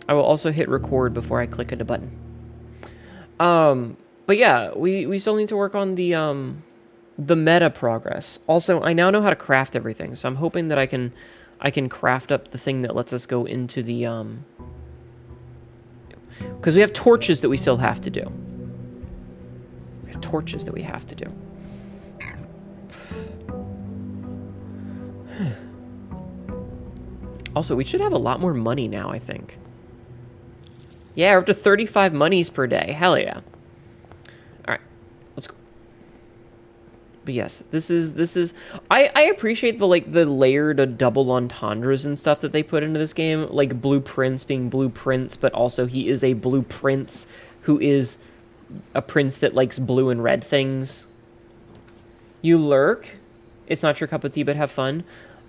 I will also hit record before I click a button. But yeah, we still need to work on the meta progress. Also, I now know how to craft everything, so I'm hoping that I can craft up the thing that lets us go into the because we have torches that we still have to do. We have torches that we have to do. Also, we should have a lot more money now, I think. Yeah, we're up to 35 monies per day. Hell yeah. Alright, let's go. But yes, this is I appreciate the layered double entendres and stuff that they put into this game, like blueprints being blueprints, but also he is a blue prince who is a prince that likes blue and red things. You lurk? It's not your cup of tea, but have fun.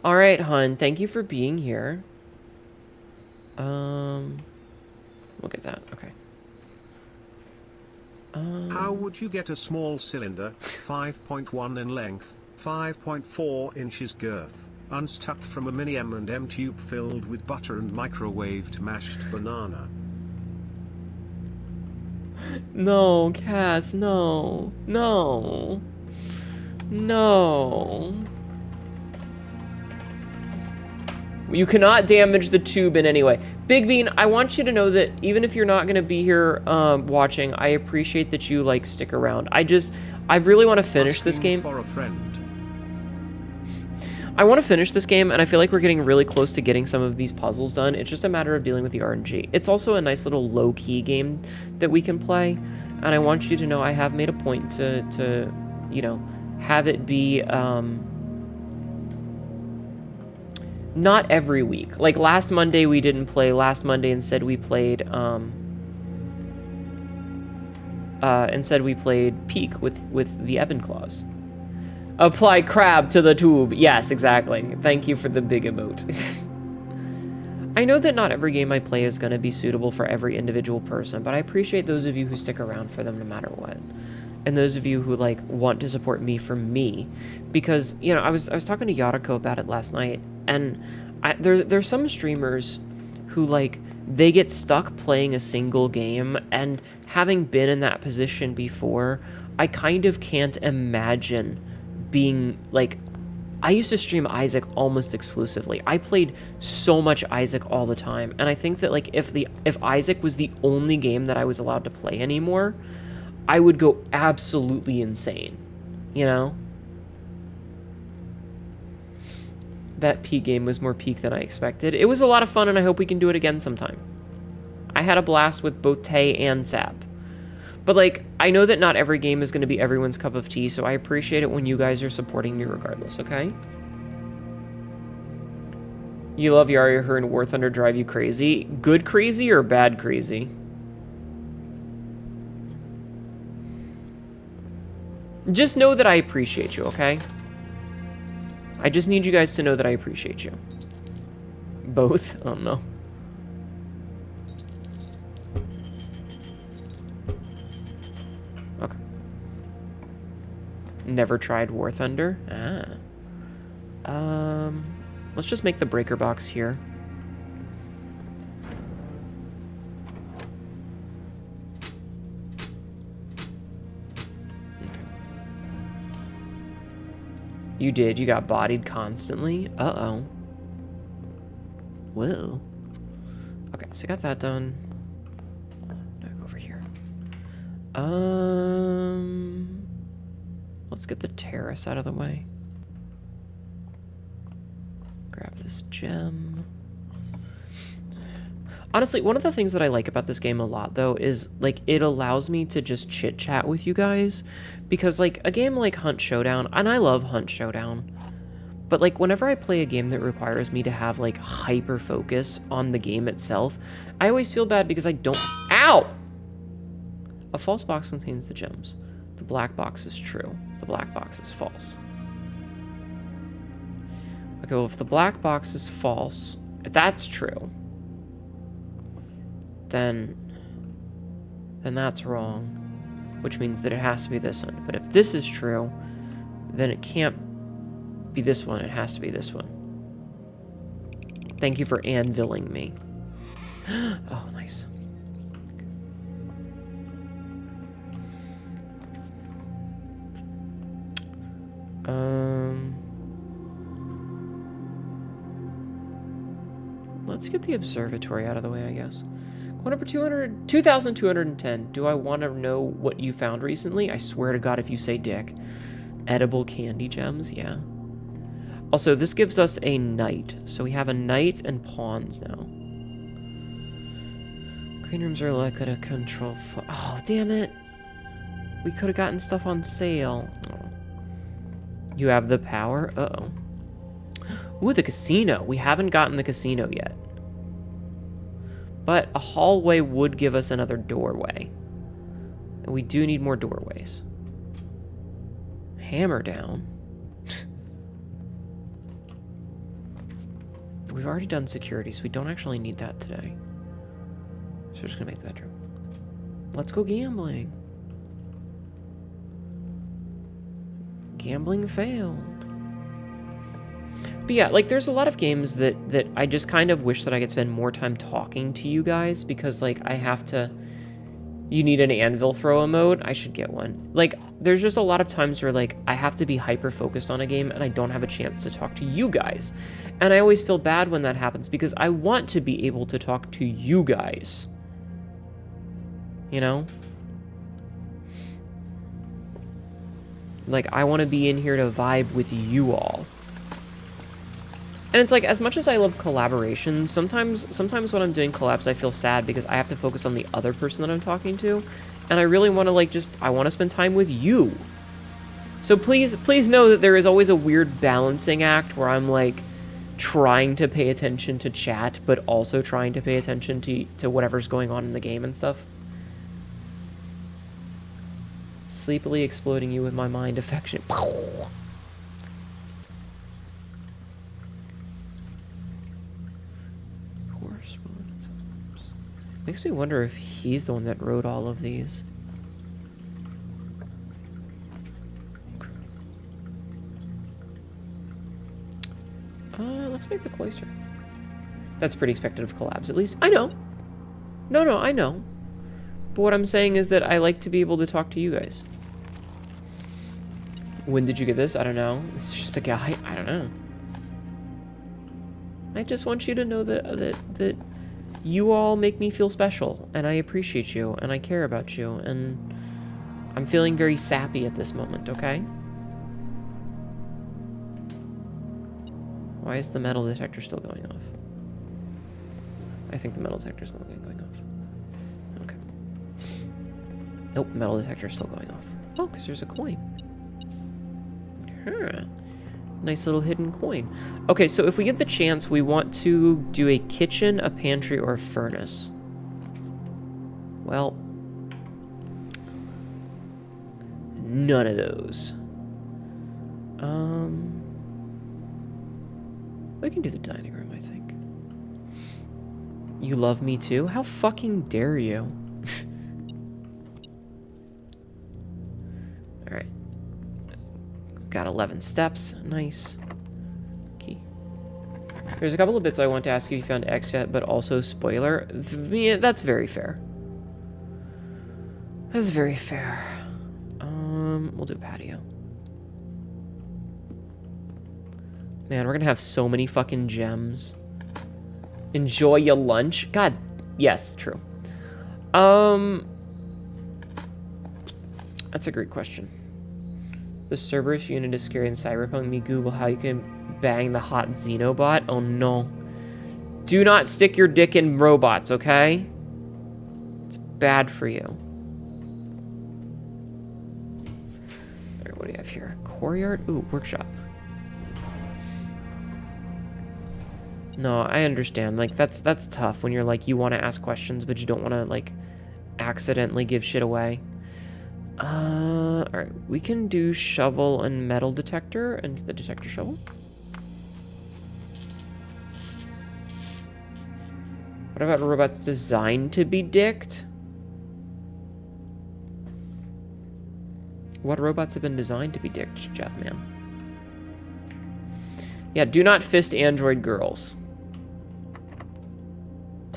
Alright, hun, thank you for being here. Look at that, okay. How would you get a small cylinder, 5.1 in length, 5.4 inches girth, unstuck from a mini M&M tube filled with butter and microwaved mashed banana? No, Cass, no. No. No. You cannot damage the tube in any way. Big Bean, I want you to know that even if you're not going to be here watching, I appreciate that you, like, stick around. I really want to finish this game. For a friend. I want to finish this game, and I feel like we're getting really close to getting some of these puzzles done. It's just a matter of dealing with the RNG. It's also a nice little low-key game that we can play, and I want you to know I have made a point to you know, have it be, not every week. Like, last Monday we didn't play. Last Monday instead we played, Peak with the Evan Claws. Apply crab to the tube. Yes, exactly. Thank you for the big emote. I know that not every game I play is going to be suitable for every individual person, but I appreciate those of you who stick around for them no matter what. And those of you who, like, want to support me for me. Because, you know, I was talking to Yariko about it last night, and there's some streamers who, like, they get stuck playing a single game, and having been in that position before, I kind of can't imagine being, like, I used to stream Isaac almost exclusively. I played so much Isaac all the time, and I think that, like, if Isaac was the only game that I was allowed to play anymore, I would go absolutely insane, you know? That Peak game was more Peak than I expected. It was a lot of fun, and I hope we can do it again sometime. I had a blast with both Tay and Sap. But, like, I know that not every game is going to be everyone's cup of tea, so I appreciate it when you guys are supporting me regardless, okay? You love Yari, her, and War Thunder drive you crazy. Good crazy or bad crazy? Just know that I appreciate you, okay? I just need you guys to know that I appreciate you. Both? Oh, no. Okay. Never tried War Thunder? Ah. Let's just make the breaker box here. You did. You got bodied constantly. Uh-oh. Whoa. Okay, so I got that done. Now go over here. Let's get the terrace out of the way. Grab this gem. Honestly, one of the things that I like about this game a lot, though, is, like, it allows me to just chit-chat with you guys. Because, like, a game like Hunt Showdown, and I love Hunt Showdown, but, like, whenever I play a game that requires me to have, like, hyper-focus on the game itself, I always feel bad because I don't... Ow! A false box contains the gems. The black box is true. The black box is false. Okay, well, if the black box is false, if that's true... then that's wrong, which means that it has to be this one. But if this is true, then it can't be this one, it has to be this one. Thank you for anviling me. Oh, nice. Let's get the observatory out of the way, I guess. Quote number 2,210. Do I want to know what you found recently? I swear to God if you say dick. Edible candy gems, yeah. Also, this gives us a knight. So we have a knight and pawns now. Green rooms are likely to control... Oh, damn it. We could have gotten stuff on sale. Oh. You have the power? Uh-oh. Ooh, the casino. We haven't gotten the casino yet. But a hallway would give us another doorway. And we do need more doorways. Hammer down. We've already done security, so we don't actually need that today. So we're just gonna make the bedroom. Let's go gambling. Gambling failed. But yeah, like, there's a lot of games that I just kind of wish that I could spend more time talking to you guys, because, like, I have to... You need an anvil thrower mode? I should get one. Like, there's just a lot of times where, like, I have to be hyper-focused on a game, and I don't have a chance to talk to you guys. And I always feel bad when that happens, because I want to be able to talk to you guys. You know? Like, I want to be in here to vibe with you all. And it's like, as much as I love collaborations, sometimes when I'm doing collabs, I feel sad because I have to focus on the other person that I'm talking to. And I really want to, like, I want to spend time with you. So please know that there is always a weird balancing act where I'm, like, trying to pay attention to chat, but also trying to pay attention to whatever's going on in the game and stuff. Sleepily exploding you with my mind affection. Makes me wonder if he's the one that wrote all of these. Let's make the cloister. That's pretty expected of collabs, at least. I know. No, I know. But what I'm saying is that I like to be able to talk to you guys. When did you get this? I don't know. It's just a guy. I don't know. I just want you to know that you all make me feel special, and I appreciate you, and I care about you, and I'm feeling very sappy at this moment, okay? Why is the metal detector still going off? I think the metal detector is still going off. Okay. Nope, metal detector is still going off. Oh, because there's a coin. Huh. Nice little hidden coin. Okay, so if we get the chance, we want to do a kitchen, a pantry, or a furnace. Well, none of those. We can do the dining room, I think. You love me too? How fucking dare you? Alright. Got 11 steps. Nice. Key. There's a couple of bits I want to ask if you found X yet, but also spoiler. Yeah, that's very fair. That's very fair. We'll do patio. Man, we're gonna have so many fucking gems. Enjoy your lunch. God, yes, true. That's a great question. The Cerberus unit is scary in Cyberpunk. Me Google how you can bang the hot Xenobot. Oh no. Do not stick your dick in robots, okay? It's bad for you. Alright, what do you have here? Courtyard? Ooh, workshop. No, I understand. Like, that's tough when you're like, you want to ask questions, but you don't want to, like, accidentally give shit away. Alright, we can do shovel and metal detector and the detector shovel. What about robots designed to be dicked? What robots have been designed to be dicked, Jeff, man? Yeah, do not fist android girls.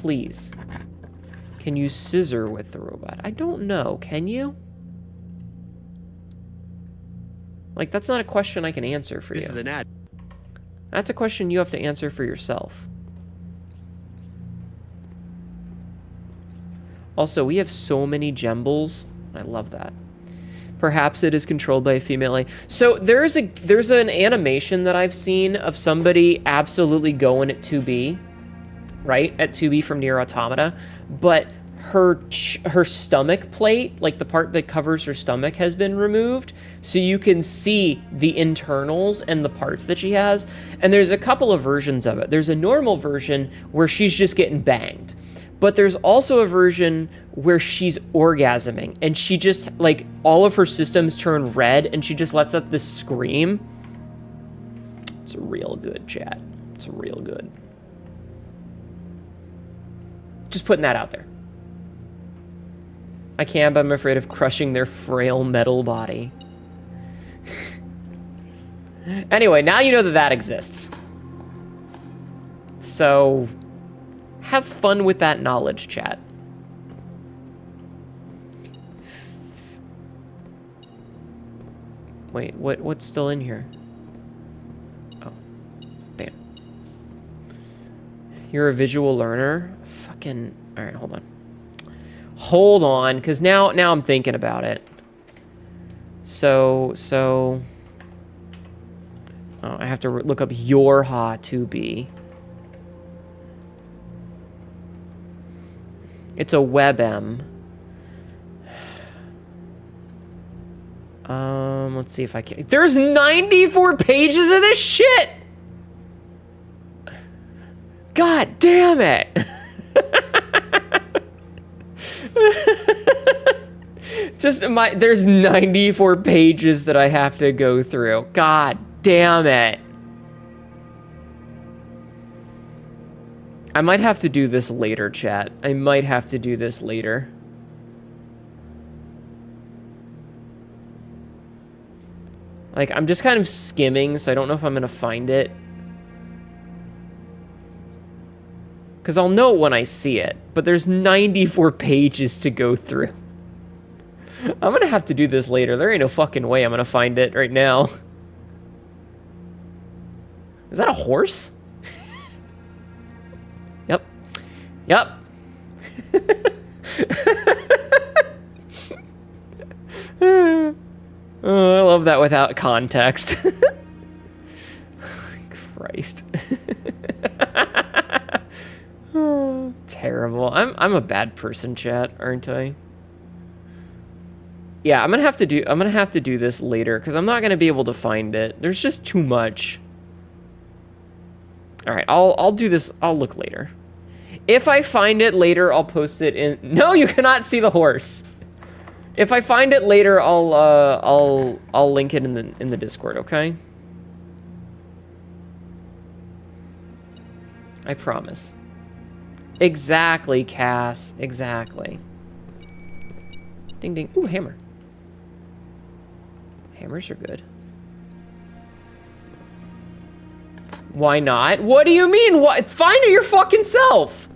Please. Can you scissor with the robot? I don't know. Can you? Like, that's not a question I can answer for you. This is an ad. That's a question you have to answer for yourself. Also, we have so many gembles. I love that. Perhaps it is controlled by a female AI. So there's an animation that I've seen of somebody absolutely going at 2B, right? At 2B from Nier Automata, but her stomach plate, like the part that covers her stomach, has been removed, so you can see the internals and the parts that she has. And there's a couple of versions of it. There's a normal version where she's just getting banged. But there's also a version where she's orgasming, and she just, like, all of her systems turn red, and she just lets out this scream. It's real good, chat. It's real good. Just putting that out there. I can, but I'm afraid of crushing their frail metal body. Anyway, now you know that that exists. So... have fun with that knowledge, chat. Wait, what's still in here? Oh, bam. You're a visual learner? Fucking... Alright, hold on. Hold on, because now I'm thinking about it. So... Oh, I have to look up your Ha2B. It's a WebM. Let's see if I can. There's 94 pages of this shit! God damn it! There's 94 pages that I have to go through. God damn it. I might have to do this later, chat. I might have to do this later. Like, I'm just kind of skimming, so I don't know if I'm gonna find it. Because I'll know it when I see it, but there's 94 pages to go through. I'm gonna have to do this later. There ain't no fucking way I'm gonna find it right now. Is that a horse? Yep. Yep. Oh, I love that without context. Christ. Oh, terrible. I'm a bad person, chat, aren't I? Yeah, I'm gonna have to do this later because I'm not gonna be able to find it. There's just too much. All right, I'll do this. I'll look later. If I find it later, I'll post it in. No, you cannot see the horse. If I find it later, I'll link it in the Discord. Okay. I promise. Exactly, Cass. Exactly. Ding ding. Ooh, hammer. Hammers are good. Why not? What do you mean? What? Find it your fucking self.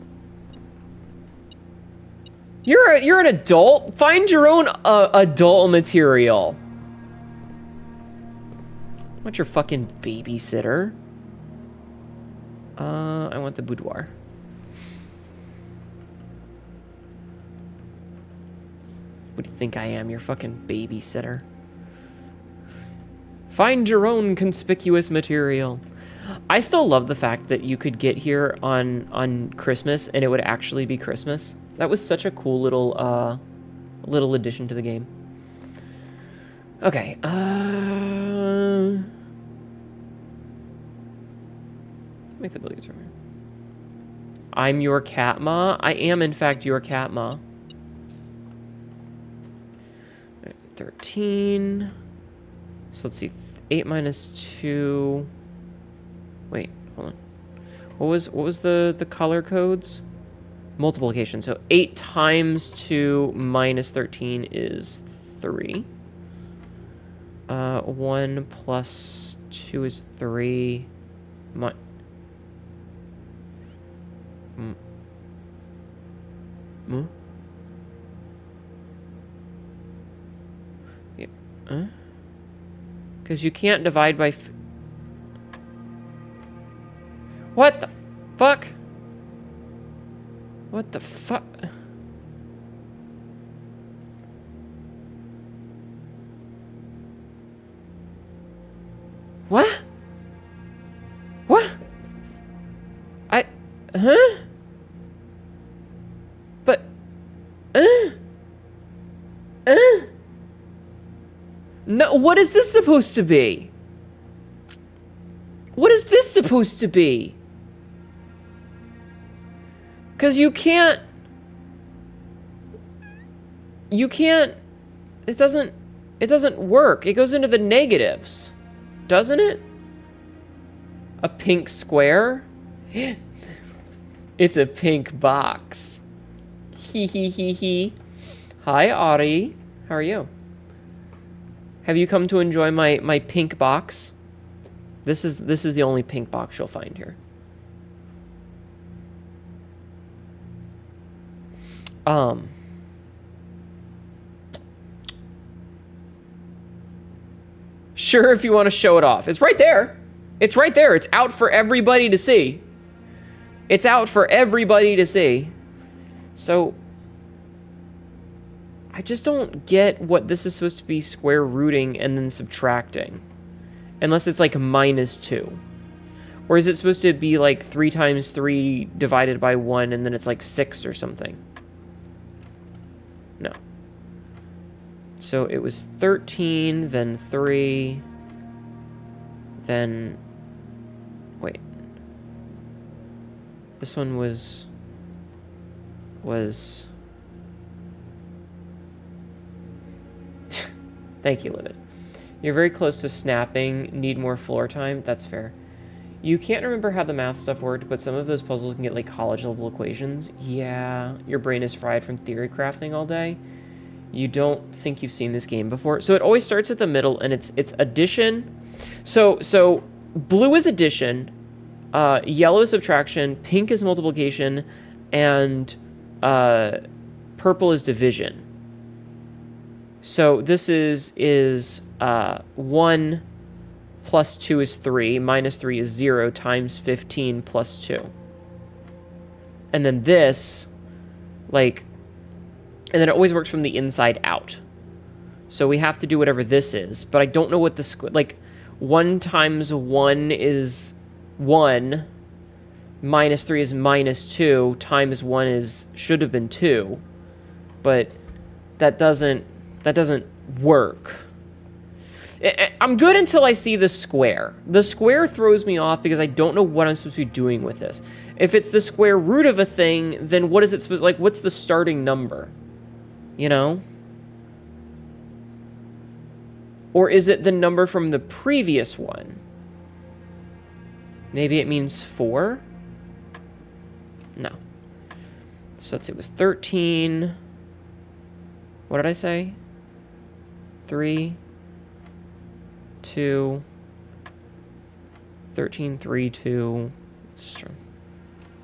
You're an adult. Find your own adult material. What's your fucking babysitter? I want the boudoir. What do you think I am? Your fucking babysitter. Find your own conspicuous material. I still love the fact that you could get here on Christmas and it would actually be Christmas. That was such a cool little addition to the game. Okay. Make the billiards room here. I'm your cat ma. I am in fact your cat ma. 13. So let's see. 8 minus 2. Wait, hold on. What was the color codes? Multiplication. So 8 times 2 minus 13 is 3. 1 plus 2 is 3. Huh? Yeah. Huh? Because you can't divide by... What the fuck? What the fuck? What? What? Huh? But... No, what is this supposed to be? What is this supposed to be? Because you can't... It doesn't work. It goes into the negatives. Doesn't it? A pink square? It's a pink box. Hee hee hee hee. Hi, Audie. How are you? Have you come to enjoy my pink box? This is the only pink box you'll find here. Sure, if you want to show it off. It's right there. It's right there. It's out for everybody to see. It's out for everybody to see. So, I just don't get what this is supposed to be square rooting and then subtracting. Unless it's like -2. Or is it supposed to be like 3 times 3 divided by 1 and then it's like 6 or something? No. So it was 13, then 3, then... Wait. This one was... Thank you, Livid. You're very close to snapping. Need more floor time? That's fair. You can't remember how the math stuff worked, but some of those puzzles can get like college-level equations. Yeah, your brain is fried from theory crafting all day. You don't think you've seen this game before. So it always starts at the middle, and it's addition. So blue is addition, yellow is subtraction, pink is multiplication, and purple is division. So this is 1 plus 2 is 3, minus 3 is 0, times 15 plus 2. And then this, like, and then it always works from the inside out. So we have to do whatever this is, but I don't know what the, like, 1 times 1 is 1, minus 3 is -2, times 1 is, should have been 2, but that doesn't work. I'm good until I see the square. The square throws me off because I don't know what I'm supposed to be doing with this. If it's the square root of a thing, then what is it supposed, like, what's the starting number? You know? Or is it the number from the previous one? Maybe it means 4? No. So let's see, it was 13. What did I say? 3, 2, 13, 3, 2.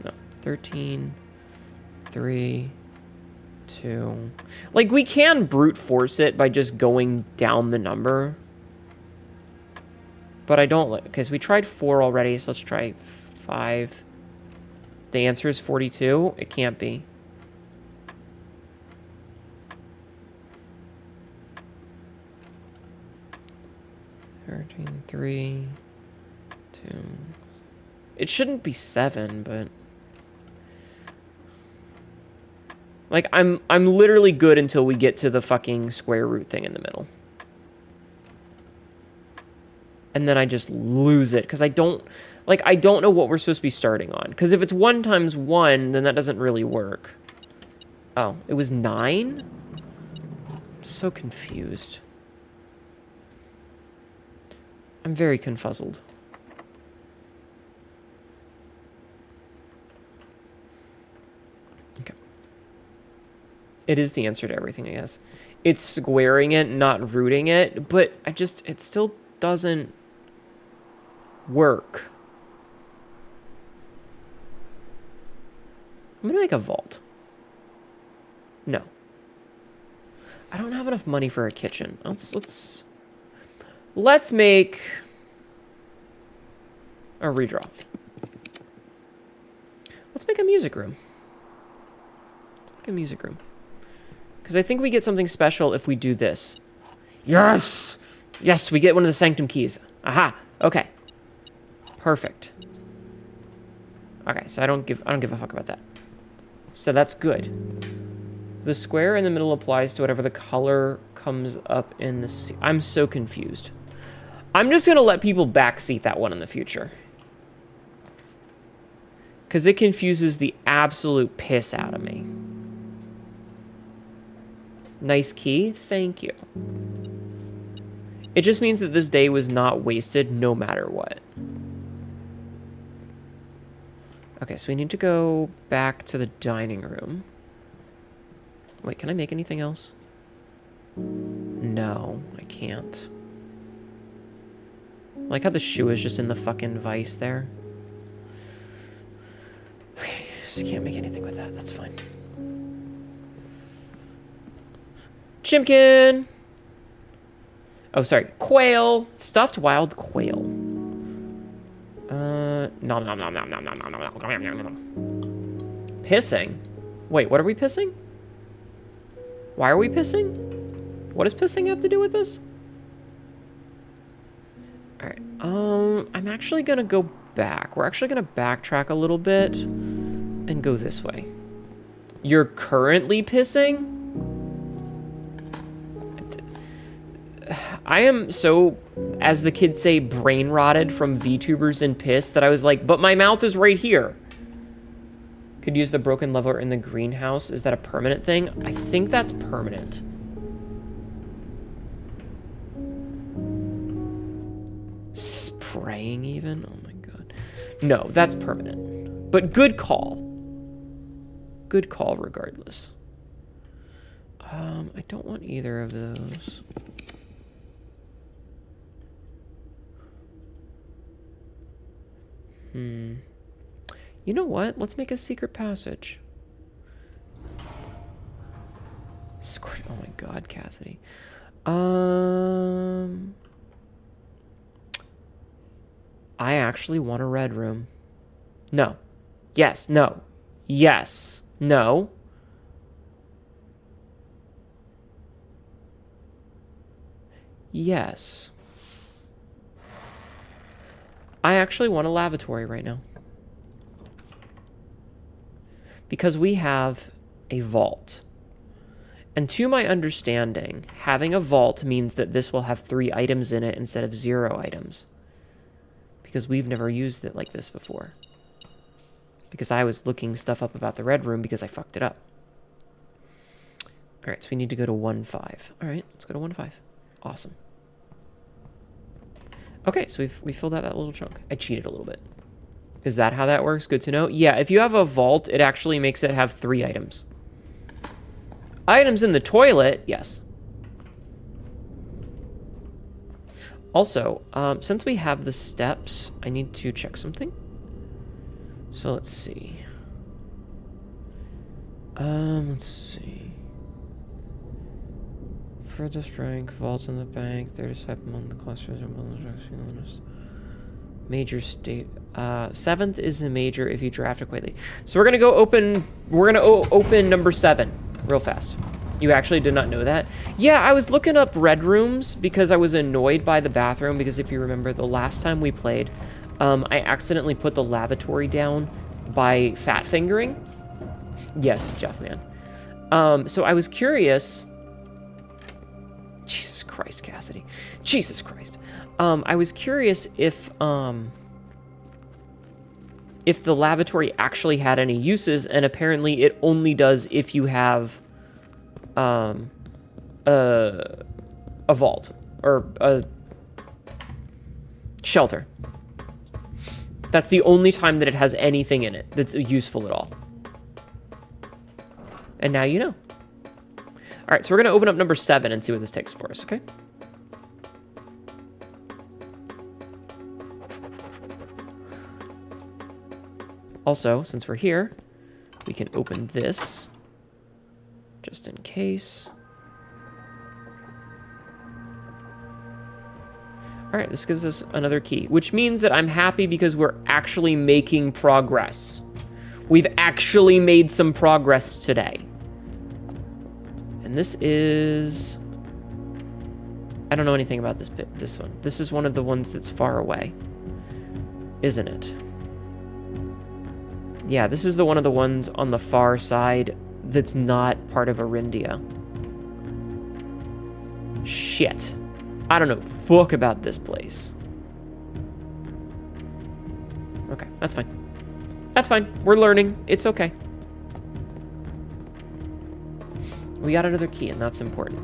No, 13, 3, 2. Like, we can brute force it by just going down the number. But I don't like, because we tried 4 already, so let's try 5. The answer is 42. It can't be. Three, 2. It shouldn't be 7, but like I'm literally good until we get to the fucking square root thing in the middle. And then I just lose it because I don't know what we're supposed to be starting on. Because if it's 1 times 1, then that doesn't really work. Oh, it was 9? I'm so confused. I'm very confuzzled. Okay. It is the answer to everything, I guess. It's squaring it, not rooting it, but it still doesn't work. I'm gonna make a vault. No. I don't have enough money for a kitchen. Let's make a redraw. Let's make a music room. Let's make a music room. Because I think we get something special if we do this. Yes! Yes, we get one of the sanctum keys. Aha! Okay. Perfect. Okay, so I don't give a fuck about that. So that's good. The square in the middle applies to whatever the color comes up in the... I'm so confused. I'm just gonna let people backseat that one in the future. Because it confuses the absolute piss out of me. Nice key. Thank you. It just means that this day was not wasted no matter what. Okay, so we need to go back to the dining room. Wait, can I make anything else? No, I can't. Like how the shoe is just in the fucking vise there. Okay, just can't make anything with that. That's fine. Chimkin! Oh, sorry. Quail. Stuffed wild quail. Nom nom nom nom nom nom nom nom nom. Pissing? Wait, what are we pissing? Why are we pissing? What does pissing have to do with this? Alright, I'm actually gonna go back. We're actually gonna backtrack a little bit and go this way. You're currently pissing? I am so, as the kids say, brain rotted from VTubers and piss that I was like, but my mouth is right here. Could use the broken lever in the greenhouse. Is that a permanent thing? I think that's permanent. Spraying even? Oh my god. No, that's permanent. But good call. Good call regardless. I don't want either of those. You know what? Let's make a secret passage. Squirt. Oh my god, Cassidy. I actually want a red room. No. Yes. No. Yes. No. Yes. I actually want a lavatory right now. Because we have a vault. And to my understanding, having a vault means that this will have 3 items in it instead of 0 items. Because we've never used it like this before. Because I was looking stuff up about the red room because I fucked it up. Alright, so we need to go to 1.5. Alright, let's go to 1.5. Awesome. Okay, so we filled out that little chunk. I cheated a little bit. Is that how that works? Good to know. Yeah, if you have a vault, it actually makes it have 3 items. Items in the toilet, yes. Also, since we have the steps, I need to check something. So let's see. Let's see. Furthest rank, vaults in the bank, 30 type among the clusters and major state. 7th is a major if you draft it quickly. So we're gonna go open. We're gonna open number 7 real fast. You actually did not know that? Yeah, I was looking up red rooms because I was annoyed by the bathroom. Because if you remember, the last time we played, I accidentally put the lavatory down by fat fingering. Yes, Jeff, man. So I was curious. Jesus Christ, Cassidy. Jesus Christ. I was curious if the lavatory actually had any uses, and apparently it only does if you have a vault or a shelter. That's the only time that it has anything in it that's useful at all. And now you know. All right, so we're going to open up number 7 and see what this takes for us, okay? Also, since we're here, we can open this. just in case. Alright, this gives us another key, which means that I'm happy because we're actually making progress. We've actually made some progress today. And this is... I don't know anything about this one. This is one of the ones that's far away. Isn't it? Yeah, this is one of the ones on the far side that's not part of Arindia. Shit. I don't know fuck about this place. Okay, that's fine. That's fine. We're learning. It's okay. We got another key, and that's important.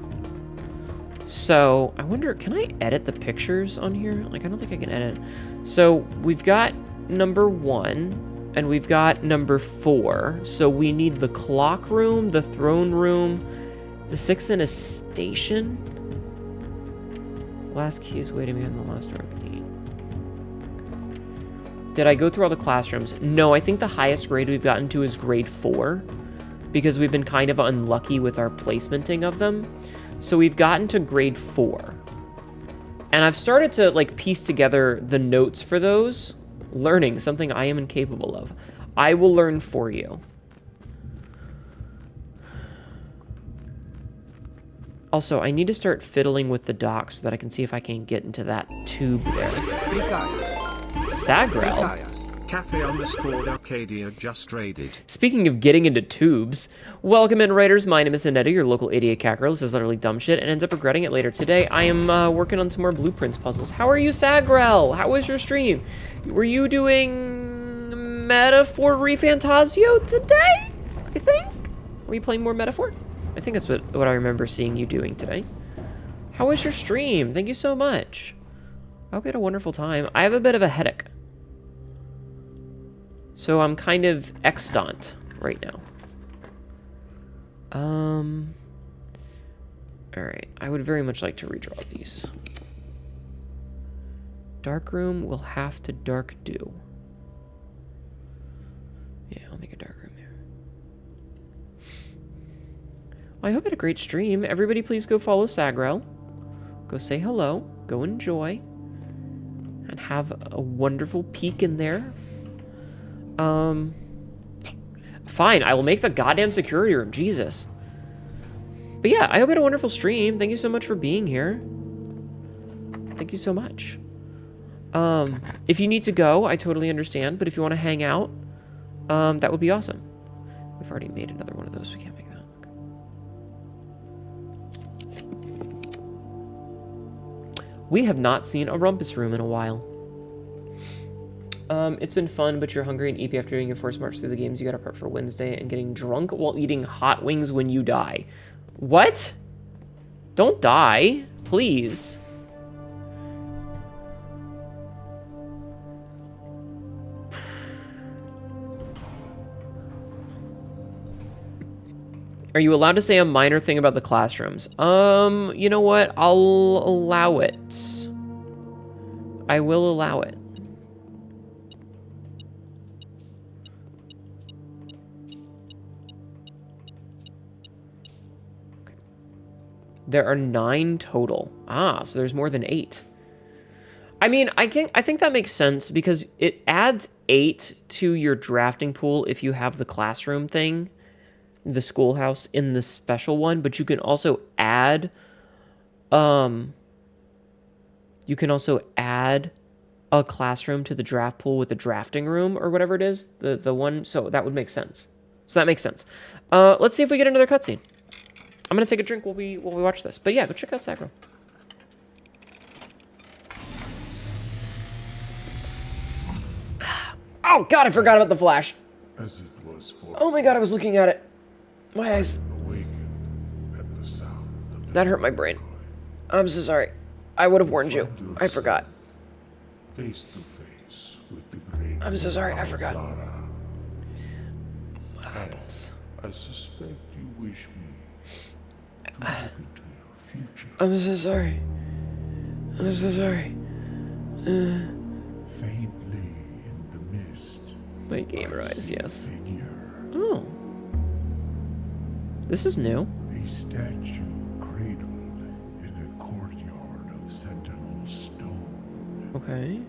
So, I wonder, can I edit the pictures on here? Like, I don't think I can edit. So, we've got number 1, and we've got number 4. So, we need the clock room, the throne room, the 6 in a station. Last key is waiting behind the last door. Did I go through all the classrooms? No, I think the highest grade we've gotten to is grade 4. Because we've been kind of unlucky with our placementing of them. So we've gotten to grade 4. And I've started to, like, piece together the notes for those. Learning, something I am incapable of. I will learn for you. Also, I need to start fiddling with the dock so that I can see if I can get into that tube there. Sagrel? Cafe_Arcadia just raided. Speaking of getting into tubes, welcome in, writers. My name is Hnetu, your local idiot cackerel. This is literally dumb shit and ends up regretting it later. Today, I am working on some more blueprints puzzles. How are you, Sagrel? How was your stream? Were you doing Metaphor Refantasio today? I think? Were you playing more Metaphor? I think that's what I remember seeing you doing today. How was your stream? Thank you so much. I hope you had a wonderful time. I have a bit of a headache. So I'm kind of extant right now. Alright, I would very much like to redraw these. Dark room will have to dark do. Yeah, I'll make a dark room here. Well, I hope you had a great stream. Everybody please go follow Sagrel. Go say hello. Go enjoy. And have a wonderful peek in there. Fine, I will make the goddamn security room, Jesus. But yeah, I hope you had a wonderful stream. Thank you so much for being here. Thank you so much. If you need to go, I totally understand, but if you want to hang out, that would be awesome. We've already made another one of those, we can't make that. Okay. We have not seen a rumpus room in a while. It's been fun, but you're hungry and eepy after doing your first march through the games. You got to prep for Wednesday and getting drunk while eating hot wings when you die. What? Don't die, please. Are you allowed to say a minor thing about the classrooms? You know what? I'll allow it. I will allow it. There are 9 total. Ah, so there's more than 8. I mean, I think that makes sense because it adds 8 to your drafting pool if you have the classroom thing, the schoolhouse in the special one, but you can also add a classroom to the draft pool with the drafting room or whatever it is, the one, so that would make sense. So that makes sense. Let's see if we get another cutscene. I'm gonna take a drink while we watch this. But yeah, go check out Sacro. Oh god, I forgot about the flash. As it was for Oh my god, I was looking at it. My eyes. awakened at the sound of That hurt my brain. I'm so sorry. I would have warned you. I forgot. face to face with the great. I'm so sorry, I forgot. Zara. Apples. I suspect you wish me to look into your future. I'm so sorry. I'm so sorry. Faintly in the mist. My gamer eyes, yes. Figure. Oh. This is new. A statue cradled in a courtyard of sentinel stone. Okay.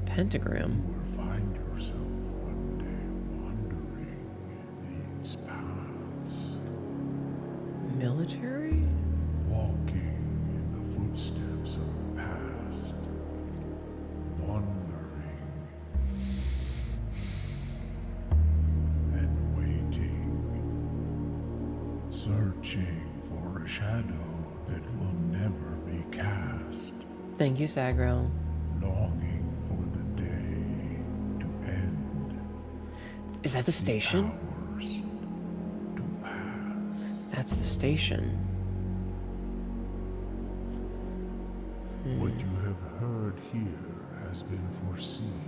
Pentagram. You will find yourself one day wandering these paths, Military? walking in the footsteps of the past, wondering and waiting, searching for a shadow that will never be cast, Thank you, Sagro. longing for the day to end, Is that the station? hours to pass. That's the station. What you have heard here has been foreseen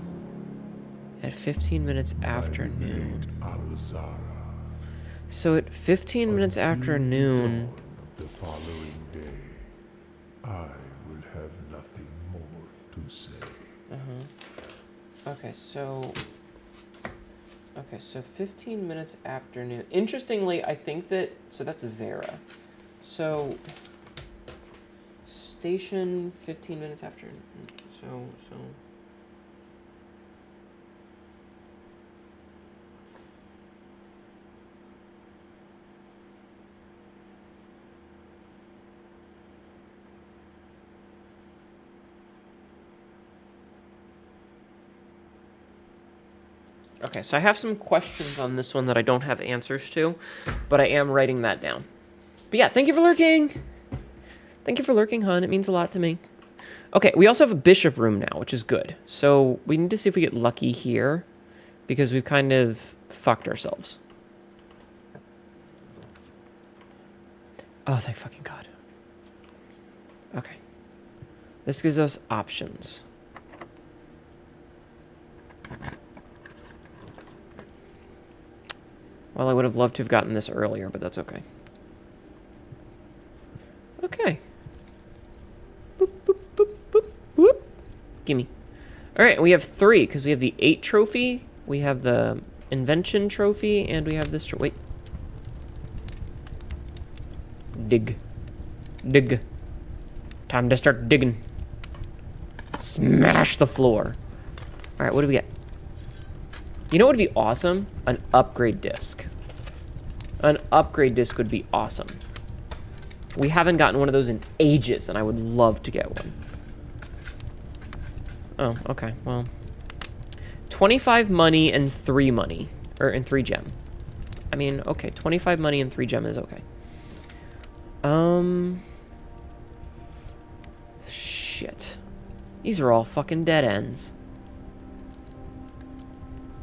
At 15 minutes after by the noon. great Al-Zara. So at 15 minutes after Until noon. dawn of the following day, I will have nothing more to say. Okay, so 15 minutes after noon. Interestingly, I think that so that's Vera. So station 15 minutes after. So okay, so I have some questions on this one that I don't have answers to, but I am writing that down. But yeah, thank you for lurking. Thank you for lurking, hon. It means a lot to me. Okay, we also have a bishop room now, which is good. So we need to see if we get lucky here, because we've kind of fucked ourselves. Oh, thank fucking God. Okay. This gives us options. Well, I would have loved to have gotten this earlier, but that's okay. Okay. Boop, boop, boop, boop, boop. Gimme. Alright, we have 3, because we have the 8 trophy, we have the invention trophy, and we have this wait. Dig. Dig. Time to start digging. Smash the floor. Alright, what do we get? You know what would be awesome? An upgrade disc. An upgrade disc would be awesome. We haven't gotten one of those in ages, and I would love to get one. Oh, okay, well. 25 money and 3 money. Or, and 3 gem. I mean, okay, 25 money and 3 gem is okay. Shit. These are all fucking dead ends.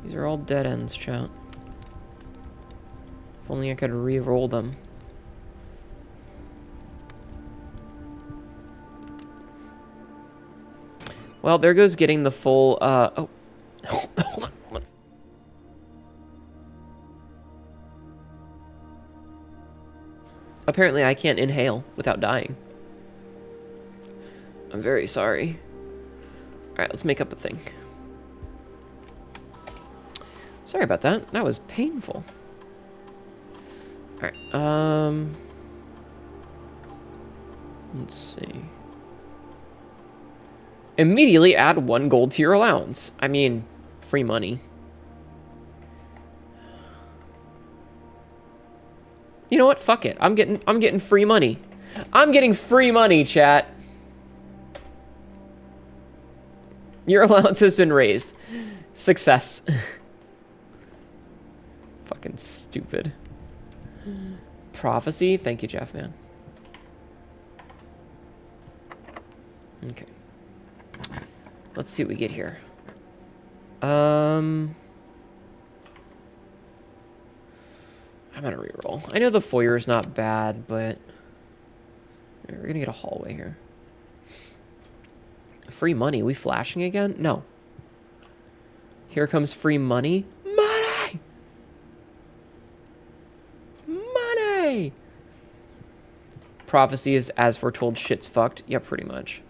These are all dead ends, chat. If only I could re-roll them. Well, there goes getting the full, oh. Hold on. Apparently I can't inhale without dying. I'm very sorry. Alright, let's make up a thing. Sorry about that. That was painful. Alright, let's see. Immediately add 1 gold to your allowance. I mean, free money. You know what? Fuck it. I'm getting free money. I'm getting free money, chat. Your allowance has been raised. Success. Fucking stupid. Prophecy. Thank you, Jeff, man. Okay. Let's see what we get here. I'm gonna reroll. I know the foyer is not bad, but we're gonna get a hallway here. Free money. We flashing again? No. Here comes free money. Money! Money! Prophecy is as foretold, shit's fucked. Yeah, pretty much.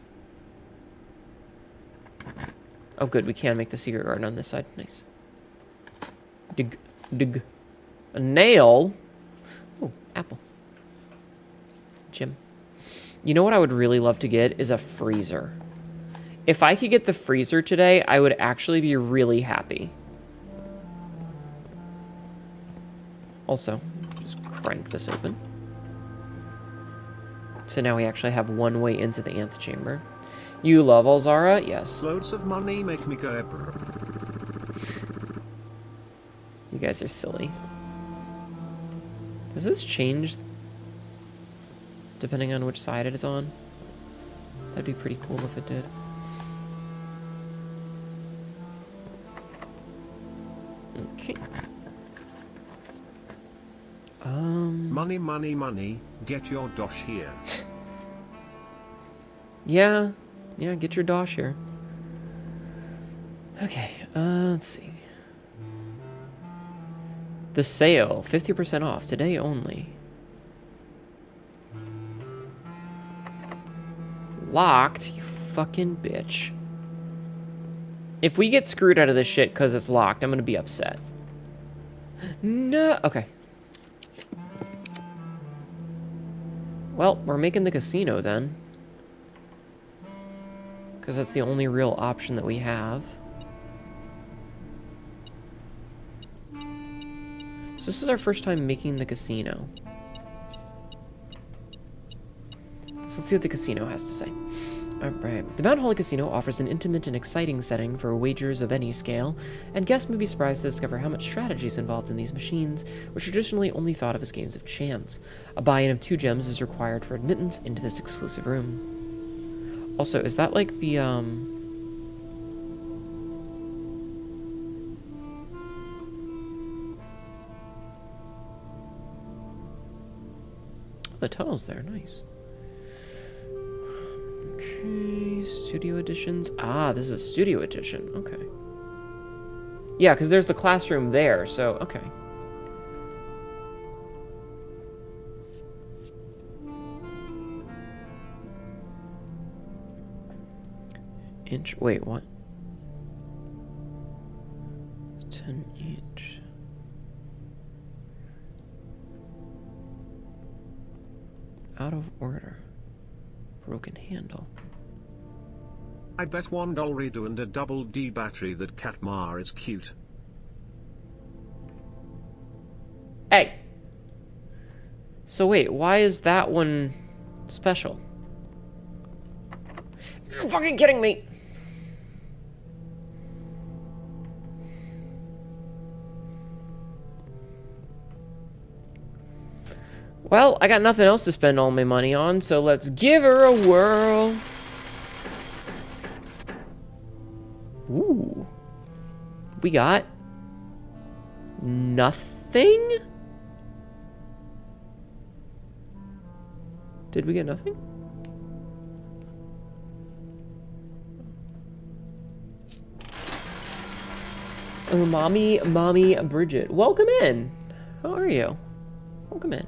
Oh, good. We can make the secret garden on this side. Nice. Dig. Dig. A nail? Apple. Jim. You know what I would really love to get is a freezer. If I could get the freezer today, I would actually be really happy. Also, just crank this open. So now we actually have one way into the antechamber. You love Alzara? Yes. Loads of money make me go. You guys are silly. Does this change depending on which side it is on? That'd be pretty cool if it did. Okay. Money, money, money. Get your dosh here. Yeah, get your dosh here. Okay, let's see. The sale, 50% off, today only. Locked, you fucking bitch. If we get screwed out of this shit because it's locked, I'm gonna be upset. No, okay. Well, we're making the casino then. Because that's the only real option that we have. So this is our first time making the casino. So let's see what the casino has to say. Alright. The Mount Holly Casino offers an intimate and exciting setting for wagers of any scale, and guests may be surprised to discover how much strategy is involved in these machines, which traditionally only thought of as games of chance. A buy-in of 2 gems is required for admittance into this exclusive room. Also, is that like the, the tunnel's there, nice. Okay, studio editions. Ah, this is a studio edition, okay. Yeah, because there's the classroom there, so, okay. Wait, what? 10 inch. Out of order. Broken handle. I bet $1 redo and a double D battery that Katmar is cute. Hey! So wait, why is that one special? You're fucking kidding me! Well, I got nothing else to spend all my money on, so let's give her a whirl. Ooh. We got nothing? Did we get nothing? Oh, mommy Bridget. Welcome in. How are you? Welcome in.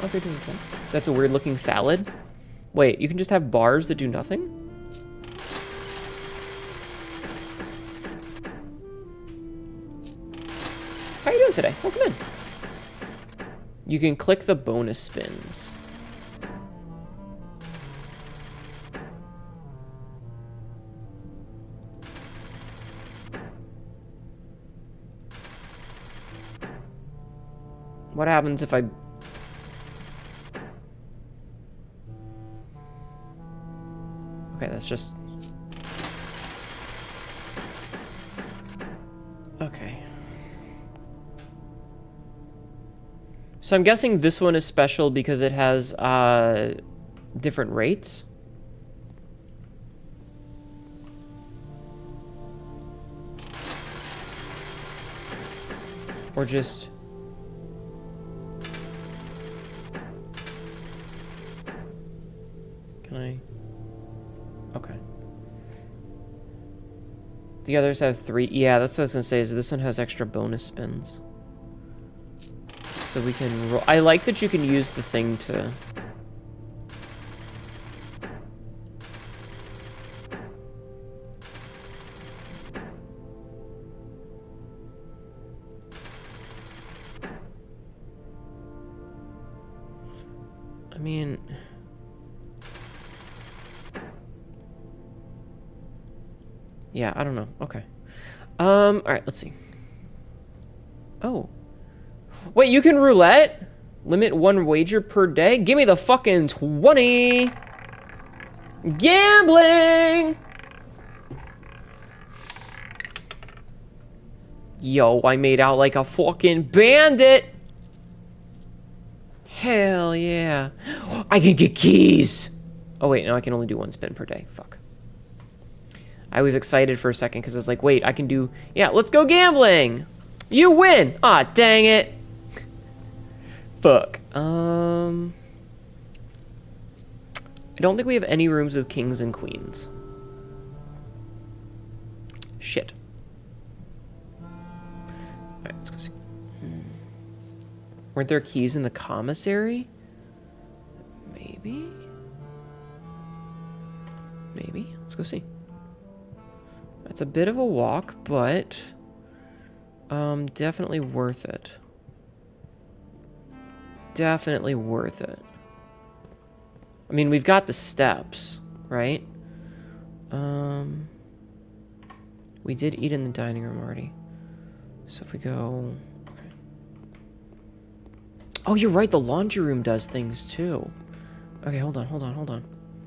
Oh, they're doing okay. That's a weird looking salad. Wait, you can just have bars that do nothing? How are you doing today? Welcome in. You can click the bonus spins. What happens if I... Okay, that's just... Okay. So I'm guessing this one is special because it has different rates. Or just... Can I... Okay. The others have 3. Yeah, that's what I was gonna say, is this one has extra bonus spins. So we can roll. I like that you can use the thing to... I mean... Yeah, I don't know. Okay. Alright, let's see. Oh. Wait, you can roulette? Limit 1 wager per day? Give me the fucking 20! Gambling! Yo, I made out like a fucking bandit! Hell yeah. I can get keys! Oh wait, no, I can only do 1 spin per day. Fuck. I was excited for a second because I was like, wait, I can do... Yeah, let's go gambling! You win! Aw, dang it! Fuck. I don't think we have any rooms with kings and queens. Shit. Alright, let's go see. Weren't there keys in the commissary? Maybe? Maybe? Let's go see. It's a bit of a walk, but definitely worth it. Definitely worth it. I mean, we've got the steps, right? We did eat in the dining room already. So if we go... Okay. Oh, you're right, the laundry room does things too. Okay, hold on.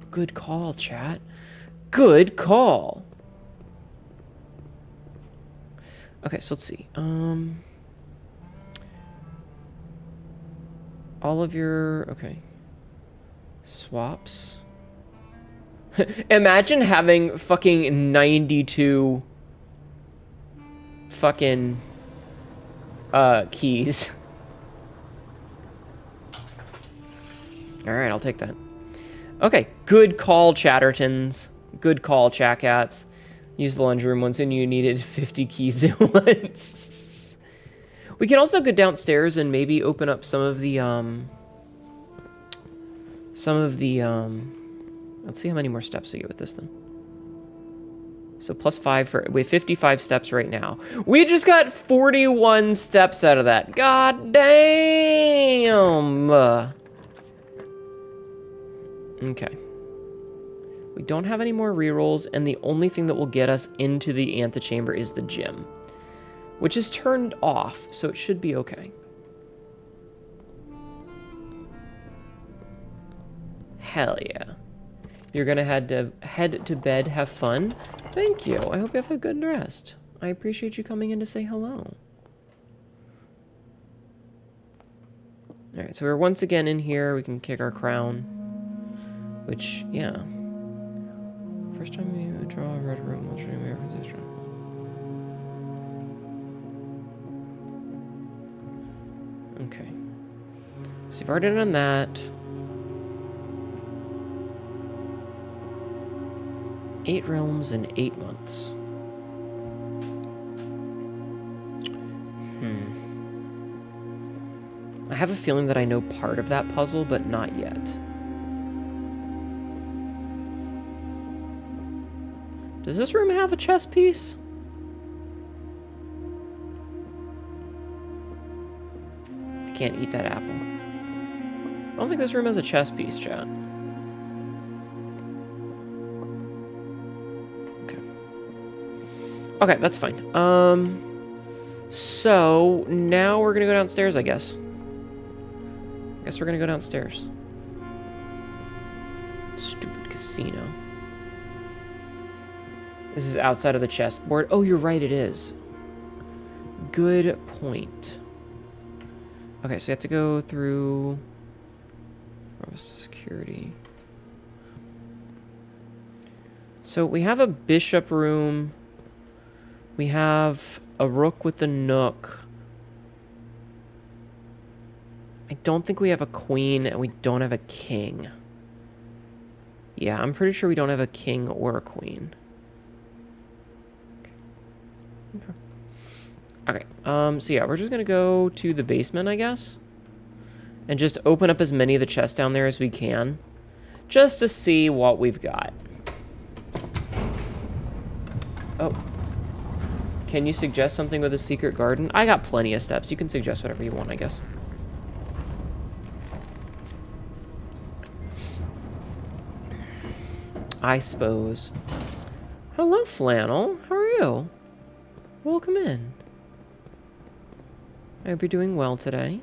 Good call, chat. Good call. Okay, so let's see. All of your... Okay. Swaps. Imagine having fucking 92 fucking keys. Alright, I'll take that. Okay, good call, Chattertons. Good call, Chat-Cats. Use the laundry room once and you needed 50 keys at once. We can also go downstairs and maybe open up some of the, let's see how many more steps we get with this then. So +5 for, we have 55 steps right now. We just got 41 steps out of that. God damn! Okay. We don't have any more rerolls, and the only thing that will get us into the antechamber is the gym. Which is turned off, so it should be okay. Hell yeah. You're gonna head to bed, have fun. Thank you. I hope you have a good rest. I appreciate you coming in to say hello. Alright, so we're once again in here. We can kick our crown. Which, yeah. First time you draw a red room, I'll show you my representation. Okay. So you've already done that. 8 realms in 8 months. I have a feeling that I know part of that puzzle, but not yet. Does this room have a chess piece? I can't eat that apple. I don't think this room has a chess piece, chat. Okay, that's fine. So now we're gonna go downstairs, I guess. I guess we're gonna go downstairs. Stupid casino. This is outside of the chessboard. Oh, you're right, it is. Good point. Okay, so you have to go through security. So we have a bishop room. We have a rook with the nook. I don't think we have a queen, and we don't have a king. Yeah, I'm pretty sure we don't have a king or a queen. Okay, so yeah, we're just gonna go to the basement, I guess. And just open up as many of the chests down there as we can. Just to see what we've got. Oh. Can you suggest something with a secret garden? I got plenty of steps. You can suggest whatever you want, I guess. I suppose. Hello, Flannel. How are you? Welcome in. I hope you're doing well today.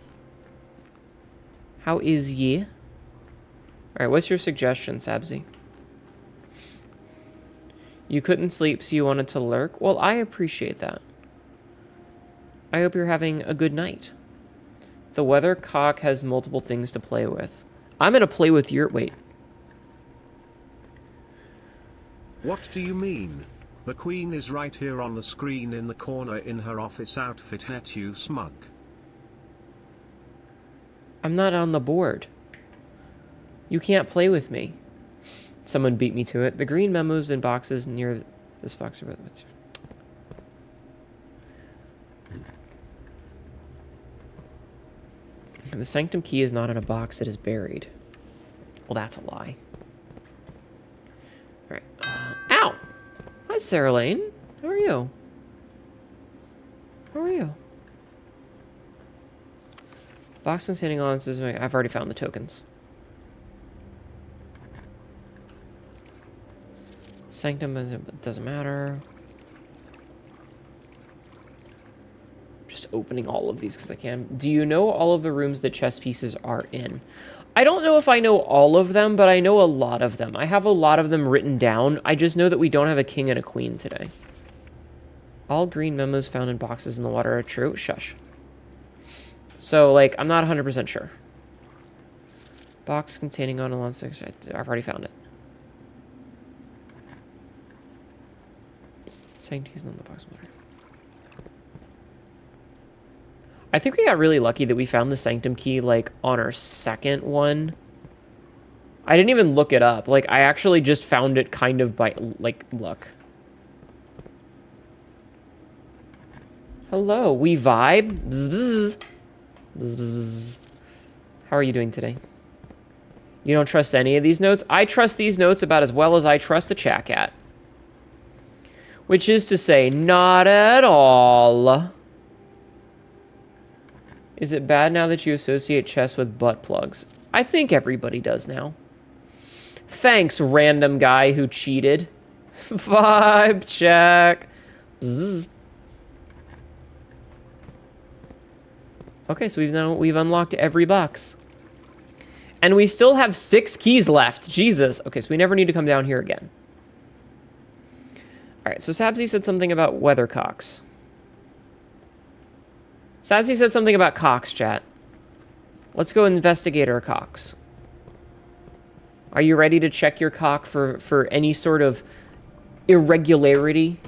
How is ye? Alright, what's your suggestion, Sabzi? You couldn't sleep, so you wanted to lurk? Well, I appreciate that. I hope you're having a good night. The weathercock has multiple things to play with. I'm gonna play with your... Wait. What do you mean? The queen is right here on the screen in the corner in her office outfit. Hnetu smug. I'm not on the board. You can't play with me. Someone beat me to it. The green memos in boxes near this box are... The sanctum key is not in a box, it is buried. Well, that's a lie. Alright. Ow! Hi, Sarah Lane. How are you? How are you? Box containing on this is I've already found the tokens. Sanctum doesn't matter. Just opening all of these because I can. Do you know all of the rooms that chess pieces are in? I don't know if I know all of them, but I know a lot of them. I have a lot of them written down. I just know that we don't have a king and a queen today. All green memos found in boxes in the water are true. Shush. So, like, I'm not 100% sure. Box containing on a 6. I've already found it. Sanctum's not in the box. I think we got really lucky that we found the sanctum key, like, on our second one. I didn't even look it up. Like, I actually just found it kind of by, like, luck. Hello, we vibe. Bzz, bzz. Bzz, bzz, bzz. How are you doing today? You don't trust any of these notes? I trust these notes about as well as I trust a chat cat. Which is to say, not at all. Is it bad now that you associate chess with butt plugs? I think everybody does now. Thanks, random guy who cheated. Vibe check. Bzz. Okay, so we've unlocked every box. And we still have 6 keys left. Jesus. Okay, so we never need to come down here again. Alright, so Sabzi said something about weathercocks. Sabzi said something about cocks, chat. Let's go investigate our cocks. Are you ready to check your cock for any sort of irregularity?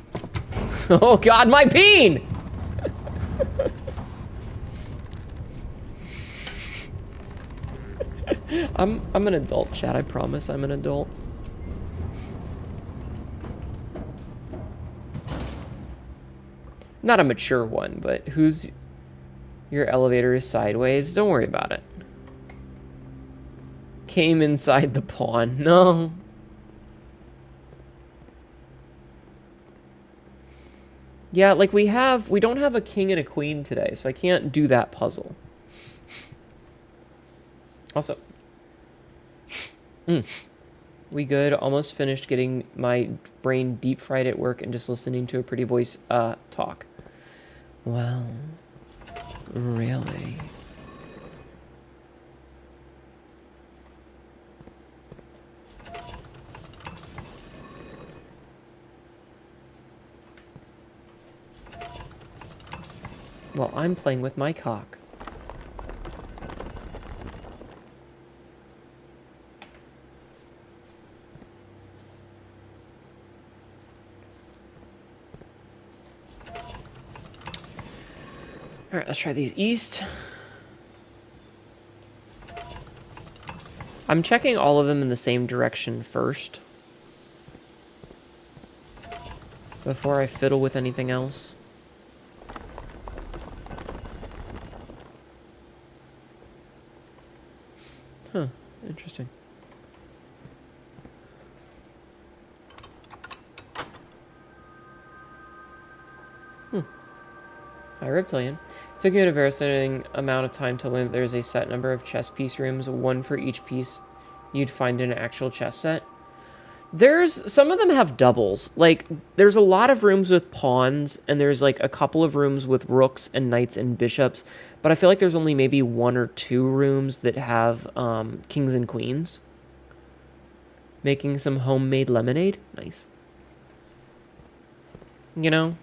Oh god, my peen! I'm an adult, chat, I promise I'm an adult. Not a mature one, but who's... Your elevator is sideways. Don't worry about it. Came inside the pawn. No. Yeah, like we don't have a king and a queen today, so I can't do that puzzle. Also. We good. Almost finished getting my brain deep fried at work and just listening to a pretty voice talk. Well... Really? Well, I'm playing with my cock. Alright, let's try these east. I'm checking all of them in the same direction first. Before I fiddle with anything else. Huh, interesting. Hi, Reptilian. It took you an embarrassing amount of time to learn that there's a set number of chess piece rooms, one for each piece you'd find in an actual chess set. There's some of them have doubles. Like there's a lot of rooms with pawns, and there's like a couple of rooms with rooks and knights and bishops. But I feel like there's only maybe 1 or 2 rooms that have kings and queens. Making some homemade lemonade, nice. You know.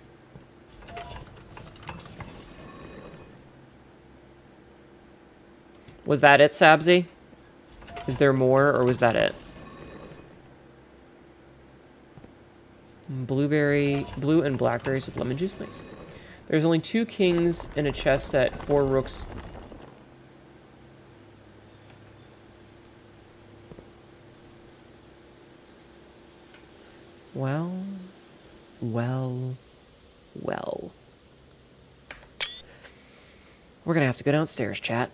Was that it, Sabzi? Is there more, or was that it? Blueberry, blue and blackberries with lemon juice, nice. There's only 2 kings in a chess set, 4 rooks. Well. We're gonna have to go downstairs, chat.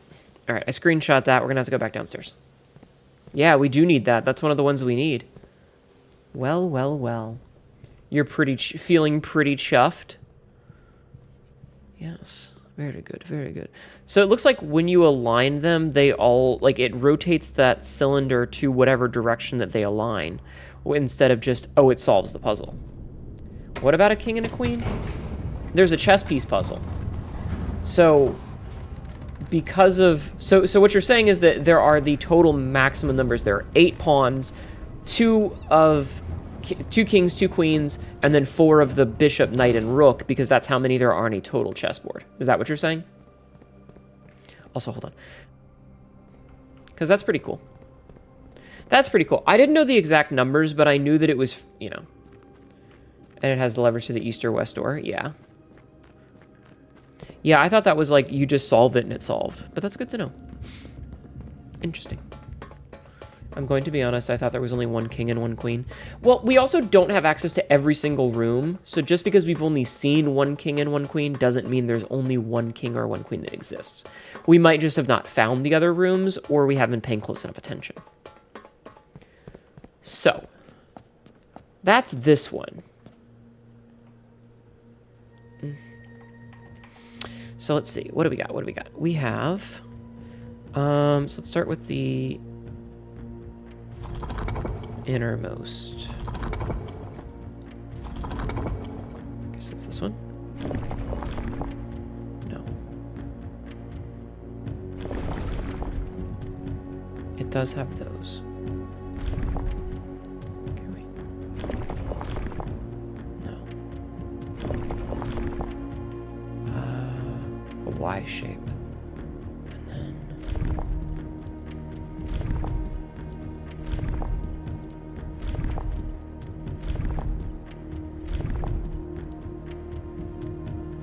All right, I screenshot that. We're gonna have to go back downstairs. Yeah, we do need that. That's one of the ones we need. Well. You're feeling pretty chuffed? Yes. Very good, very good. So it looks like when you align them, they all, like, it rotates that cylinder to whatever direction that they align, instead of just, oh, it solves the puzzle. What about a king and a queen? There's a chess piece puzzle. So, because of... So what you're saying is that there are the total maximum numbers. There are 8 pawns, 2 kings, 2 queens, and then 4 of the bishop, knight, and rook, because that's how many there are on a total chessboard. Is that what you're saying? Also, hold on. Because that's pretty cool. That's pretty cool. I didn't know the exact numbers, but I knew that it was, you know... And it has the levers to the east or west door. Yeah. Yeah, I thought that was like, you just solve it and it's solved. But that's good to know. Interesting. I'm going to be honest, I thought there was only 1 king and 1 queen. Well, we also don't have access to every single room. So just because we've only seen 1 king and 1 queen doesn't mean there's only 1 king or 1 queen that exists. We might just have not found the other rooms, or we haven't been paying close enough attention. So, that's this one. So let's see. What do we got? What do we got? We have... so let's start with the innermost. Guess it's this one. No. It does have those. Okay, wait. No. A Y shape. And then...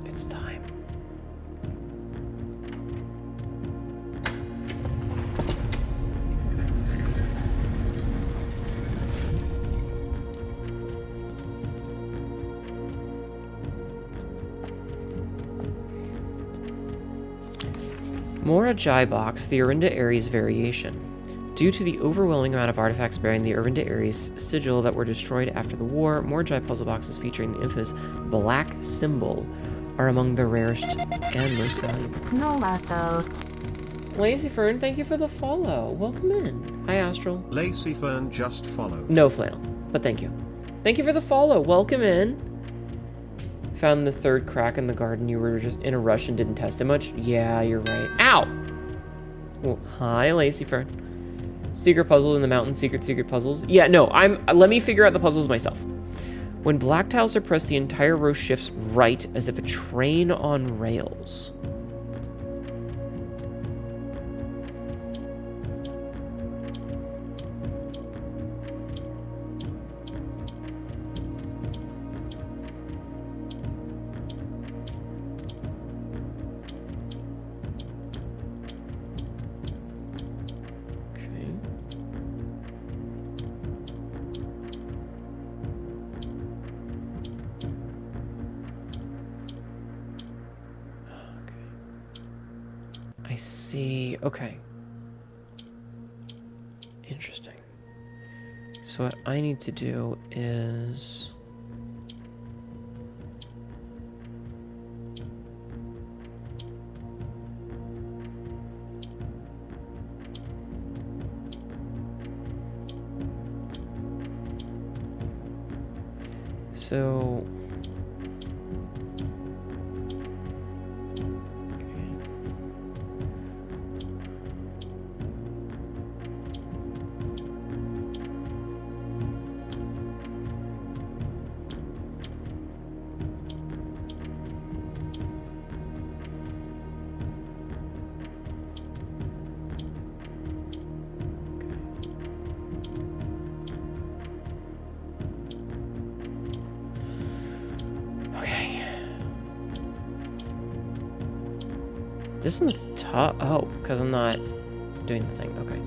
It's time. More Ajay box, the Orinda Ares variation. Due to the overwhelming amount of artifacts bearing the Orinda Ares sigil that were destroyed after the war, more Ajay puzzle boxes featuring the infamous black symbol are among the rarest and most valuable. No lasso. Lazy Fern, thank you for the follow. Welcome in. Hi, Astral. Lacy Fern just followed. No flannel, but thank you. Thank you for the follow. Welcome in. Found the 3rd crack in the garden. You were just in a rush and didn't test it much? Yeah, you're right. Ow! Well, hi, Lacy Fern. Secret puzzles in the mountain. Secret puzzles. Yeah, no, let me figure out the puzzles myself. When black tiles are pressed, the entire row shifts right as if a train on rails. Okay. Interesting. So what I need to do is... So... This one's tough. Oh, because I'm not doing the thing. Okay.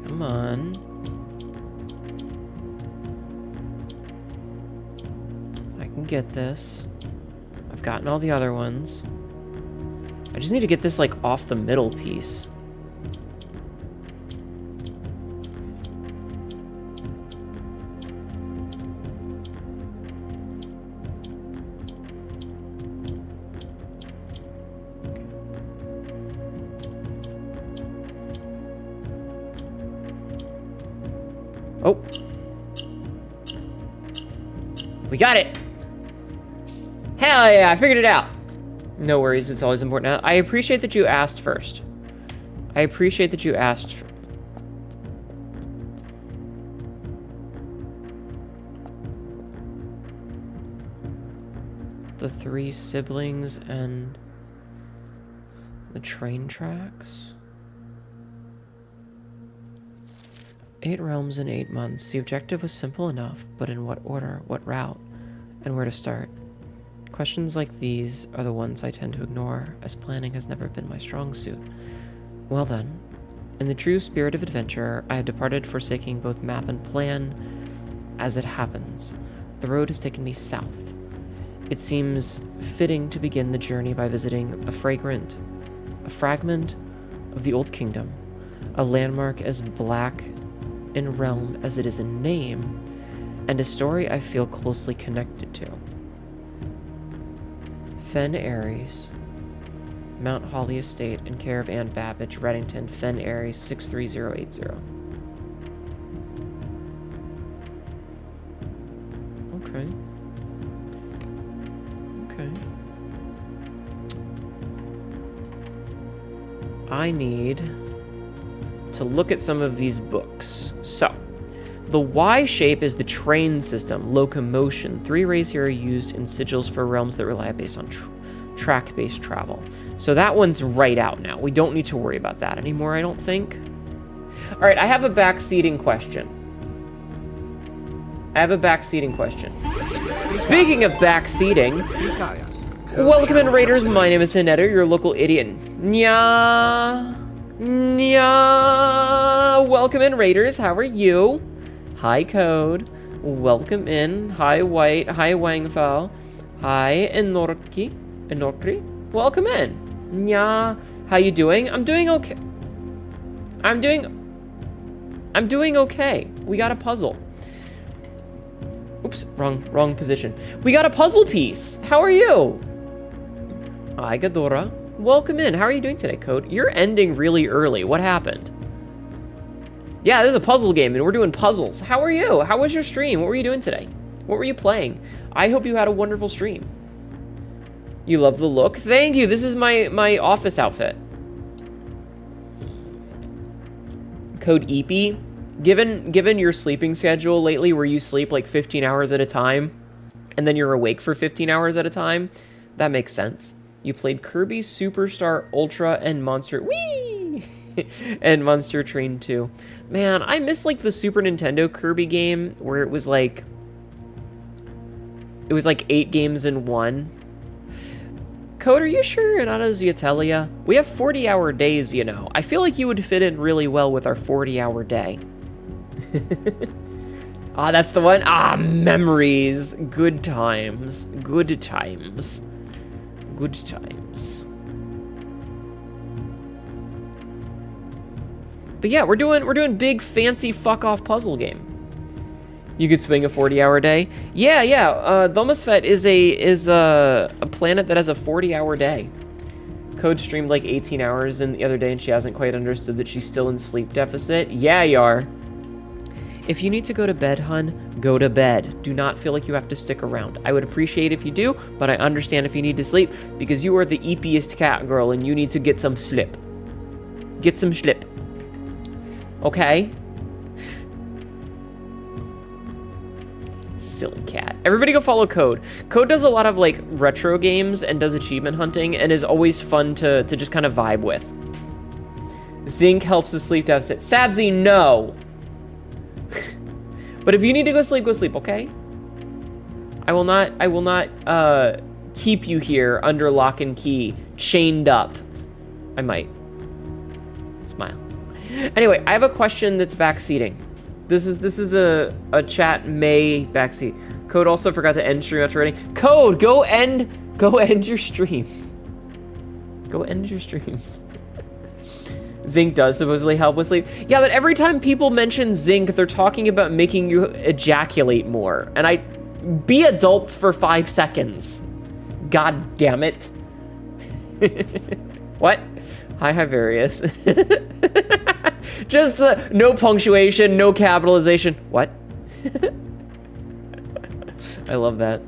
Come on. Get this. I've gotten all the other ones. I just need to get this like off the middle piece. Oh. We got it. Hell yeah, I figured it out. No worries, it's always important. I appreciate that you asked first. I appreciate that you asked. The 3 siblings and the train tracks. 8 realms in 8 months. The objective was simple enough, but in what order, what route, and where to start? Questions like these are the ones I tend to ignore, as planning has never been my strong suit. Well then, in the true spirit of adventure, I had departed, forsaking both map and plan. As it happens, the road has taken me south. It seems fitting to begin the journey by visiting a fragment of the Old Kingdom, a landmark as black in realm as it is in name, and a story I feel closely connected to. Fen Aries, Mount Holly Estate, in care of Ann Babbage, Reddington, Fen Aries, 63080. Okay. Okay. I need to look at some of these books. So, the Y shape is the train system, locomotion. 3 rays here are used in sigils for realms that rely based on track-based travel. So that one's right out now. We don't need to worry about that anymore, I don't think. All right, I have a backseating question. Speaking of backseating, welcome in, Raiders. My name is Hnetu, your local idiot. Nya. Welcome in, Raiders. How are you? Hi, Code. Welcome in. Hi, White. Hi, Wangfao. Hi, Enorki. Welcome in. Nya. How you doing? I'm doing okay. I'm doing okay. We got a puzzle. Oops, wrong position. We got a puzzle piece. How are you? Hi, Ghidorah. Welcome in. How are you doing today, Code? You're ending really early. What happened? Yeah, this is a puzzle game, and we're doing puzzles. How are you? How was your stream? What were you doing today? What were you playing? I hope you had a wonderful stream. You love the look? Thank you. This is my office outfit. Code Eepy. Given your sleeping schedule lately, where you sleep like 15 hours at a time, and then you're awake for 15 hours at a time, that makes sense. You played Kirby Superstar Ultra and Monster... Whee! And Monster Train 2. Man, I miss like the Super Nintendo Kirby game where it was like 8 games in one. Code, are you sure you're not a Ziatelia? We have 40-hour days, you know. I feel like you would fit in really well with our 40-hour day. Ah, that's the one. Ah, memories. Good times. Good times. Good times. But yeah, we're doing big fancy fuck off puzzle game. You could swing a 40-hour day. Yeah. Thomosfet is a planet that has a 40-hour day. Code streamed like 18 hours in the other day, and she hasn't quite understood that she's still in sleep deficit. Yeah, you are. If you need to go to bed, hun, go to bed. Do not feel like you have to stick around. I would appreciate if you do, but I understand if you need to sleep, because you are the eepiest cat girl, and you need to get some sleep. Get some sleep. Okay? Silly cat. Everybody go follow Code. Code does a lot of, like, retro games and does achievement hunting and is always fun to just kind of vibe with. Zinc helps with sleep deficit. Sabzi, no! But if you need to go sleep, okay? I will not keep you here under lock and key, chained up. I might. Smile. Anyway, I have a question that's backseating. This is a chat May backseat. Code also forgot to end stream after reading. Code, go end your stream. Go end your stream. Zinc does supposedly help with sleep. Yeah, but every time people mention zinc, they're talking about making you ejaculate more. And be adults for 5 seconds. God damn it. What? Hi, Various. Just no punctuation, no capitalization. What? I love that.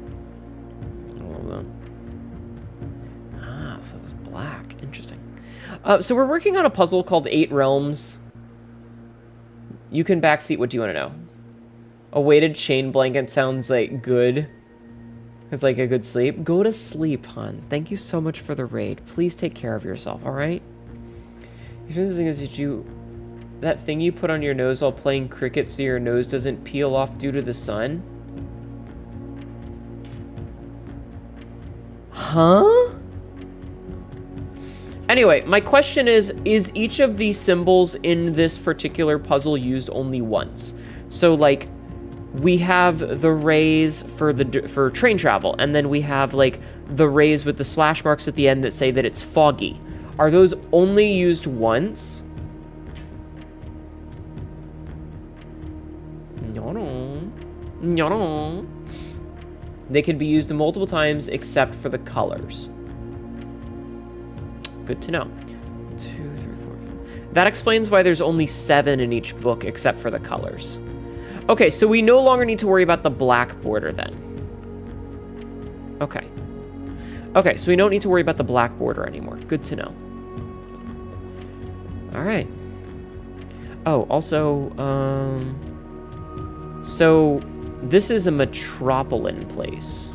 Ah, so it was black. Interesting. So we're working on a puzzle called 8 Realms. You can backseat. What do you want to know? A weighted chain blanket sounds like good. It's like a good sleep. Go to sleep, hon. Thank you so much for the raid. Please take care of yourself, all right? That thing you put on your nose while playing cricket so your nose doesn't peel off due to the sun? Huh? Anyway, my question is each of these symbols in this particular puzzle used only once? So, like, we have the rays for train travel, and then we have, like, the rays with the slash marks at the end that say that it's foggy. Are those only used once? No. They can be used multiple times except for the colors. Good to know. 2, 3, 4, 5. That explains why there's only 7 in each book except for the colors. Okay, so we no longer need to worry about the black border then. Okay. Okay, so we don't need to worry about the black border anymore. Good to know. All right. Oh, also, so this is a metropolitan place.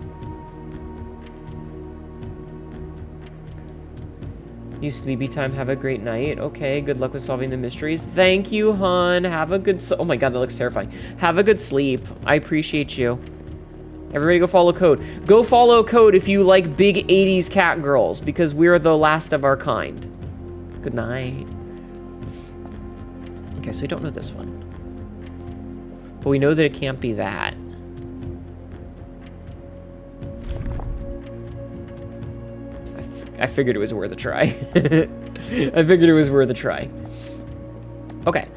You sleepy time, have a great night. Okay, good luck with solving the mysteries. Thank you, hon. Have a good... Oh my god, that looks terrifying. Have a good sleep. I appreciate you. Everybody go follow Code. Go follow Code if you like big 80s cat girls, because we're the last of our kind. Good night. Okay, so we don't know this one. But we know that it can't be that. I figured it was worth a try. I figured it was worth a try. Okay.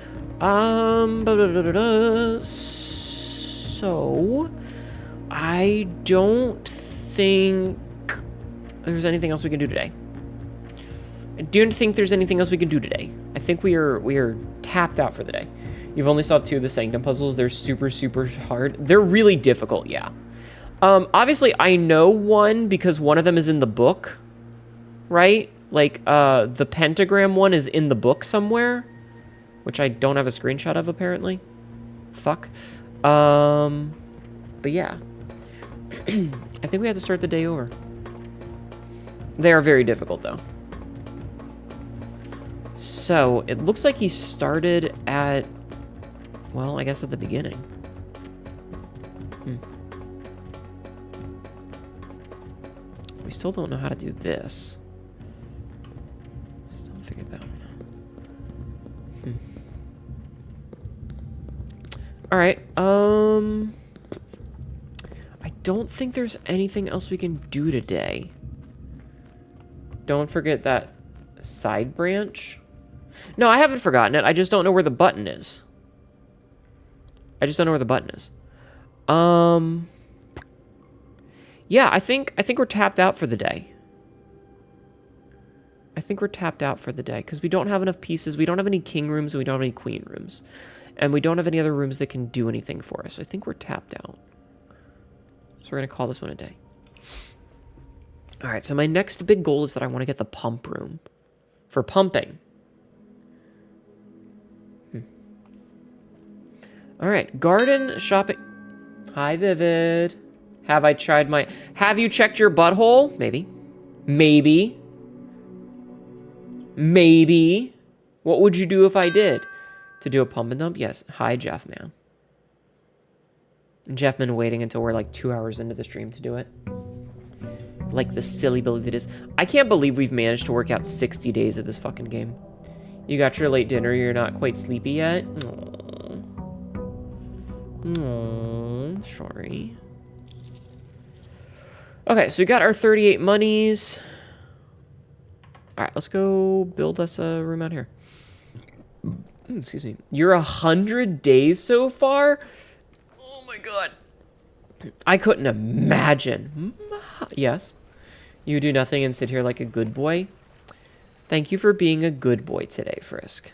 So, I don't think there's anything else we can do today. I don't think there's anything else we can do today. I think we are tapped out for the day. You've only solved 2 of the Sanctum puzzles. They're super, super hard. They're really difficult, yeah. Obviously, I know one because one of them is in the book. Right? Like, the pentagram one is in the book somewhere, which I don't have a screenshot of, apparently. Fuck. But yeah. I think we have to start the day over. They are very difficult, though. So, it looks like he started at, well, I guess at the beginning. We still don't know how to do this. Figured that one out. All right. I don't think there's anything else we can do today. Don't forget that side branch. No, I haven't forgotten it. I just don't know where the button is. I just don't know where the button is. Yeah, I think we're tapped out for the day. I think we're tapped out for the day because we don't have enough pieces. We don't have any king rooms and we don't have any queen rooms. And we don't have any other rooms that can do anything for us. I think we're tapped out. So we're going to call this one a day. All right, so my next big goal is that I want to get the pump room for pumping. All right, garden shopping. Hi, Vivid. Have I tried my... Have you checked your butthole? Maybe. Maybe. Maybe. What would you do if I did? To do a pump and dump? Yes. Hi, Jeff, man. Jeff been waiting until we're like 2 hours into the stream to do it. Like the silly Billy that is. I can't believe we've managed to work out 60 days of this fucking game. You got your late dinner. You're not quite sleepy yet? Aww. Aww. Sorry. Okay, so we got our 38 monies. All right, let's go build us a room out here. Excuse me. You're 100 days so far? Oh my god. I couldn't imagine. Yes. You do nothing and sit here like a good boy. Thank you for being a good boy today, Frisk.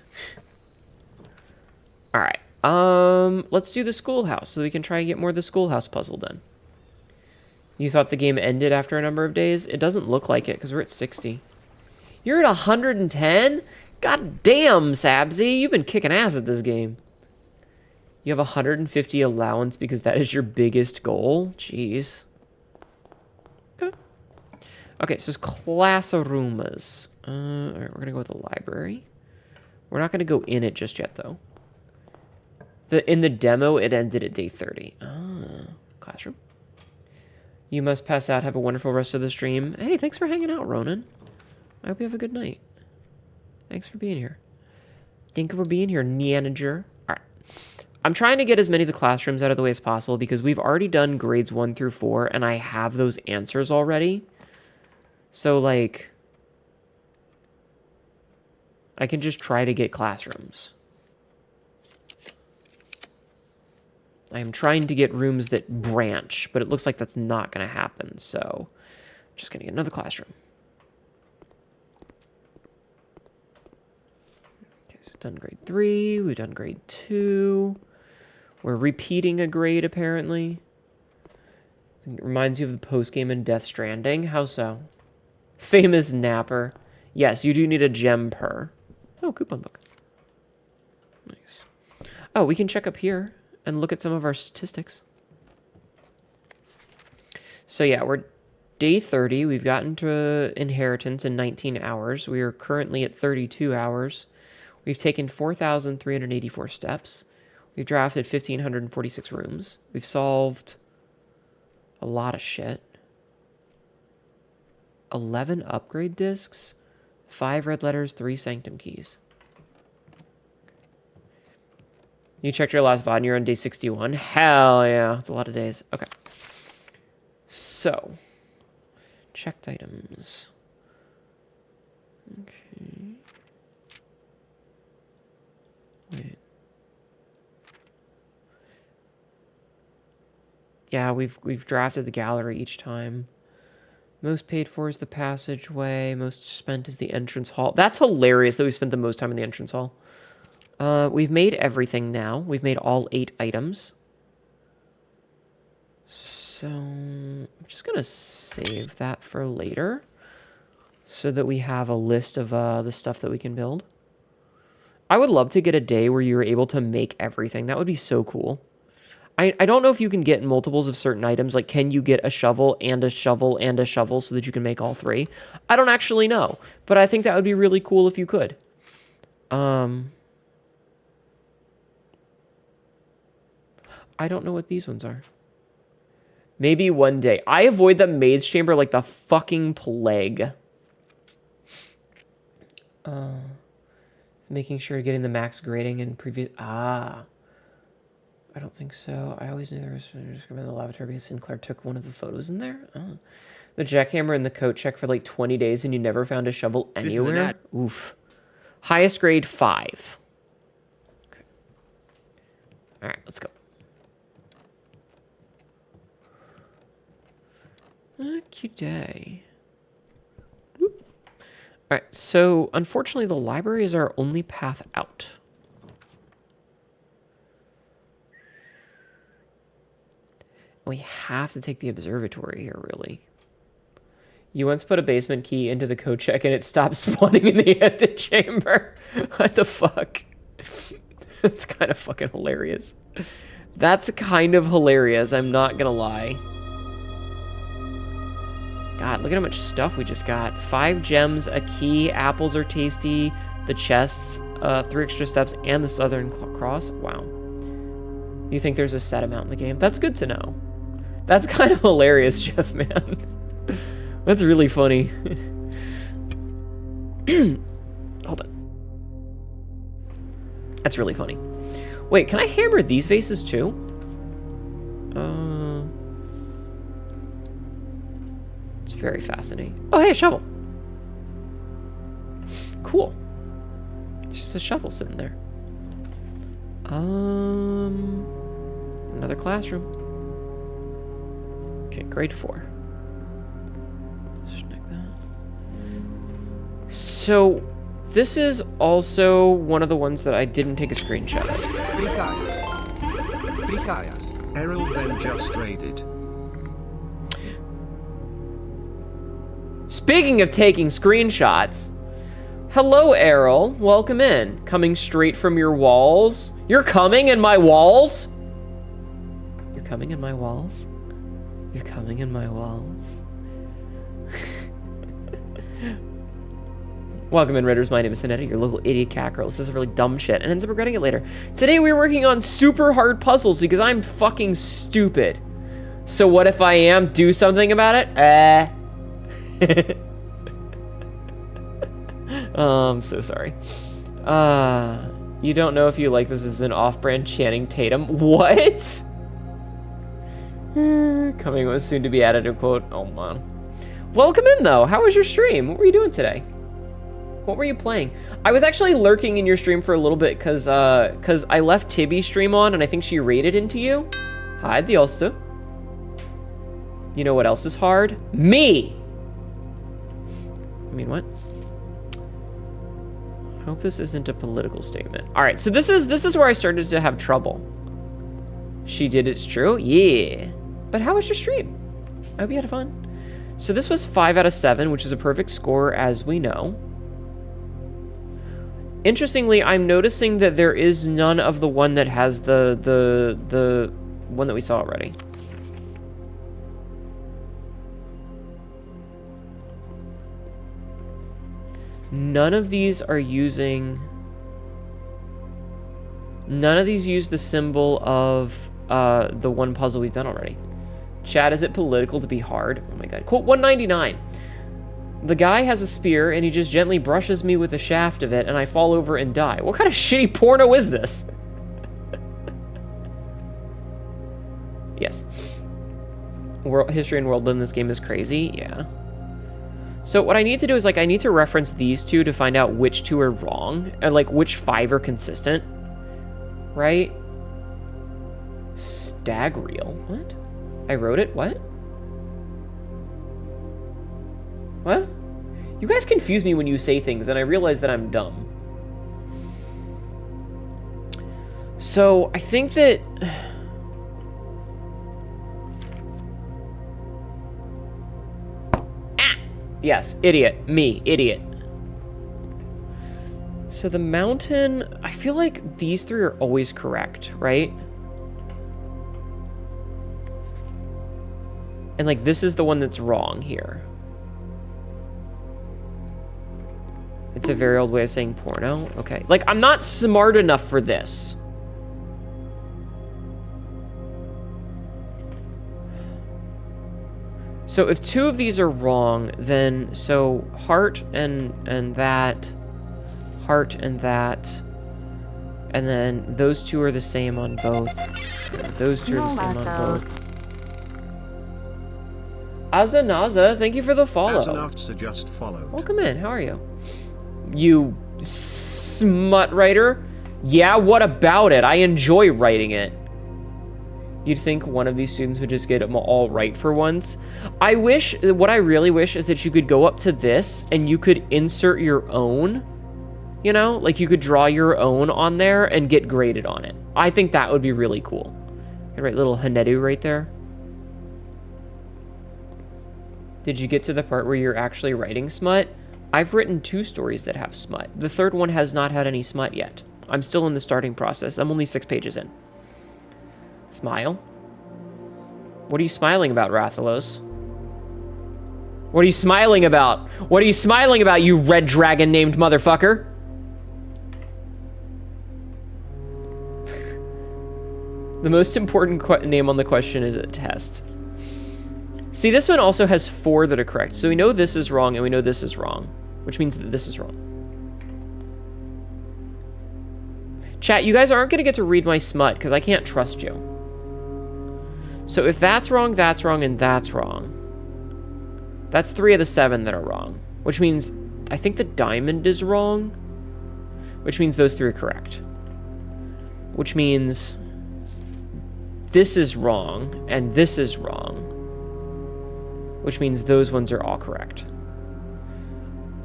All right. Let's do the schoolhouse so we can try and get more of the schoolhouse puzzle done. You thought the game ended after a number of days? It doesn't look like it because we're at 60. You're at 110? God damn, Sabsy. You've been kicking ass at this game. You have 150 allowance because that is your biggest goal? Jeez. Okay, so it's classrooms. All right, we're going to go with the library. We're not going to go in it just yet, though. In the demo, it ended at day 30. Classroom. You must pass out. Have a wonderful rest of the stream. Hey, thanks for hanging out, Ronan. I hope you have a good night. Thanks for being here. Thank you for being here, Neanager. All right. I'm trying to get as many of the classrooms out of the way as possible because we've already done grades 1 through 4, and I have those answers already. So, like, I can just try to get classrooms. I am trying to get rooms that branch, but it looks like that's not going to happen. So, I'm just going to get another classroom. Okay, so we've done grade 3. We've done grade 2. We're repeating a grade, apparently. It reminds you of the post-game in Death Stranding. How so? Famous napper. Yes, you do need a gem per. Oh, coupon book. Nice. Oh, we can check up here and look at some of our statistics. So yeah, we're day 30. We've gotten to inheritance in 19 hours. We are currently at 32 hours. We've taken 4,384 steps. We've drafted 1,546 rooms. We've solved a lot of shit. 11 upgrade discs, 5 red letters, 3 sanctum keys. You checked your last VOD and you're on day 61? Hell yeah, that's a lot of days. Okay. So, checked items. Okay. Wait. Yeah, we've drafted the gallery each time. Most paid for is the passageway. Most spent is the entrance hall. That's hilarious that we spent the most time in the entrance hall. We've made everything now. We've made all 8 items. So I'm just going to save that for later so that we have a list of the stuff that we can build. I would love to get a day where you're able to make everything. That would be so cool. I don't know if you can get multiples of certain items. Like, can you get a shovel and a shovel and a shovel so that you can make all 3? I don't actually know, but I think that would be really cool if you could. I don't know what these ones are. Maybe one day. I avoid the maid's chamber like the fucking plague. Making sure getting the max grading in previous... I don't think so. I always knew there was in the lavatory because Sinclair took one of the photos in there. Oh. The jackhammer and the coat check for like 20 days and you never found a shovel anywhere? Oof. Highest grade 5. Okay. All right, let's go. Cute day. All right, so unfortunately, the library is our only path out. We have to take the observatory here, really. You once put a basement key into the code check and it stopped spawning in the antechamber. What the fuck? That's kind of fucking hilarious. That's kind of hilarious, I'm not gonna lie. God, look at how much stuff we just got. 5 gems, a key, apples are tasty, the chests, 3 extra steps, and the Southern Cross. Wow. You think there's a set amount in the game? That's good to know. That's kind of hilarious, Jeff, man. That's really funny. Hold on. That's really funny. Wait, can I hammer these vases too? It's very fascinating. Oh, hey, a shovel. Cool. It's just a shovel sitting there. Another classroom. Okay, grade 4. So, this is also one of the ones that I didn't take a screenshot of. Errol then just raided. Speaking of taking screenshots, hello, Errol. Welcome in. Coming straight from your walls. You're coming in my walls? You're coming in my walls? You're coming in my walls? Welcome in, Ridders. My name is Hnetu, your local idiot cat girl. This is really dumb shit, and ends up regretting it later. Today we're working on super hard puzzles because I'm fucking stupid. So what if I am? Do something about it? I'm so sorry. You don't know if you like this as an off-brand Channing Tatum. What? Coming with soon to be added a quote. Oh man. Welcome in though. How was your stream? What were you doing today? What were you playing? I was actually lurking in your stream for a little bit because I left Tibby's stream on and I think she raided into you. Hi, the also. You know what else is hard? Me! I mean, what? I hope this isn't a political statement. All right, so this is where I started to have trouble. She did, it's true? Yeah. But how was your stream? I hope you had fun. So this was 5 out of 7, which is a perfect score as we know. Interestingly, I'm noticing that there is none of the one that has the one that we saw already. None of these are using... None of these use the symbol of the one puzzle we've done already. Chat, is it political to be hard? Oh my god. Quote 199. The guy has a spear, and he just gently brushes me with the shaft of it, and I fall over and die. What kind of shitty porno is this? Yes. History and world in this game is crazy, yeah. So what I need to do is, like, I need to reference these two to find out which two are wrong, and, like, which 5 are consistent. Right? Stag reel. What? I wrote it? What? What? You guys confuse me when you say things, and I realize that I'm dumb. So, I think that... Ah! Yes, idiot. Me, idiot. So the mountain... I feel like these 3 are always correct, right? And, like, this is the one that's wrong here. It's a very old way of saying porno. Okay. Like, I'm not smart enough for this. So if 2 of these are wrong, then so heart and that, heart and that, and then those 2 are the same on both. Those 2 are the same on both. Azanaza, thank you for the follow. Azanaza just followed. Welcome in. How are you? You smut writer? Yeah, what about it? I enjoy writing it. You'd think one of these students would just get them all right for once. What I really wish is that you could go up to this and you could insert your own, you know? Like you could draw your own on there and get graded on it. I think that would be really cool. You write little Hnetu right there. Did you get to the part where you're actually writing smut? I've written 2 stories that have smut. The third one has not had any smut yet. I'm still in the starting process. I'm only 6 pages in. Smile. What are you smiling about, Rathalos? What are you smiling about? What are you smiling about, you red dragon named motherfucker? The most important name on the question is a test. See, this one also has 4 that are correct. So we know this is wrong and we know this is wrong, which means that this is wrong. Chat, you guys aren't going to get to read my smut because I can't trust you. So if that's wrong, and that's wrong. That's 3 of the 7 that are wrong, which means I think the diamond is wrong, which means those 3 are correct. Which means this is wrong and this is wrong, which means those ones are all correct.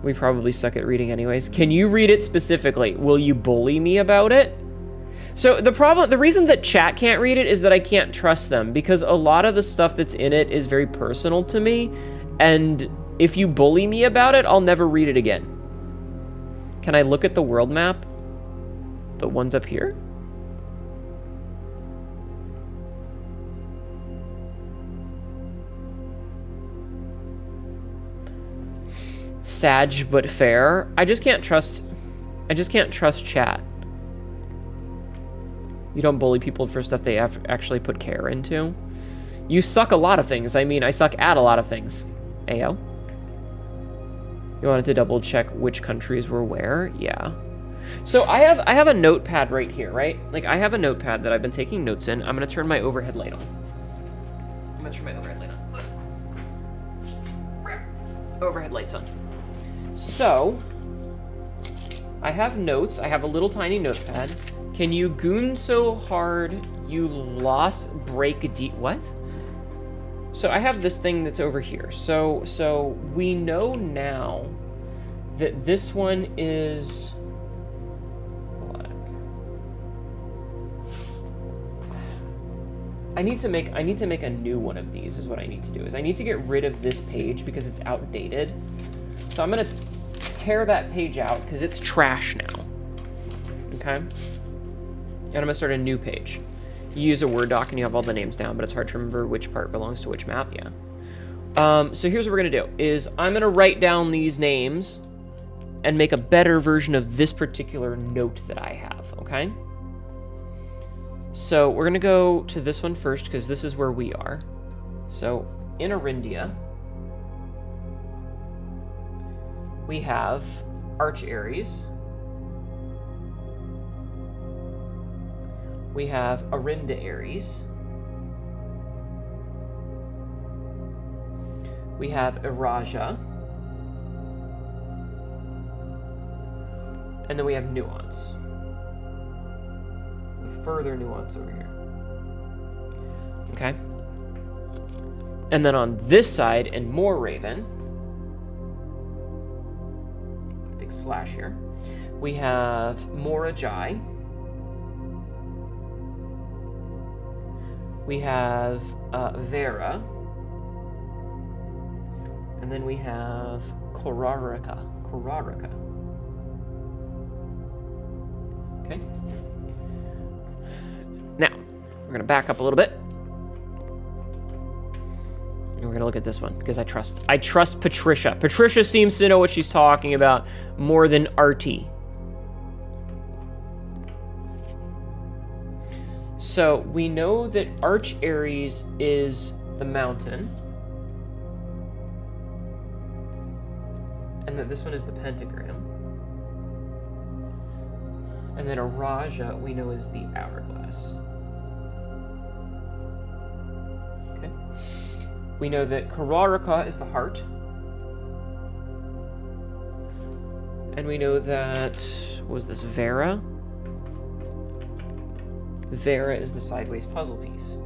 We probably suck at reading anyways. Can you read it specifically? Will you bully me about it? So the reason that chat can't read it is that I can't trust them, because a lot of the stuff that's in it is very personal to me, and if you bully me about it, I'll never read it again. Can I look at the world map? The ones up here? Sag but fair. I just can't trust chat. You don't bully people for stuff they have actually put care into. You suck a lot of things. I mean, I suck at a lot of things. Ayo. You wanted to double check which countries were where? Yeah. So I have a notepad right here, right? Like I have a notepad that I've been taking notes in. I'm gonna turn my overhead light on. Overhead light's on. So, I have notes. I have a little tiny notepad. Can you goon so hard you lost break what? So I have this thing that's over here. So we know now that this one is black. I need to make a new one of these is what I need to do. Is I need to get rid of this page because it's outdated. So I'm gonna tear that page out because it's trash now. Okay? And I'm gonna start a new page. You use a Word doc and you have all the names down, but it's hard to remember which part belongs to which map, yeah. So here's what we're gonna do, is I'm gonna write down these names and make a better version of this particular note that I have, okay? So we're gonna go to this one first because this is where we are. So in Arindia, we have Arch Aries. We have Arinda Aries. We have Iraja. And then we have Nuance. With further nuance over here. Okay? And then on this side, in More Raven, big slash here, we have Morajai. We have Vera. And then we have Korarika. Okay. Now, we're going to back up a little bit. And we're going to look at this one, because I trust Patricia. Patricia seems to know what she's talking about more than Artie. So we know that Arch Aries is the mountain. And that this one is the pentagram. And then Araja we know is the hourglass. Okay. We know that Korarika is the heart. And we know that, what was this, Vera? Vera is the sideways puzzle piece.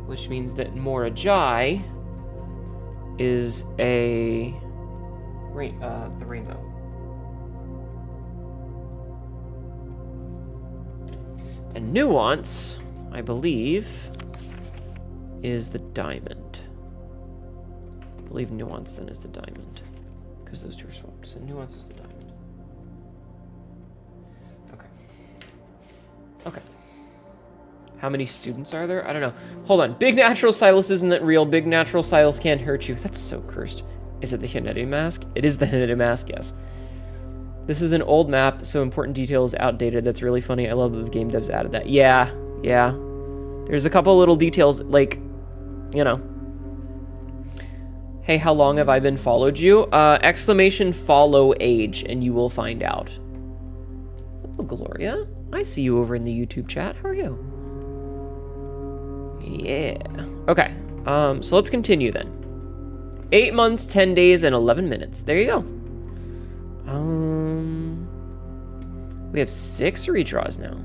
Which means that Morajai is the rainbow. And Nuance, I believe, is the diamond. I believe Nuance then is the diamond. Because those two are swapped. So Nuance is the diamond. Okay. Okay. How many students are there? I don't know. Hold on. Big Natural Silas isn't real. Big Natural Silas can't hurt you. That's so cursed. Is it the Hnetu mask? It is the Hnetu mask, yes. This is an old map, so important detail is outdated. That's really funny. I love that the game devs added that. Yeah. There's a couple little details, like, you know. Hey, how long have I been followed you? Exclamation follow age, and you will find out. Oh, Gloria. I see you over in the YouTube chat. How are you? Yeah. Okay. So let's continue then. 8 months, 10 days, and 11 minutes. There you go. We have 6 redraws now.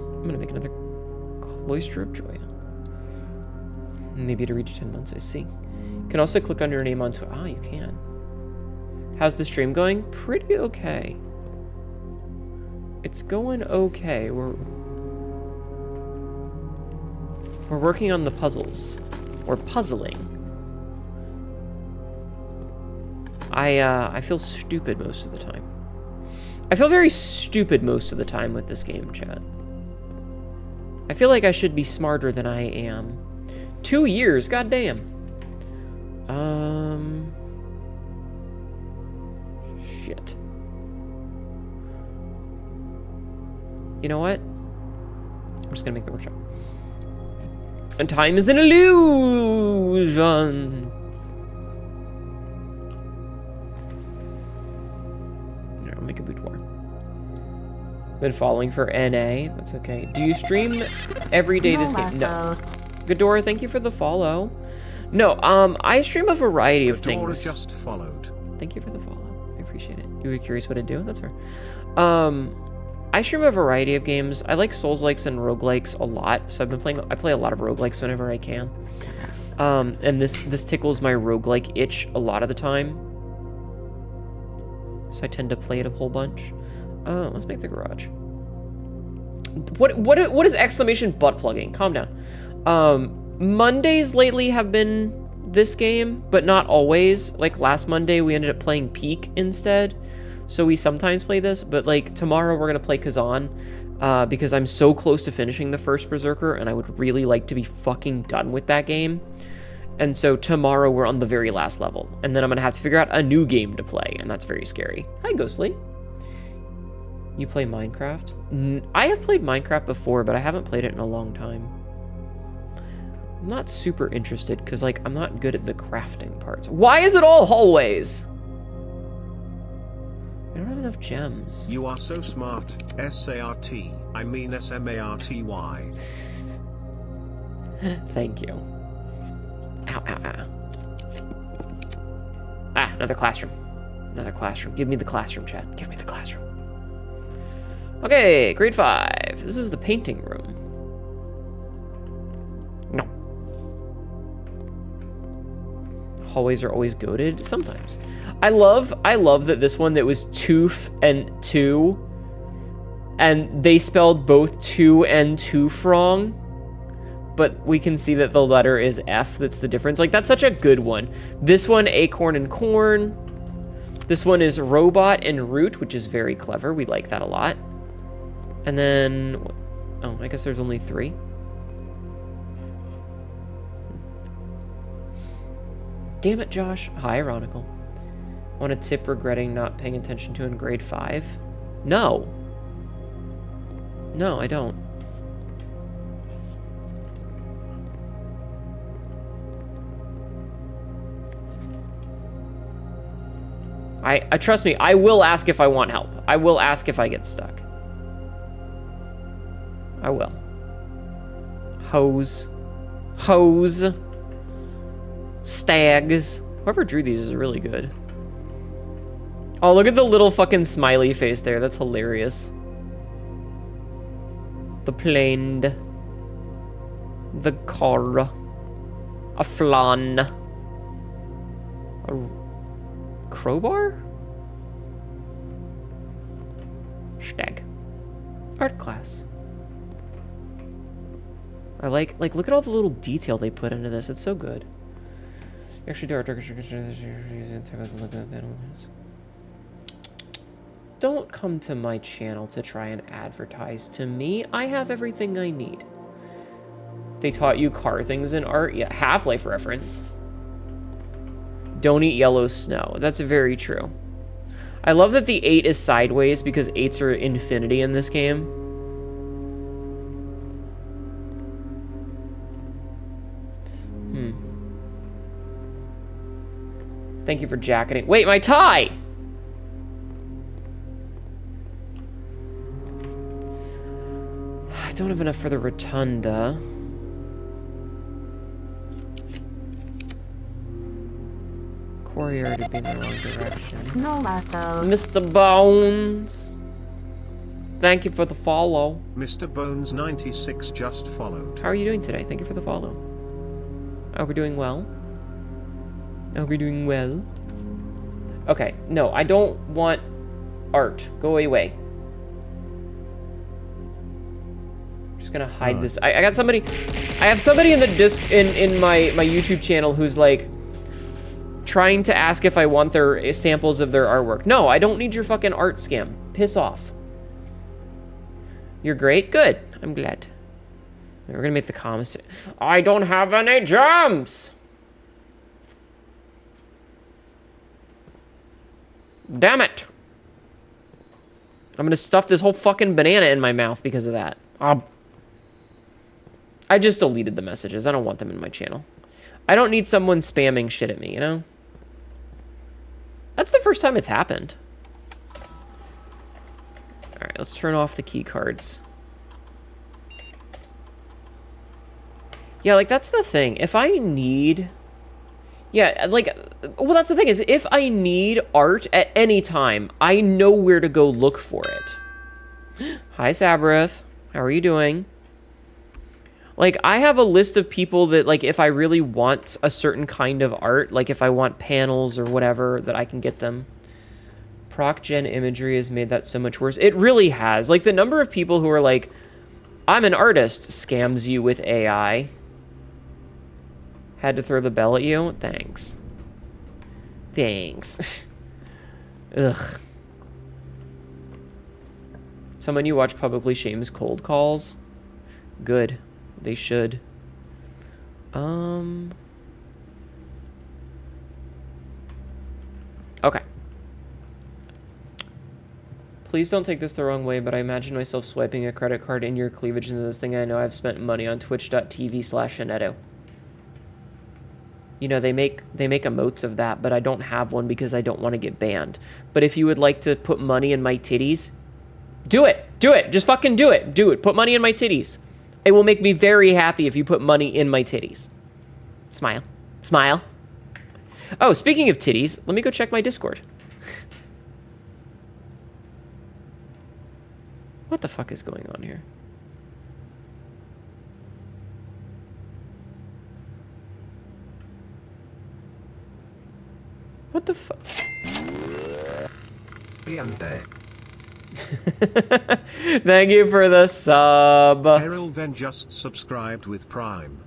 I'm gonna make another Cloister of Joy. Maybe to reach 10 months, I see. You can also click on your name onto it. Ah, you can. How's the stream going? Pretty okay. It's going okay. We're working on the puzzles. We're puzzling. I feel stupid most of the time. I feel very stupid most of the time with this game, chat. I feel like I should be smarter than I am. 2 years, goddamn. Shit. You know what? I'm just gonna make the workshop. And time is an illusion. Here, I'll make a boudoir. Been following for NA. That's okay. Do you stream every day this game? No. Ghidorah, thank you for the follow. No, I stream a variety of things. Just followed. Thank you for the follow. I appreciate it. You were curious what I do? That's fair. I stream a variety of games. I like Souls-likes and roguelikes a lot, so I play a lot of roguelikes whenever I can. And this tickles my roguelike itch a lot of the time. So I tend to play it a whole bunch. Let's make the garage. What is exclamation butt plugging? Calm down. Mondays lately have been this game, but not always. Like last Monday, we ended up playing Peak instead. So we sometimes play this, but like tomorrow we're gonna play Kazan because I'm so close to finishing the first Berserker and I would really like to be fucking done with that game. And so tomorrow we're on the very last level and then I'm gonna have to figure out a new game to play and that's very scary. Hi, Ghostly. You play Minecraft? I have played Minecraft before, but I haven't played it in a long time. I'm not super interested because like I'm not good at the crafting parts. Why is it all hallways? I don't have enough gems. You are so smart. S-A-R-T. I mean S-M-A-R-T-Y. Thank you. Ow, ow, ow. Ah, another classroom. Another classroom. Give me the classroom, chat. Give me the classroom. Okay, grade 5. This is the painting room. No. Hallways are always goated? Sometimes. I love that this one that was toof and two, and they spelled both two and toof wrong, but we can see that the letter is F, that's the difference. Like, that's such a good one. This one, acorn and corn. This one is robot and root, which is very clever. We like that a lot. And then, oh, I guess there's only 3. Damn it, Josh. How ironical. Want a tip regretting not paying attention to in grade 5? No. No, I don't. I trust me, I will ask if I want help. I will ask if I get stuck. I will. Hose. Hoes. Stags. Whoever drew these is really good. Oh, look at the little fucking smiley face there. That's hilarious. The plane. The car. A flan. A crowbar? Stag. Art class. I like, look at all the little detail they put into this. It's so good. Actually, do art. Don't come to my channel to try and advertise to me. I have everything I need. They taught you car things in art? Yeah, Half-Life reference. Don't eat yellow snow. That's very true. I love that the 8 is sideways because 8s are infinity in this game. Thank you for jacketing. Wait, my tie! I don't have enough for the rotunda. Corey already been in the wrong direction. No, Lato. Mr. Bones. Thank you for the follow. Mr. Bones 96 just followed. How are you doing today? Thank you for the follow. I hope you're doing well. I hope you're doing well. Okay, no, I don't want art. Go away. Just gonna hide this. I got somebody. I have somebody in the in my YouTube channel who's like trying to ask if I want their samples of their artwork. No, I don't need your fucking art scam. Piss off. You're great. Good. I'm glad. We're gonna make the comments. I don't have any gems. Damn it. I'm gonna stuff this whole fucking banana in my mouth because of that. I just deleted the messages. I don't want them in my channel. I don't need someone spamming shit at me, you know? That's the first time it's happened. Alright, let's turn off the key cards. Yeah, like, that's the thing. If I need... Yeah, like, well, that's the thing, is if I need art at any time, I know where to go look for it. Hi, Sabrith. How are you doing? Like, I have a list of people that, like, if I really want a certain kind of art, like if I want panels or whatever, that I can get them. Proc gen imagery has made that so much worse. It really has. Like, the number of people who are like, I'm an artist, scams you with AI. Had to throw the bell at you? Thanks. Thanks. Ugh. Someone you watch publicly shames cold calls? Good. They should. Okay. Please don't take this the wrong way, but I imagine myself swiping a credit card in your cleavage into this thing I know I've spent money on twitch.tv/Hnetu. You know, they make emotes of that, but I don't have one because I don't want to get banned. But if you would like to put money in my titties, do it. Do it. Just fucking do it. Do it. Put money in my titties. It will make me very happy if you put money in my titties. Smile. Smile. Oh, speaking of titties, let me go check my Discord. What the fuck is going on here? What the fuck? Thank you for the sub. Errol then just subscribed with Prime.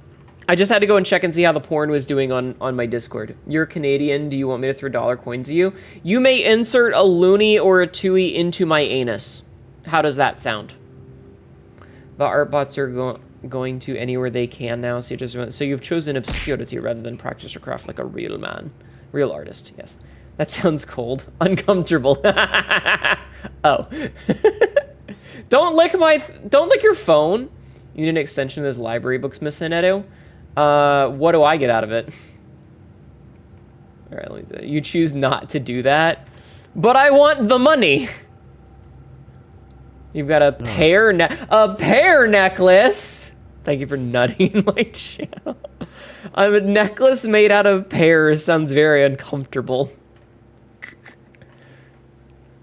I just had to go and check and see how the porn was doing on my Discord. You're Canadian. Do you want me to throw dollar coins at you? You may insert a loony or a tui into my anus. How does that sound? The art bots are going to anywhere they can now. So you've chosen obscurity rather than practice your craft like a real man. Real artist, yes. That sounds cold. Uncomfortable. Oh. Don't lick your phone. You need an extension of this library books, Miss Hnetu. What do I get out of it? All right, let me see. You choose not to do that. But I want the money. You've got a pear necklace. Thank you for nutting my channel. A necklace made out of pears sounds very uncomfortable.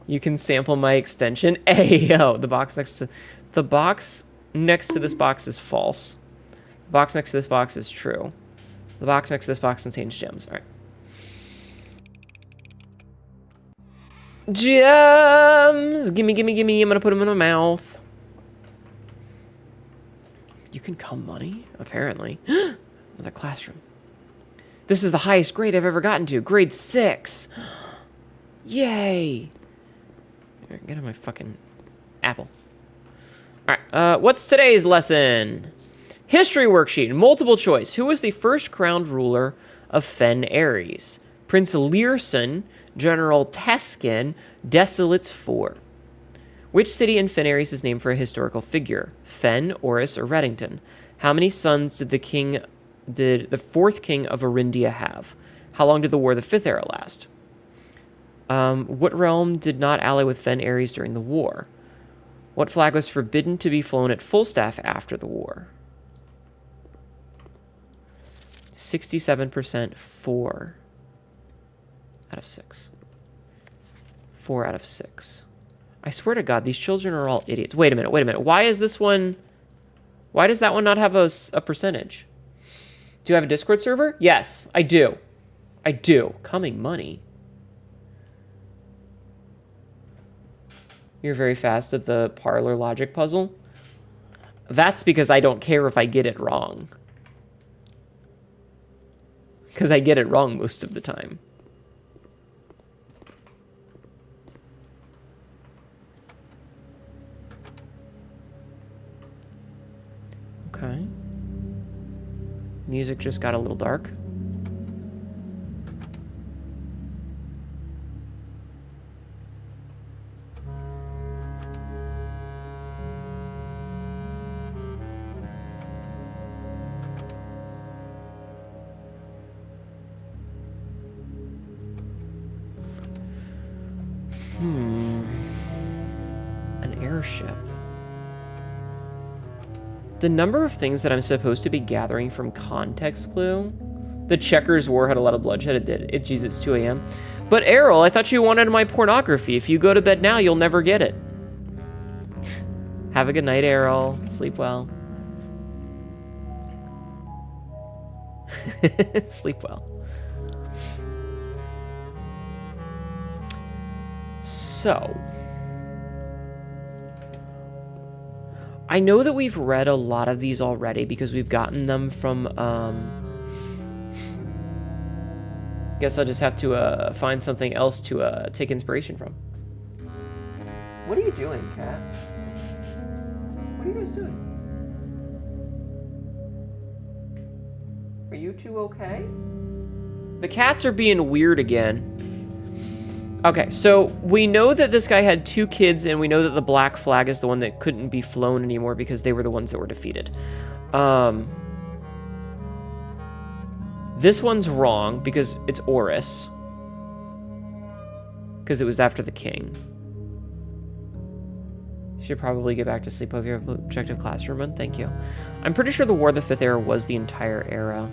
You can sample my extension. Ayo, the box next to this box is false. The box next to this box is true. The box next to this box contains gems. All right. Gems! Gimme, gimme, gimme. I'm gonna put them in my mouth. You can come money? Apparently. Another classroom. This is the highest grade I've ever gotten to. Grade 6. Yay! Get on my fucking apple. Alright, what's today's lesson? History worksheet. Multiple choice. Who was the first crowned ruler of Fen Ares? Prince Learson, General Teskin, Desolates 4. Which city in Fen Ares is named for a historical figure? Fen, Oris, or Reddington? How many sons did the fourth king of Arindia have? How long did the War of the Fifth Era last? What realm did not ally with Fen Ares during the war? What flag was forbidden to be flown at full staff after the war? 67%, 4 out of 6. 4 out of 6. I swear to God, these children are all idiots. Wait a minute. Why is this one... Why does that one not have a percentage? Do you have a Discord server? Yes, I do. I do. Coming money. You're very fast at the parlor logic puzzle. That's because I don't care if I get it wrong. Because I get it wrong most of the time. Okay. Music just got a little dark. An airship. The number of things that I'm supposed to be gathering from context clue. The Checkers War had a lot of bloodshed. It did. Geez, it's 2 a.m. But Errol, I thought you wanted my pornography. If you go to bed now, you'll never get it. Have a good night, Errol. Sleep well. Sleep well. So, I know that we've read a lot of these already because we've gotten them from, guess I'll just have to find something else to take inspiration from. What are you doing, Cat? What are you guys doing? Are you two okay? The cats are being weird again. Okay, so we know that this guy had 2 kids, and we know that the black flag is the one that couldn't be flown anymore because they were the ones that were defeated. This one's wrong because it's Oris. Because it was after the king. Should probably get back to sleep over your objective classroom run. Thank you. I'm pretty sure the War of the Fifth Era was the entire era.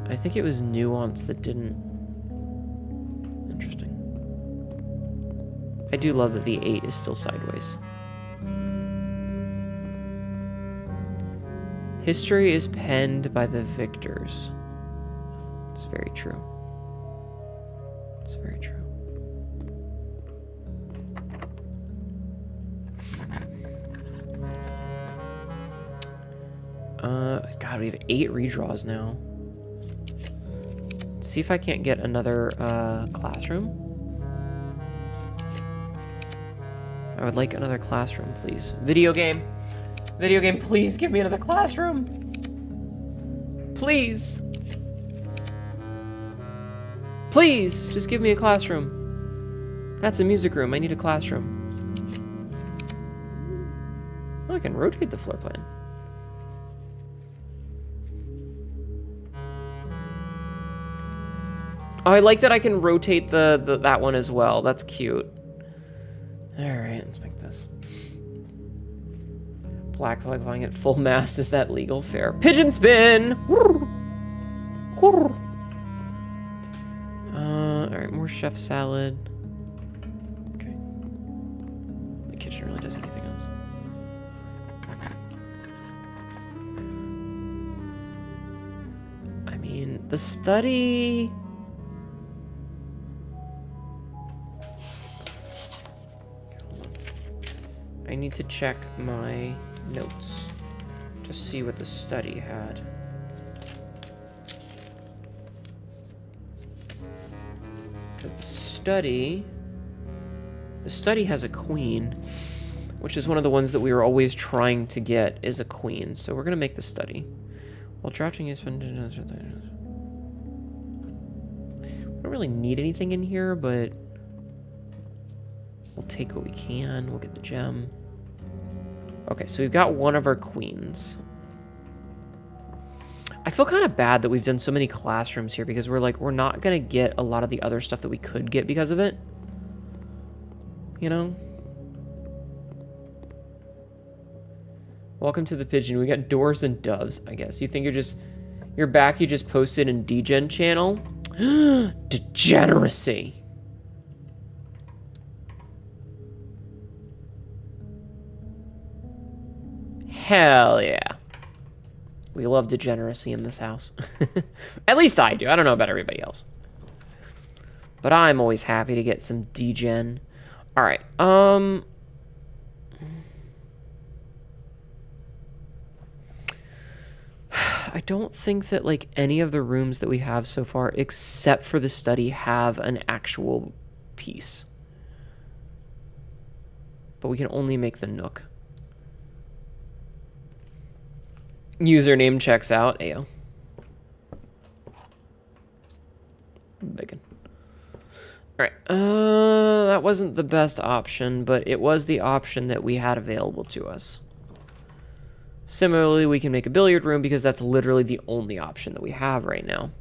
I think it was Nuance that didn't. Interesting. I do love that the 8 is still sideways. History is penned by the victors. It's very true. It's very true. God, we have 8 redraws now. Let's see if I can't get another classroom. I would like another classroom, please. Video game. Video game, please give me another classroom. Please. Please, just give me a classroom. That's a music room. I need a classroom. Oh, I can rotate the floor plan. Oh, I like that I can rotate that one as well. That's cute. All right, let's make this. black flag flying at full mast. Is that legal? Fair. Pigeon spin! Alright, more chef salad. Okay. The kitchen really does anything else. I mean, the study... I need to check my notes to see what the study had. Because the study has a queen, which is one of the ones that we were always trying to get, is a queen. So we're gonna make the study. While drafting is... We don't really need anything in here, but we'll take what we can. We'll get the gem. Okay, so we've got one of our queens. I feel kind of bad that we've done so many classrooms here because we're not gonna get a lot of the other stuff that we could get because of it. You know? Welcome to the pigeon. We got doors and doves, I guess. You think you're back, you just posted in DGen channel? Degeneracy. Hell yeah. We love degeneracy in this house. At least I do. I don't know about everybody else. But I'm always happy to get some degen. Alright, I don't think that, like, any of the rooms that we have so far, except for the study, have an actual piece. But we can only make the nook. Username checks out. Ayo. Bacon. Alright. That wasn't the best option, but it was the option that we had available to us. Similarly, we can make a billiard room because that's literally the only option that we have right now.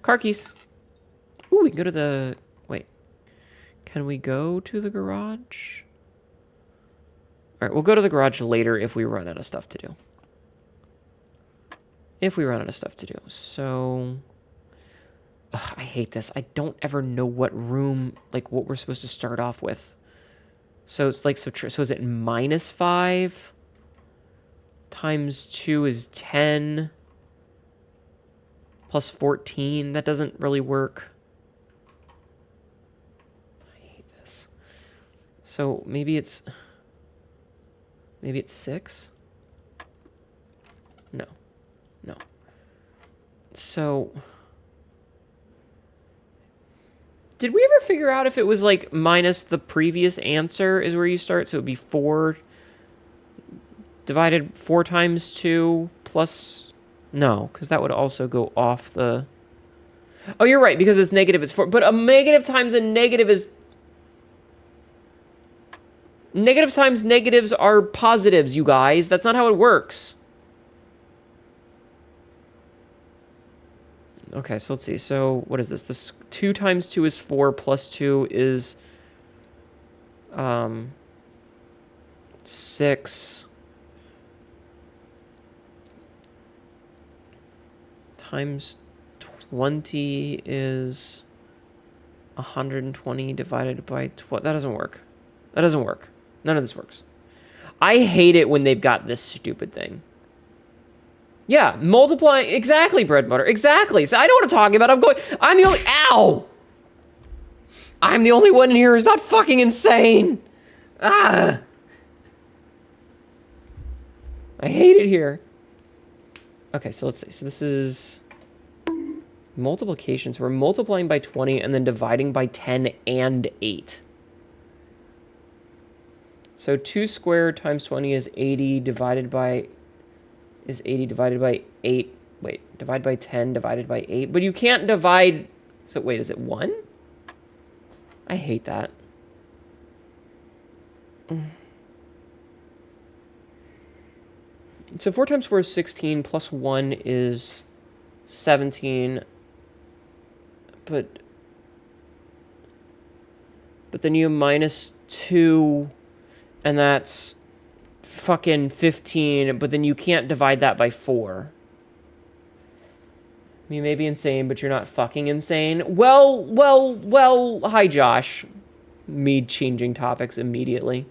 Car keys. Ooh, we can go to the... Wait. Can we go to the garage? Alright, we'll go to the garage later if we run out of stuff to do. If we run out of stuff to do. So... Ugh, I hate this. I don't ever know what room, like, what we're supposed to start off with. So it's like, so is it -5 times 2 is 10 plus 14? That doesn't really work. I hate this. So maybe it's 6? No. So... Did we ever figure out if it was, like, minus the previous answer is where you start? So it would be 4 divided 4 times 2 plus... No, because that would also go off the... Oh, you're right, because it's negative, it's 4. But a negative times a negative is... Negatives times negatives are positives, you guys. That's not how it works. Okay, so let's see. So what is this? This 2 times 2 is 4 plus 2 is 6 times 20 is 120 divided by 12. That doesn't work. That doesn't work. None of this works. I hate it when they've got this stupid thing. Yeah, multiplying, exactly, bread butter, exactly. So I know what I'm talking about. I'm the only, ow! I'm the only one in here who's not fucking insane. Ah! I hate it here. Okay, so let's see. So this is multiplication. So we're multiplying by 20 and then dividing by 10 and 8. So 2 squared times 20 is 80 divided by... is 80 divided by 8. Wait, divide by 10 divided by 8. But you can't divide... So wait, is it 1? I hate that. So 4 times 4 is 16, plus 1 is 17. But then you minus 2 And that's fucking 15, but then you can't divide that by 4. You may be insane, but you're not fucking insane. Well, hi, Josh. Me changing topics immediately.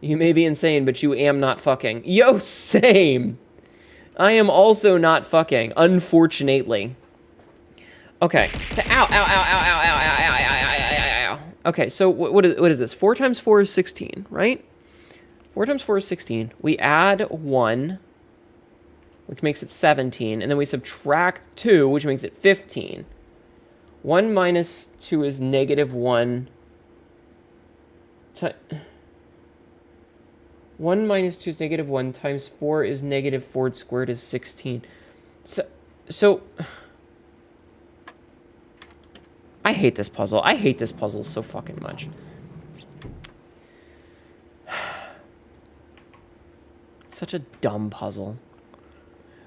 You may be insane, but you am not fucking. Yo, same. I am also not fucking, unfortunately. Okay. Ow. Okay, so what is this? 4 times 4 is 16, right? 4 times 4 is 16. We add 1, which makes it 17, and then we subtract 2, which makes it 15. 1 minus 2 is negative 1. 1 minus 2 is negative 1 times 4 is negative 4 squared is 16. So I hate this puzzle. I hate this puzzle so fucking much. Such a dumb puzzle.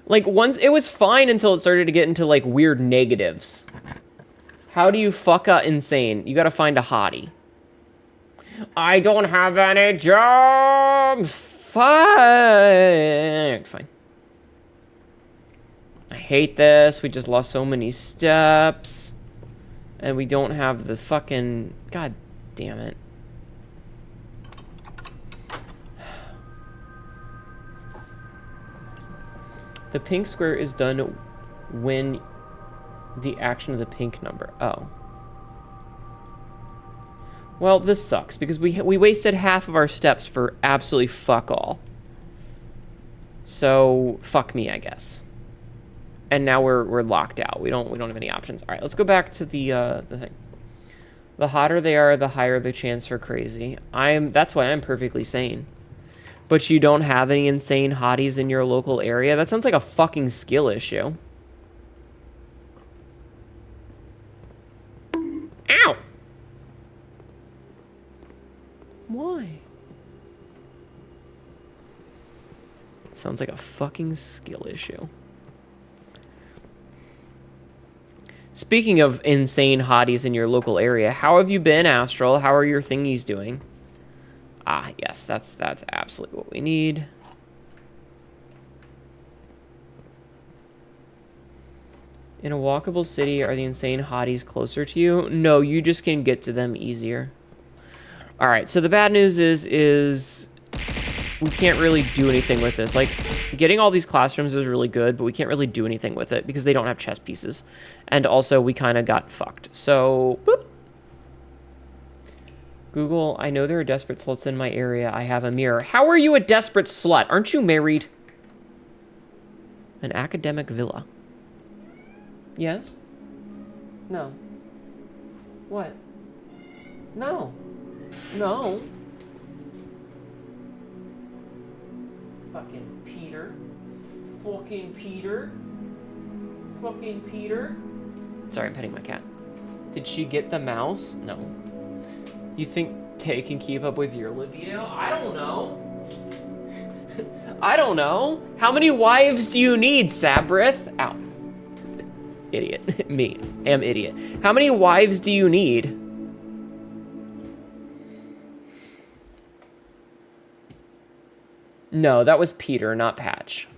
Like, once it was fine until it started to get into like weird negatives. How do you fuck up insane? You gotta find a hottie. I don't have any jobs. Fine. I hate this. We just lost so many steps. And we don't have the fucking... God damn it. The pink square is done when the action of the pink number. Oh. Well, this sucks, because we wasted half of our steps for absolutely fuck all. So, fuck me, I guess. And now we're locked out. We don't have any options. All right, let's go back to the thing. The hotter they are, the higher the chance for crazy. That's why I'm perfectly sane. But you don't have any insane hotties in your local area? That sounds like a fucking skill issue. Ow! Why? Sounds like a fucking skill issue. Speaking of insane hotties in your local area, how have you been, Astral? How are your thingies doing? Ah, yes, that's absolutely what we need. In a walkable city, are the insane hotties closer to you? No, you just can get to them easier. All right, so the bad news is we can't really do anything with this. Like, getting all these classrooms is really good, but we can't really do anything with it because they don't have chess pieces. And also, we kind of got fucked. So, boop. Google, I know there are desperate sluts in my area. I have a mirror. How are you a desperate slut? Aren't you married? An academic villa. Yes? No. What? No. No. Fucking Peter. Fucking Peter. Fucking Peter. Sorry, I'm petting my cat. Did she get the mouse? No. You think Tay can keep up with your libido? I don't know. I don't know. How many wives do you need, Sabrith? Ow. Idiot. Me. Am idiot. How many wives do you need? No, that was Peter, not Patch.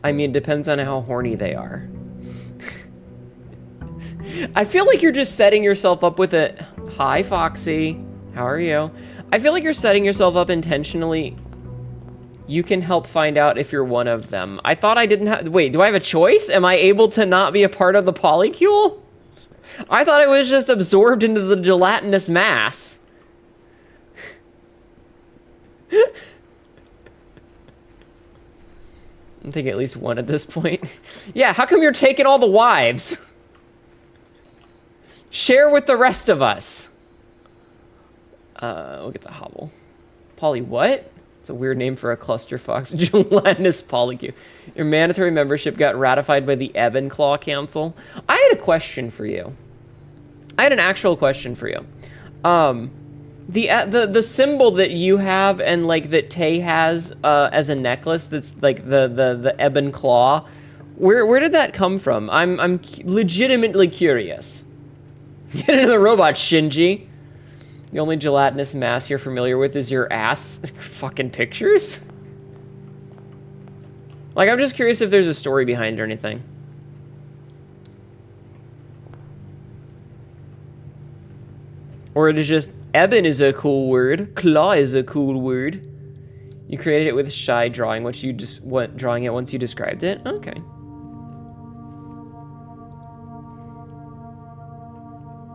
I mean, it depends on how horny they are. I feel like you're just setting yourself up with a... Hi, Foxy. How are you? I feel like you're setting yourself up intentionally. You can help find out if you're one of them. I thought I didn't have... Wait, do I have a choice? Am I able to not be a part of the polycule? I thought I was just absorbed into the gelatinous mass. I'm thinking at least one at this point. Yeah, how come you're taking all the wives? Share with the rest of us. We'll get the hobble. Poly what? It's a weird name for a clusterfuck. Gelatinous polycule. Your mandatory membership got ratified by the Ebb and Claw Council. I had a question for you. I had an actual question for you. The symbol that you have and like that Tay has as a necklace that's like the Ebb and Claw. Where did that come from? I'm legitimately curious. Get into the robot, Shinji. The only gelatinous mass you're familiar with is your ass fucking pictures? Like, I'm just curious if there's a story behind it or anything. Or it is just, ebon is a cool word. Claw is a cool word. You created it with shy drawing, drawing it once you described it? Okay.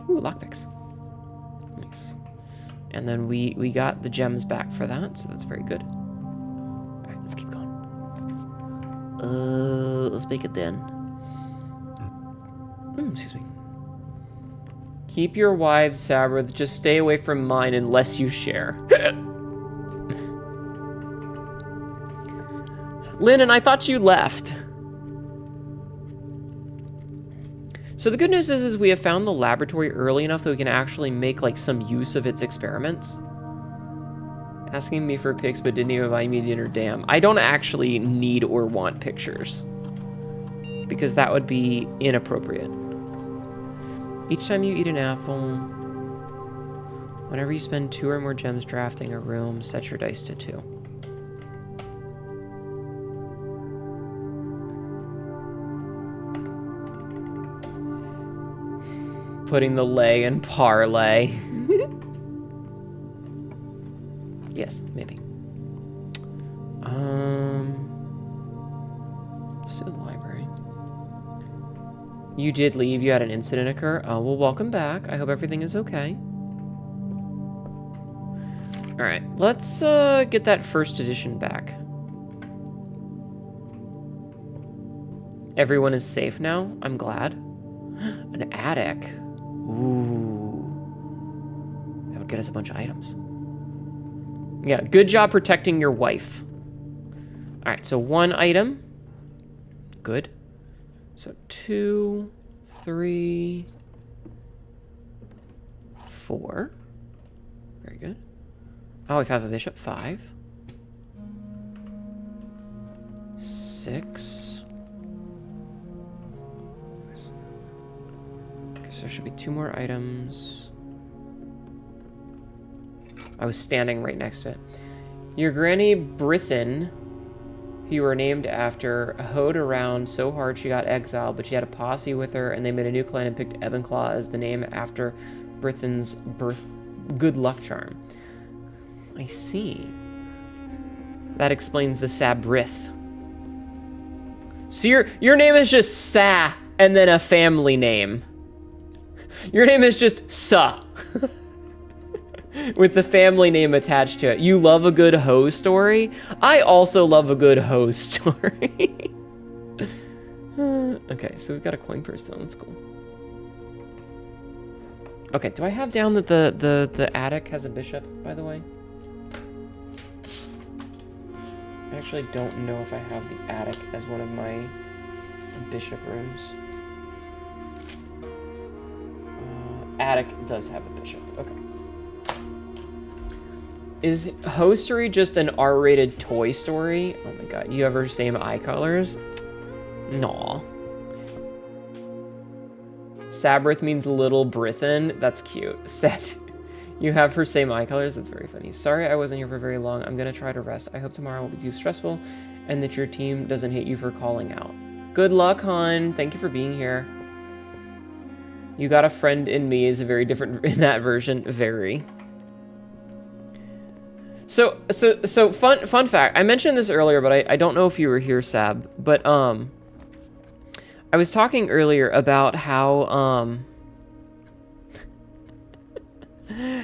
Ooh, lockpicks. Nice. And then we got the gems back for that, so that's very good. Alright, let's keep going. Let's make it then. Excuse me. Keep your wives, Sabrith. Just stay away from mine unless you share. Lynn, I thought you left. So the good news is we have found the laboratory early enough that we can actually make like some use of its experiments. Asking me for pics but didn't even buy me dinner, damn. I don't actually need or want pictures. Because that would be inappropriate. Each time you eat an apple, whenever you spend 2 or more gems drafting a room, set your dice to 2. Putting the lay in parlay. Yes, maybe. Let's do the library. You did leave. You had an incident occur. Oh, well, welcome back. I hope everything is okay. All right, let's get that first edition back. Everyone is safe now. I'm glad. An attic. Ooh. That would get us a bunch of items. Yeah, good job protecting your wife. All right, so 1 item. Good. So 2, 3, 4. Very good. Oh, we have a bishop. 5. 6. Okay, so there should be 2 more items. I was standing right next to it. Your Granny Brithin, who you were named after, hoed around so hard she got exiled, but she had a posse with her, and they made a new clan and picked Ebenclaw as the name after Brithin's good luck charm. I see. That explains the Sabrith. So your name is just Sa, and then a family name. Your name is just Sa. With the family name attached to it. You love a good hoe story? I also love a good hoe story. Okay, so we've got a coin purse though. That's cool. Okay, do I have down that the attic has a bishop, by the way? I actually don't know if I have the attic as one of my bishop rooms. Attic does have a bishop. Okay. Is Hostery just an R-rated Toy Story? Oh my god, you have her same eye colors? Naw. Sabrith means little Brithin. That's cute. Set. You have her same eye colors? That's very funny. Sorry I wasn't here for very long. I'm gonna try to rest. I hope tomorrow won't be too stressful and that your team doesn't hate you for calling out. Good luck, hon. Thank you for being here. You got a friend in me is a very different in that version. Very. So fun fact. I mentioned this earlier, but I don't know if you were here, Sab. But I was talking earlier about how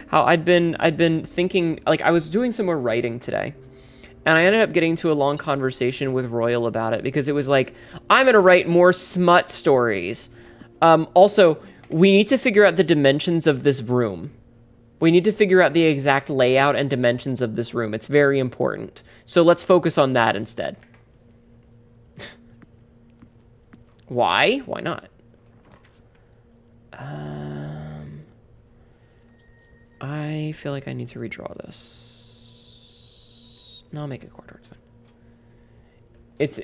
how I'd been thinking, like, I was doing some more writing today, and I ended up getting to a long conversation with Royal about it because it was like, I'm gonna write more smut stories. Also, we need to figure out the dimensions of this room. We need to figure out the exact layout and dimensions of this room. It's very important. So let's focus on that instead. Why? Why not? I feel like I need to redraw this. No, I'll make it corridor. It's fine. It's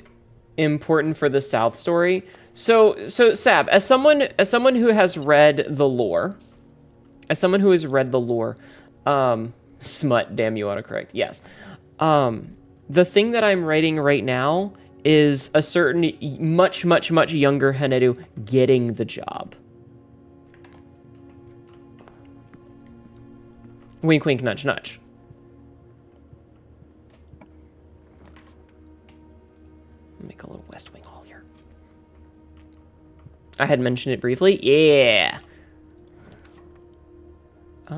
important for the South story. So Sab, as someone who has read the lore, smut, damn you autocorrect, yes. The thing that I'm writing right now is a certain much younger Hnetu getting the job. Wink, wink, nudge, nudge. Make a little West Wing hall here. I had mentioned it briefly. Yeah. I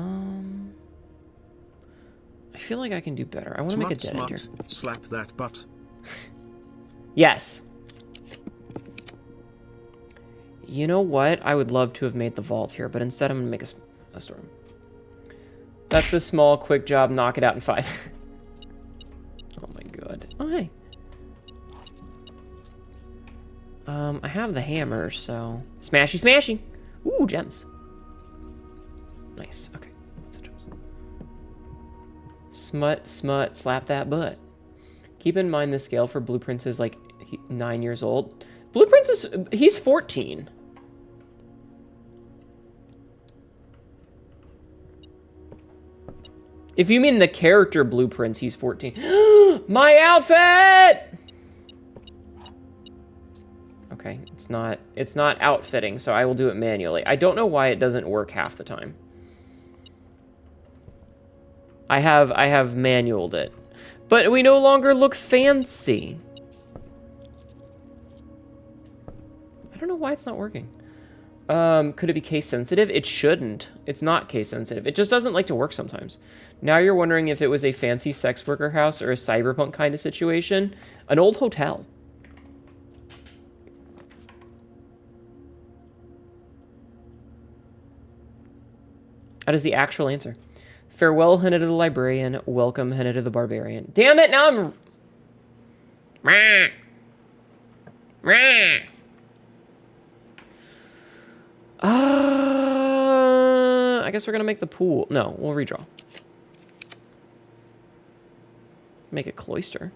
feel like I can do better. I want to make a dead end here. Slap that butt. Yes. You know what? I would love to have made the vault here, but instead I'm going to make a storm. That's a small, quick job. Knock it out in 5. Oh my god. Oh, hey. I have the hammer, so... Smashy, smashy! Ooh, gems. Nice, okay. Lots of gems. Smut, smut, slap that butt. Keep in mind the scale for Blueprints is like 9 years old. Blueprints is... He's 14. If you mean the character Blueprints, he's 14. My outfit! Okay, it's not outfitting, so I will do it manually. I don't know why it doesn't work half the time. I have manualed it. But we no longer look fancy. I don't know why it's not working. Could it be case sensitive? It shouldn't. It's not case sensitive. It just doesn't like to work sometimes. Now you're wondering if it was a fancy sex worker house or a cyberpunk kind of situation. An old hotel. That is the actual answer. Farewell, Hnetu the Librarian. Welcome, Hnetu the Barbarian. Damn it, now I'm... I guess we're gonna make the pool. No, we'll redraw. Make a cloister.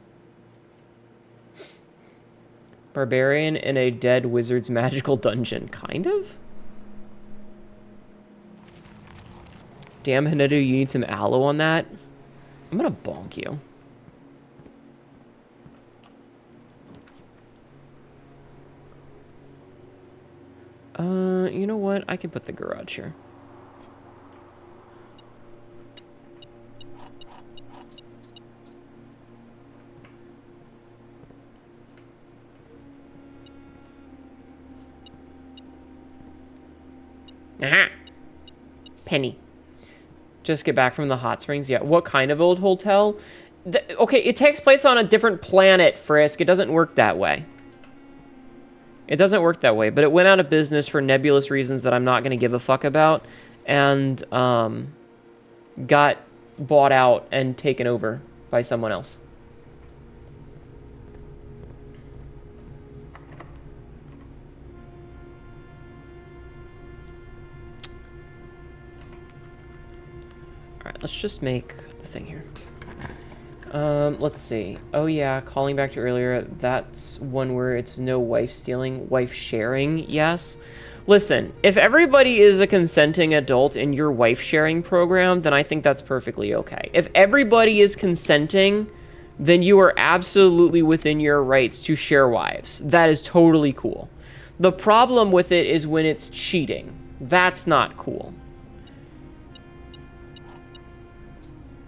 Barbarian in a dead wizard's magical dungeon. Kind of? Damn, Hnetu, you need some aloe on that. I'm gonna bonk you. You know what? I can put the garage here. Aha! Penny. Just get back from the hot springs. Yeah, what kind of old hotel? Okay, it takes place on a different planet, Frisk. It doesn't work that way. It doesn't work that way, but it went out of business for nebulous reasons that I'm not going to give a fuck about, and got bought out and taken over by someone else. Alright, let's just make the thing here. Let's see. Oh yeah, calling back to earlier, that's one where it's no wife stealing, wife sharing, yes. Listen, if everybody is a consenting adult in your wife sharing program, then I think that's perfectly okay. If everybody is consenting, then you are absolutely within your rights to share wives. That is totally cool. The problem with it is when it's cheating. That's not cool.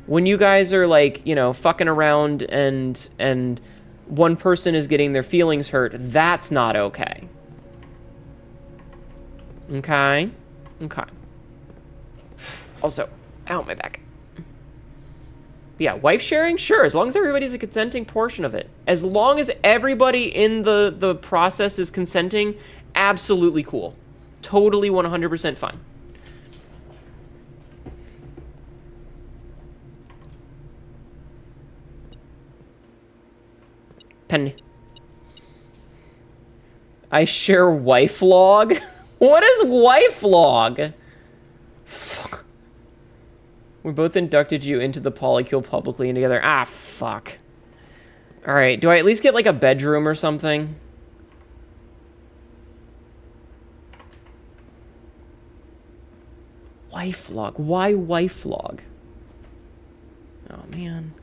When you guys are, like, you know, fucking around and one person is getting their feelings hurt, that's not okay. Okay? Okay. Also, ow, my back. But yeah, wife sharing? Sure, as long as everybody's a consenting portion of it. As long as everybody in the process is consenting, absolutely cool. Totally 100% fine. Penny. I share wife log? What is wife log? Fuck. We both inducted you into the polycule publicly and together. Ah, fuck. Alright, do I at least get like a bedroom or something? Wife log. Why wife log? Oh, man.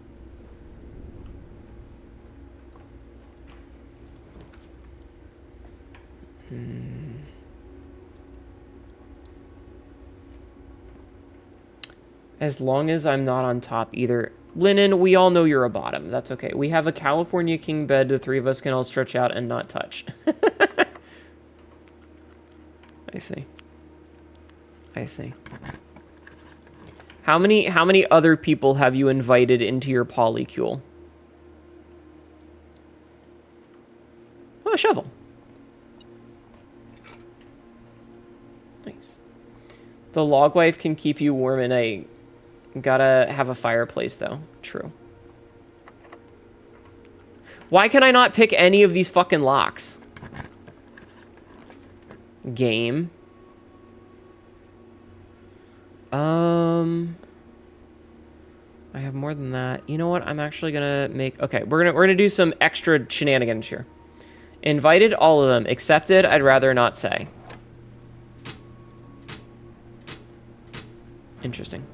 As long as I'm not on top either. Linen, we all know you're a bottom. That's okay. We have a California king bed the three of us can all stretch out and not touch. I see. I see. How many other people have you invited into your polycule? Oh, a shovel. Nice. The log wife can keep you warm at night. Gotta have a fireplace, though. True. Why can I not pick any of these fucking locks? Game. I have more than that. You know what? I'm actually gonna make... Okay, we're gonna do some extra shenanigans here. Invited all of them. Accepted, I'd rather not say. Interesting.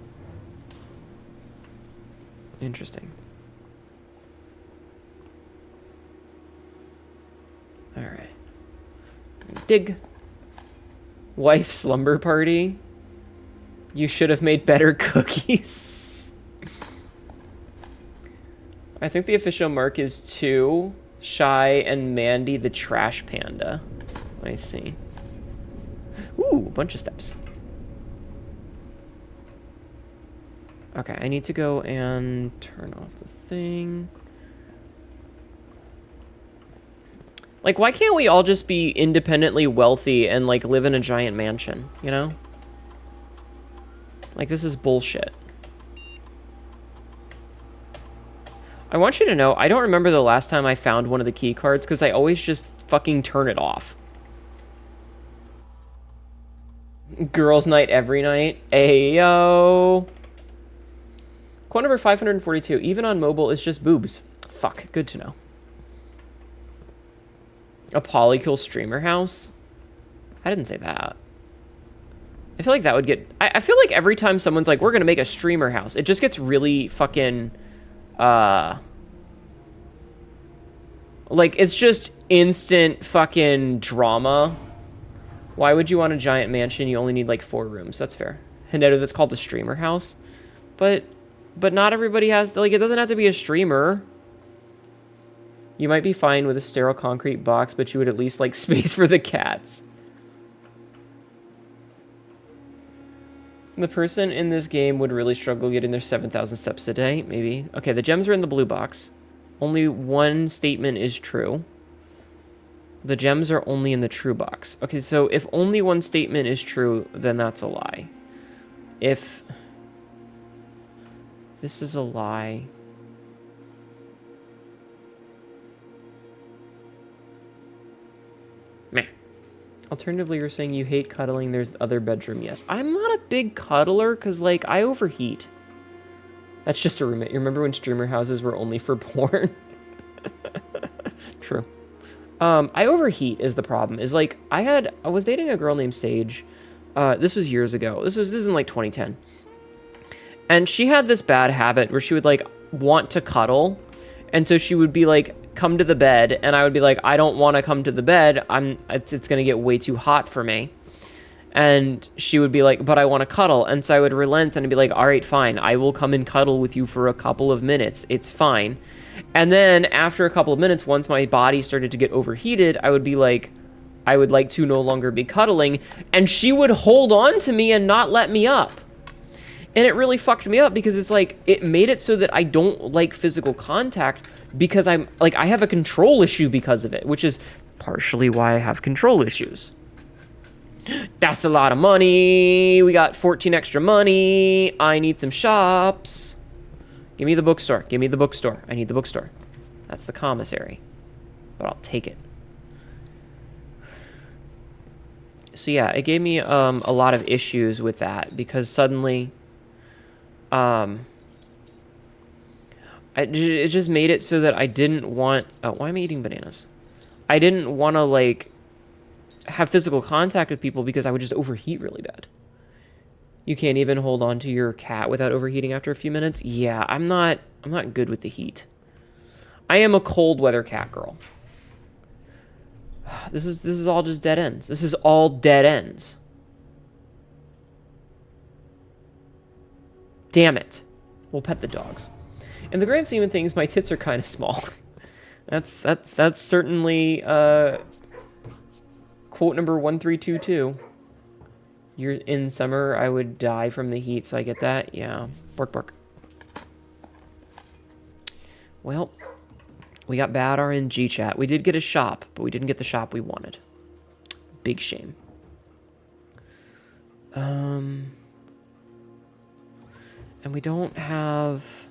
Interesting. Alright. Dig. Wife slumber party. You should have made better cookies. I think the official mark is 2. Shy and Mandy the trash panda. I see. Ooh, a bunch of steps. Okay, I need to go and turn off the thing. Like, why can't we all just be independently wealthy and, like, live in a giant mansion, you know? Like, this is bullshit. I want you to know, I don't remember the last time I found one of the key cards, because I always just fucking turn it off. Girls' night every night. Ayo. Quote number 542. Even on mobile, it's just boobs. Fuck, good to know. A polycule streamer house? I didn't say that. I feel like that would get... I feel like every time someone's like, we're gonna make a streamer house, it just gets really fucking... Like, it's just instant fucking drama. Why would you want a giant mansion? You only need, like, 4 rooms. That's fair. Hnetu, that's called a streamer house. But not everybody has... Like, it doesn't have to be a streamer. You might be fine with a sterile concrete box, but you would at least like space for the cats. The person in this game would really struggle getting their 7,000 steps a day, maybe. Okay, the gems are in the blue box. Only one statement is true. The gems are only in the true box. Okay, so if only one statement is true, then that's a lie. If this is a lie... Meh. Alternatively, you're saying you hate cuddling. There's the other bedroom. Yes. I'm not a big cuddler because, like, I overheat. That's just a roommate. You remember when streamer houses were only for porn? True. I overheat is the problem. Is, like, I was dating a girl named Sage. This was years ago. This is in, like, 2010. And she had this bad habit where she would, like, want to cuddle. And so she would be, like, come to the bed, and I would be like, I don't want to come to the bed. It's going to get way too hot for me. And she would be like, but I want to cuddle. And so I would relent and be like, all right, fine. I will come and cuddle with you for a couple of minutes. It's fine. And then after a couple of minutes, once my body started to get overheated, I would be like, I would like to no longer be cuddling. And she would hold on to me and not let me up. And it really fucked me up because it's like, it made it so that I don't like physical contact because I'm like, I have a control issue because of it, which is partially why I have control issues. That's a lot of money. We got 14 extra money. I need some shops. Give me the bookstore. Give me the bookstore. I need the bookstore. That's the commissary. But I'll take it. So yeah, it gave me a lot of issues with that because suddenly it just made it so that I didn't want... Oh, why am I eating bananas? I didn't want to, like, have physical contact with people because I would just overheat really bad. You can't even hold on to your cat without overheating after a few minutes. Yeah, I'm not good with the heat. I am a cold weather cat girl. This is all just dead ends. This is all dead ends. Damn it. We'll pet the dogs. In the grand scheme of things, my tits are kind of small. That's certainly quote number 1322. You're in summer, I would die from the heat, so I get that. Yeah. Bark, bark. Well, we got bad RNG chat. We did get a shop, but we didn't get the shop we wanted. Big shame. And we don't have...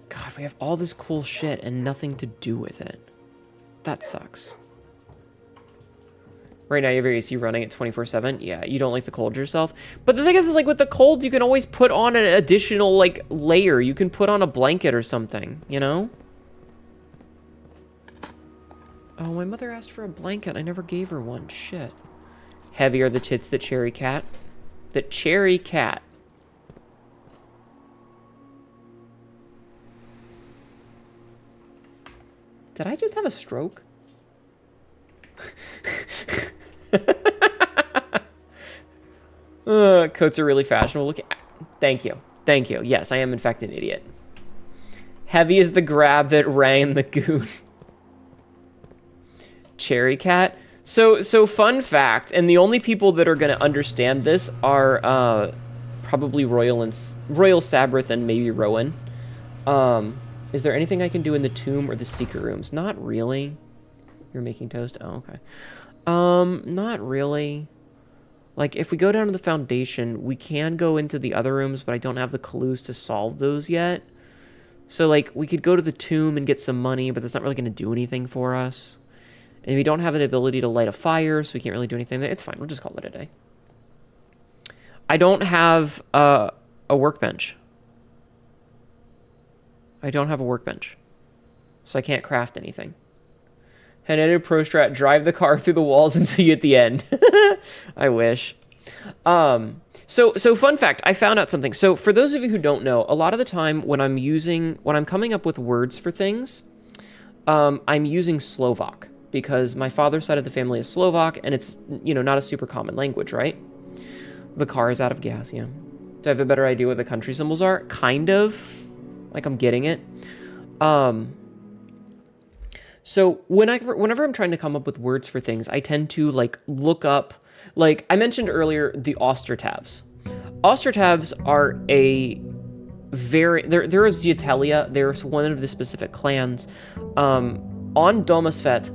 God, we have all this cool shit and nothing to do with it. That sucks. Right now, you have your AC running at 24/7. Yeah, you don't like the cold yourself. But the thing is like, with the cold, you can always put on an additional, like, layer. You can put on a blanket or something, you know? Oh, my mother asked for a blanket. I never gave her one. Shit. Heavy are the tits that cherry cat. The cherry cat. Did I just have a stroke? Coats are really fashionable. Look at, thank you. Thank you. Yes, I am in fact an idiot. Heavy is the grab that rang the goon. Cherry cat. So fun fact, and the only people that are going to understand this are probably Royal Sabrith and maybe Rowan. Is there anything I can do in the tomb or the secret rooms? Not really. You're making toast? Oh, okay. Not really. Like, if we go down to the foundation, we can go into the other rooms, but I don't have the clues to solve those yet. So, like, we could go to the tomb and get some money, but that's not really going to do anything for us. And we don't have an ability to light a fire, so we can't really do anything there. It's fine. We'll just call it a day. I don't have a workbench. I don't have a workbench. So I can't craft anything. Hnetu Pro Strat, drive the car through the walls until you at the end. I wish. So fun fact, I found out something. So for those of you who don't know, a lot of the time when I'm coming up with words for things, I'm using Slovak because my father's side of the family is Slovak and it's, you know, not a super common language, right? The car is out of gas, yeah. Do I have a better idea what the country symbols are? Kind of. Like I'm getting it. So whenever I'm trying to come up with words for things, I tend to like look up, like I mentioned earlier, the Ostertavs. Ostertavs are they're a Zietelia. They're one of the specific clans. On Domusfet,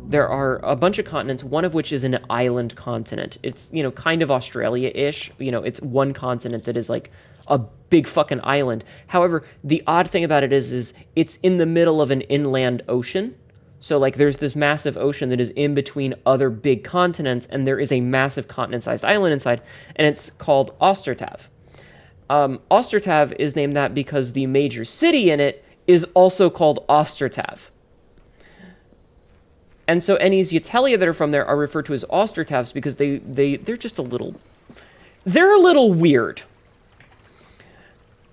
there are a bunch of continents, one of which is an island continent. It's, you know, kind of Australia-ish. You know, it's one continent that is like a big fucking island. However, the odd thing about it is it's in the middle of an inland ocean. So like there's this massive ocean that is in between other big continents, and there is a massive continent-sized island inside, and it's called Ostertav. Ostertav is named that because the major city in it is also called Ostertav. And so any Zietelia that are from there are referred to as Ostertavs because they're just a little weird.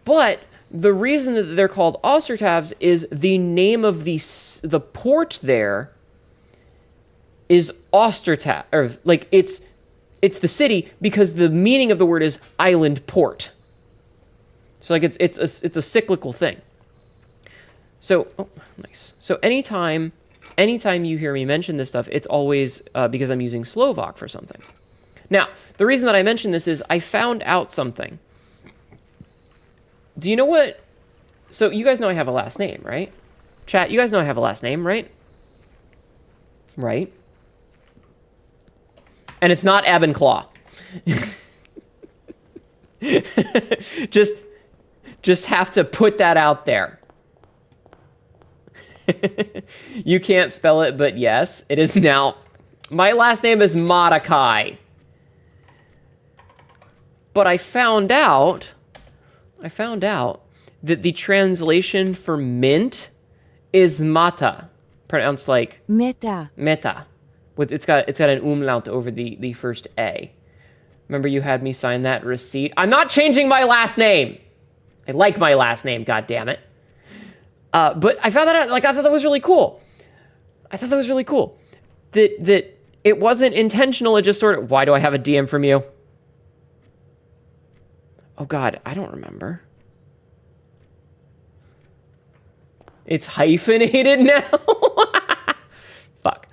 But the reason that they're called Ostertavs is the name of the port there is Ostertav, or like it's the city because the meaning of the word is island port. So like it's a cyclical thing. So nice. So anytime you hear me mention this stuff, it's always because I'm using Slovak for something. Now, the reason that I mention this is I found out something. Do you know what? So you guys know I have a last name, right? Chat, you guys know I have a last name, right? Right? And it's not Ebenclaw. Just have to put that out there. You can't spell it, but yes, it is now. My last name is Mordecai. But I found out that the translation for mint is mata, pronounced like Meta. meta. With it's got an umlaut over the first A. Remember you had me sign that receipt? I'm not changing my last name. I like my last name, god damn it. But I found that out, like, I thought that was really cool. That it wasn't intentional, it just sort of, why do I have a DM from you? Oh god, I don't remember. It's hyphenated now? Fuck.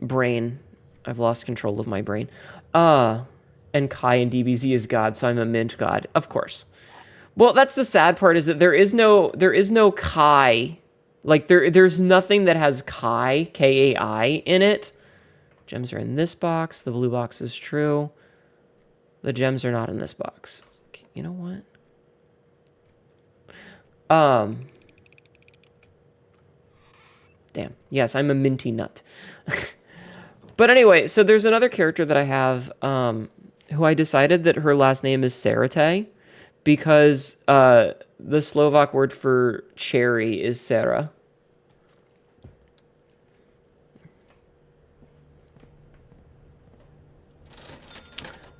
Brain. I've lost control of my brain. And Kai in DBZ is God, so I'm a mint god. Of course. Well, that's the sad part, is that there is no Kai. Like, there's nothing that has Kai, K-A-I, in it. Gems are in this box. The blue box is true. The gems are not in this box. Okay, you know what? Damn. Yes, I'm a minty nut. But anyway, so there's another character that I have, who I decided that her last name is Sarate, because the Slovak word for cherry is Sera.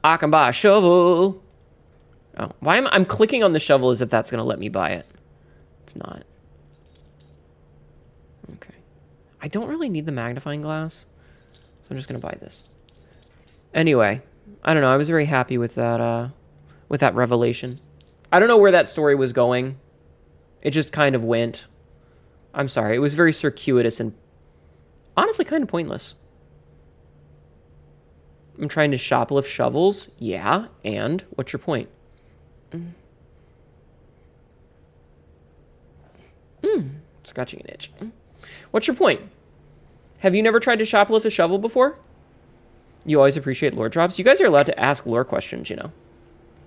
I can buy a shovel. Oh, why am I'm clicking on the shovel as if that's gonna let me buy it? It's not. Okay. I don't really need the magnifying glass, so I'm just gonna buy this. Anyway, I don't know. I was very happy with that revelation. I don't know where that story was going. It just kind of went. I'm sorry. It was very circuitous and honestly kind of pointless. I'm trying to shoplift shovels. Yeah, and what's your point? Scratching an itch. What's your point? Have you never tried to shoplift a shovel before? You always appreciate lore drops. You guys are allowed to ask lore questions, you know.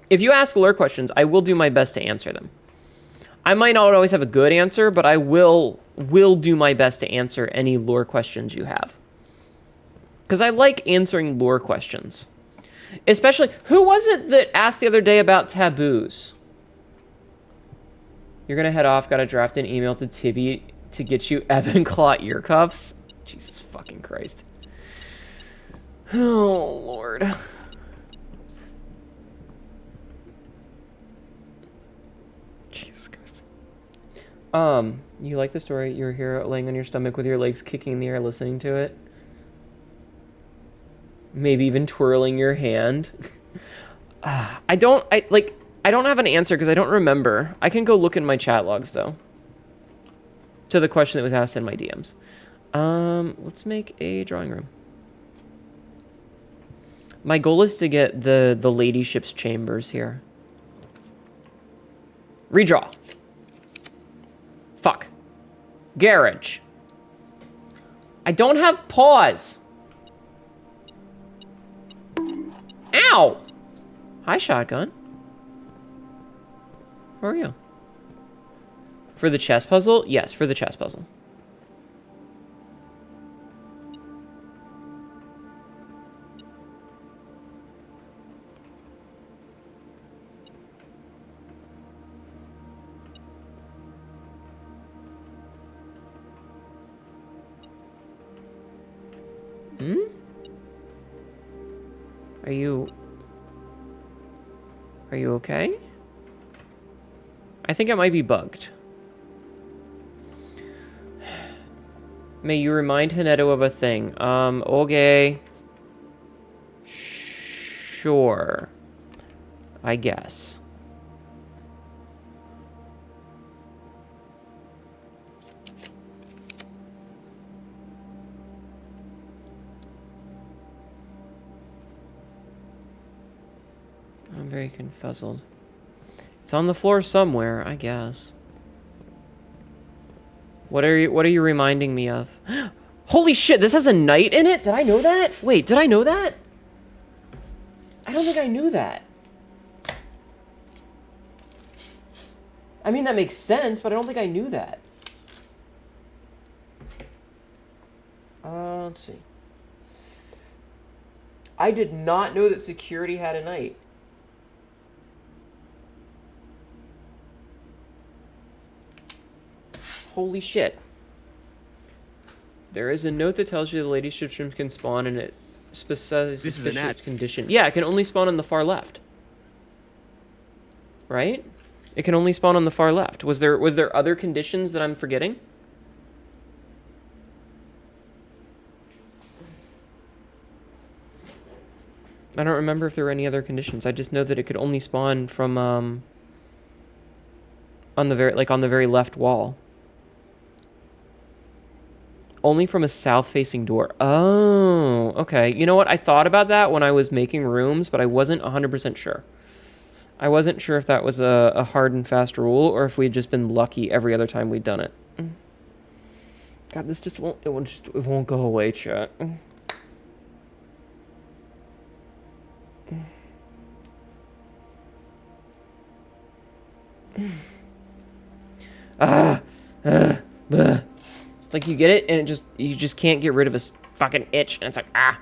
If you ask lore questions, I will do my best to answer them. I might not always have a good answer, but I will do my best to answer any lore questions you have. Because I like answering lore questions. Especially, who was it that asked the other day about taboos? You're going to head off, got to draft an email to Tibby to get you Ebon Claw ear cuffs? Jesus fucking Christ. Oh, Lord. Jesus Christ. You like the story? You're here laying on your stomach with your legs kicking in the air, listening to it? Maybe even twirling your hand. I don't have an answer because I don't remember. I can go look in my chat logs, though. To the question that was asked in my DMs. Let's make a drawing room. My goal is to get the ladyship's chambers here. Redraw. Fuck. Garage. I don't have paws. Ow! Hi, shotgun. Where are you? For the chess puzzle? Yes, for the chess puzzle. Are you okay? I think it might be bugged. May you remind Hnetu of a thing. Okay. Sure. I guess. I'm very confuzzled. It's on the floor somewhere, I guess. What are you reminding me of? Holy shit, this has a knight in it? Did I know that? Wait, did I know that? I don't think I knew that. I mean, that makes sense, but I don't think I knew that. Let's see. I did not know that security had a knight. Holy shit. There is a note that tells you the lady shrimp can spawn in it. Specific This is an ad. condition. Yeah, it can only spawn on the far left. Right? It can only spawn on the far left. Was there other conditions that I'm forgetting? I don't remember if there were any other conditions. I just know that it could only spawn from on the very left wall. Only from a south-facing door. Oh, okay. You know what? I thought about that when I was making rooms, but I wasn't 100% sure. I wasn't sure if that was a hard and fast rule or if we'd just been lucky every other time we'd done it. God, this just won't, it won't go away, chat. It's like you get it and you just can't get rid of a fucking itch and it's like, ah.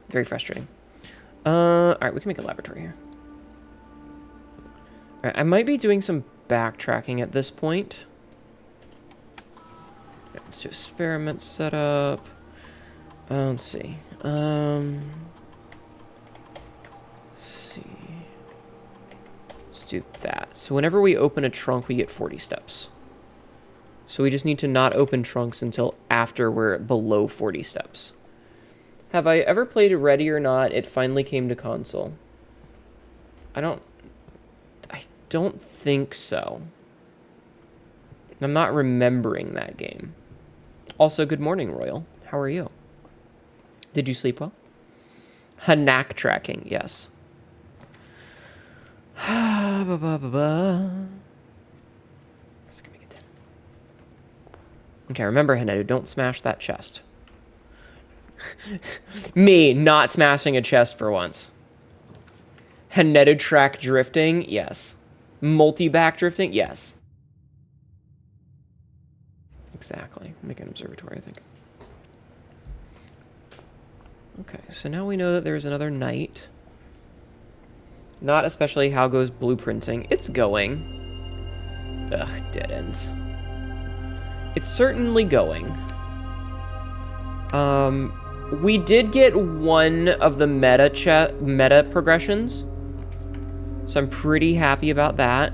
Very frustrating. Alright, we can make a laboratory here. Alright, I might be doing some backtracking at this point. Yeah, let's do experiment setup. Let's see. Let's see. Let's do that. So whenever we open a trunk, we get 40 steps. So we just need to not open trunks until after we're below 40 steps. Have I ever played Ready or Not? It finally came to console. I don't think so. I'm not remembering that game. Also, good morning, Royal. How are you? Did you sleep well? Hnetu tracking, yes. Okay, remember, Hnetu, don't smash that chest. Me not smashing a chest for once. Hnetu track drifting, yes. Multi-back drifting, yes. Exactly. Make an observatory, I think. Okay, so now we know that there's another night. Not especially how goes blueprinting. It's going. Ugh, dead ends. It's certainly going. We did get one of the meta progressions. So I'm pretty happy about that.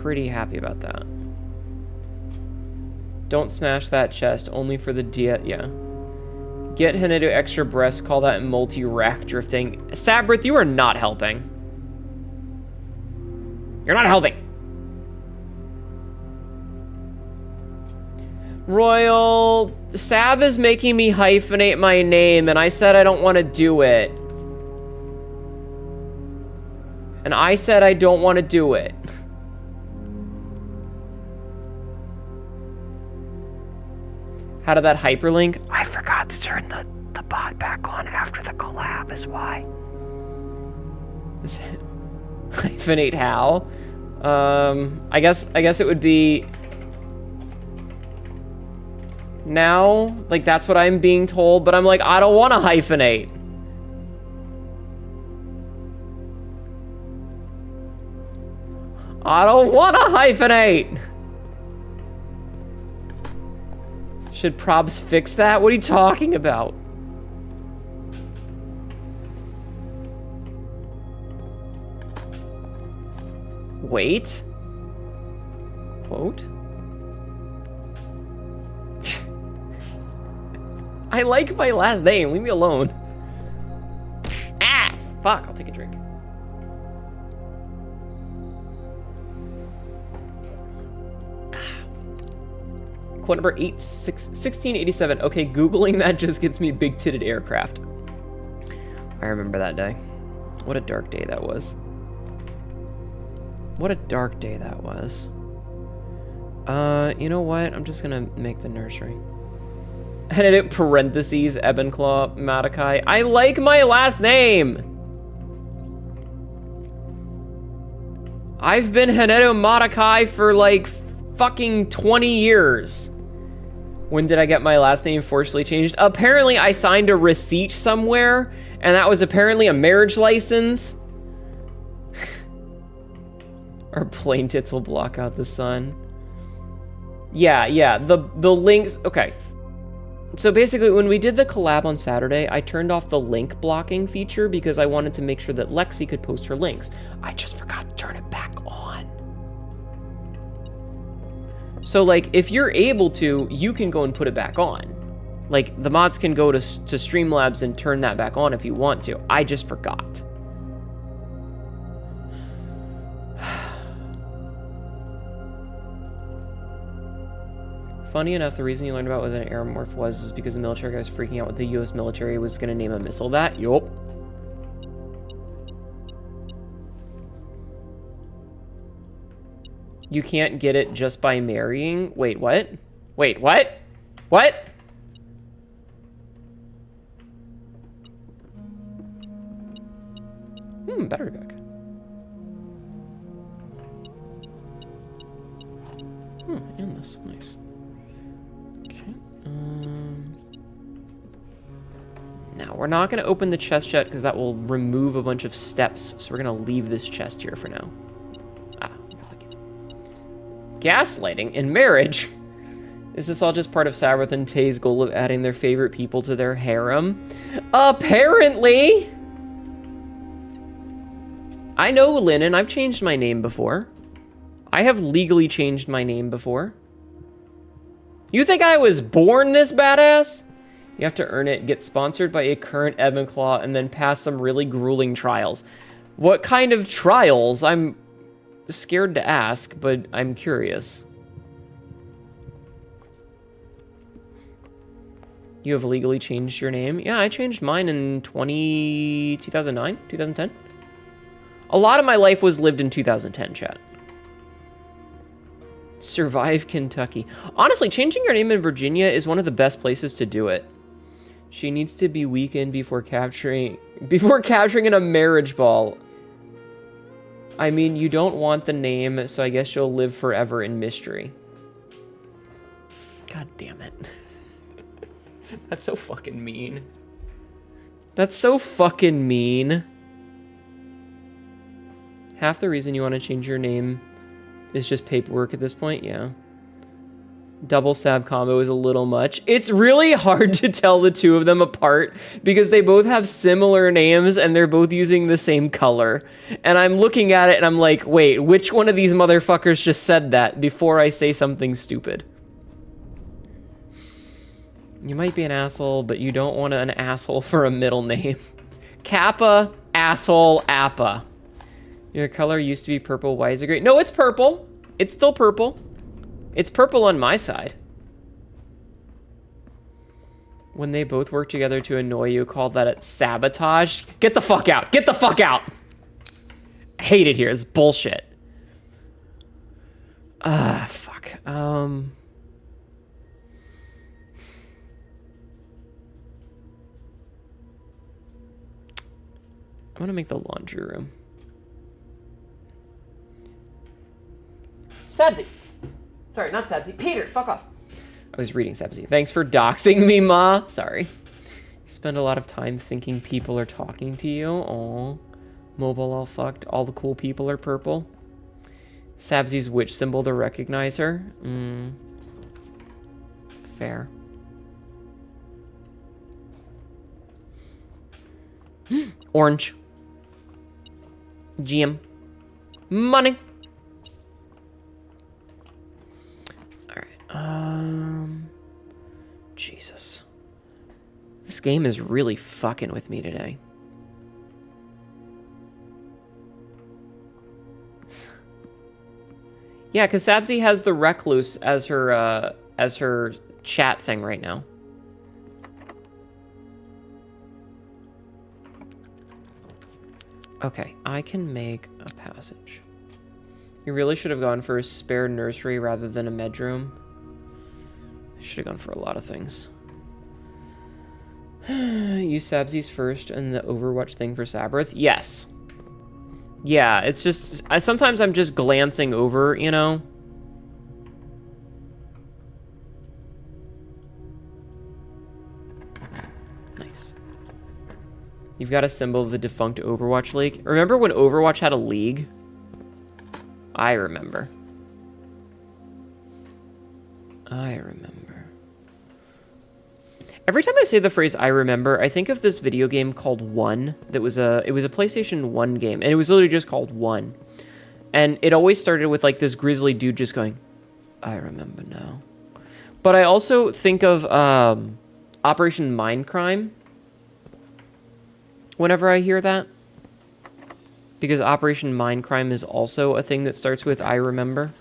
Pretty happy about that. Don't smash that chest, only for the yeah. Get Hnetu extra breasts, call that multi-rack drifting. Sabrith, you are not helping. You're not helping. Royal, Sab is making me hyphenate my name, and I said I don't want to do it. And I said I don't want to do it. How did that hyperlink? I forgot to turn the bot back on after the collab is why. Is it hyphenate how? I guess it would be now, like that's what I'm being told, but I'm like, I don't want to hyphenate. I don't want to hyphenate. Should Probs fix that? What are you talking about? Wait. Quote? I like my last name. Leave me alone. Ah, fuck. I'll take a drink. Quote number 1687. Okay, Googling that just gets me big-titted aircraft. I remember that day. What a dark day that was. What a dark day that was. You know what? I'm just gonna make the nursery. Edit parentheses, Ebenclaw, Matakai. I like my last name! I've been Hnetu Matakai for like fucking 20 years. When did I get my last name forcibly changed? Apparently I signed a receipt somewhere, and that was apparently a marriage license. Our plain tits will block out the sun. Yeah, the links, okay. So basically, when we did the collab on Saturday, I turned off the link blocking feature because I wanted to make sure that Lexi could post her links. I just forgot to turn it back on. So, like, if you're able to, you can go and put it back on. Like, the mods can go to Streamlabs and turn that back on if you want to. I just forgot. Funny enough, the reason you learned about what an aeromorph was is because the military guy was freaking out what the US military was going to name a missile that. Yup. You can't get it just by marrying. Wait, what? Wait, what? What? Battery pack. And this. Nice. Okay. Now, we're not going to open the chest yet because that will remove a bunch of steps. So we're going to leave this chest here for now. Gaslighting in marriage? Is this all just part of Sabrath and Tay's goal of adding their favorite people to their harem? Apparently! I know Linen, I've changed my name before. I have legally changed my name before. You think I was born this badass? You have to earn it, get sponsored by a current Evenclaw, and then pass some really grueling trials. What kind of trials? I'm scared to ask, but I'm curious. You have legally changed your name? Yeah, I changed mine in 2009, 2010. A lot of my life was lived in 2010, chat. Survive Kentucky. Honestly, changing your name in Virginia is one of the best places to do it. She needs to be weakened before capturing in a marriage ball. I mean, you don't want the name, so I guess you'll live forever in mystery. God damn it. That's so fucking mean. That's so fucking mean. Half the reason you want to change your name is just paperwork at this point, yeah. Double Sab combo is a little much. It's really hard to tell the two of them apart because they both have similar names and they're both using the same color. And I'm looking at it and I'm like, wait, which one of these motherfuckers just said that before I say something stupid? You might be an asshole, but you don't want an asshole for a middle name. Kappa, asshole, appa. Your color used to be purple. Why is it gray? No, it's purple. It's still purple. It's purple on my side. When they both work together to annoy you, call that sabotage. Get the fuck out. Get the fuck out. I hate it here. It's bullshit. Fuck. I'm gonna make the laundry room. Sabzi. Sorry, not Sabzi. Peter, fuck off. I was reading Sabzi. Thanks for doxing me, Ma. Sorry. You spend a lot of time thinking people are talking to you. Aw. Mobile all fucked. All the cool people are purple. Sabzi's witch symbol to recognize her. Fair. Orange. GM. Money. Jesus. This game is really fucking with me today. Yeah, because Sabzi has the Recluse as her chat thing right now. Okay, I can make a passage. You really should have gone for a spare nursery rather than a bedroom. Should have gone for a lot of things. Use Sabzi's first and the Overwatch thing for Sabrath? Yes. Yeah, it's just... sometimes I'm just glancing over, you know? Nice. You've got a symbol of the defunct Overwatch League. Remember when Overwatch had a league? I remember. I remember. Every time I say the phrase "I remember," I think of this video game called One. It was a PlayStation 1 game, and it was literally just called One. And it always started with like this grizzly dude just going, "I remember now." But I also think of Operation Mindcrime whenever I hear that. Because Operation Mindcrime is also a thing that starts with "I remember."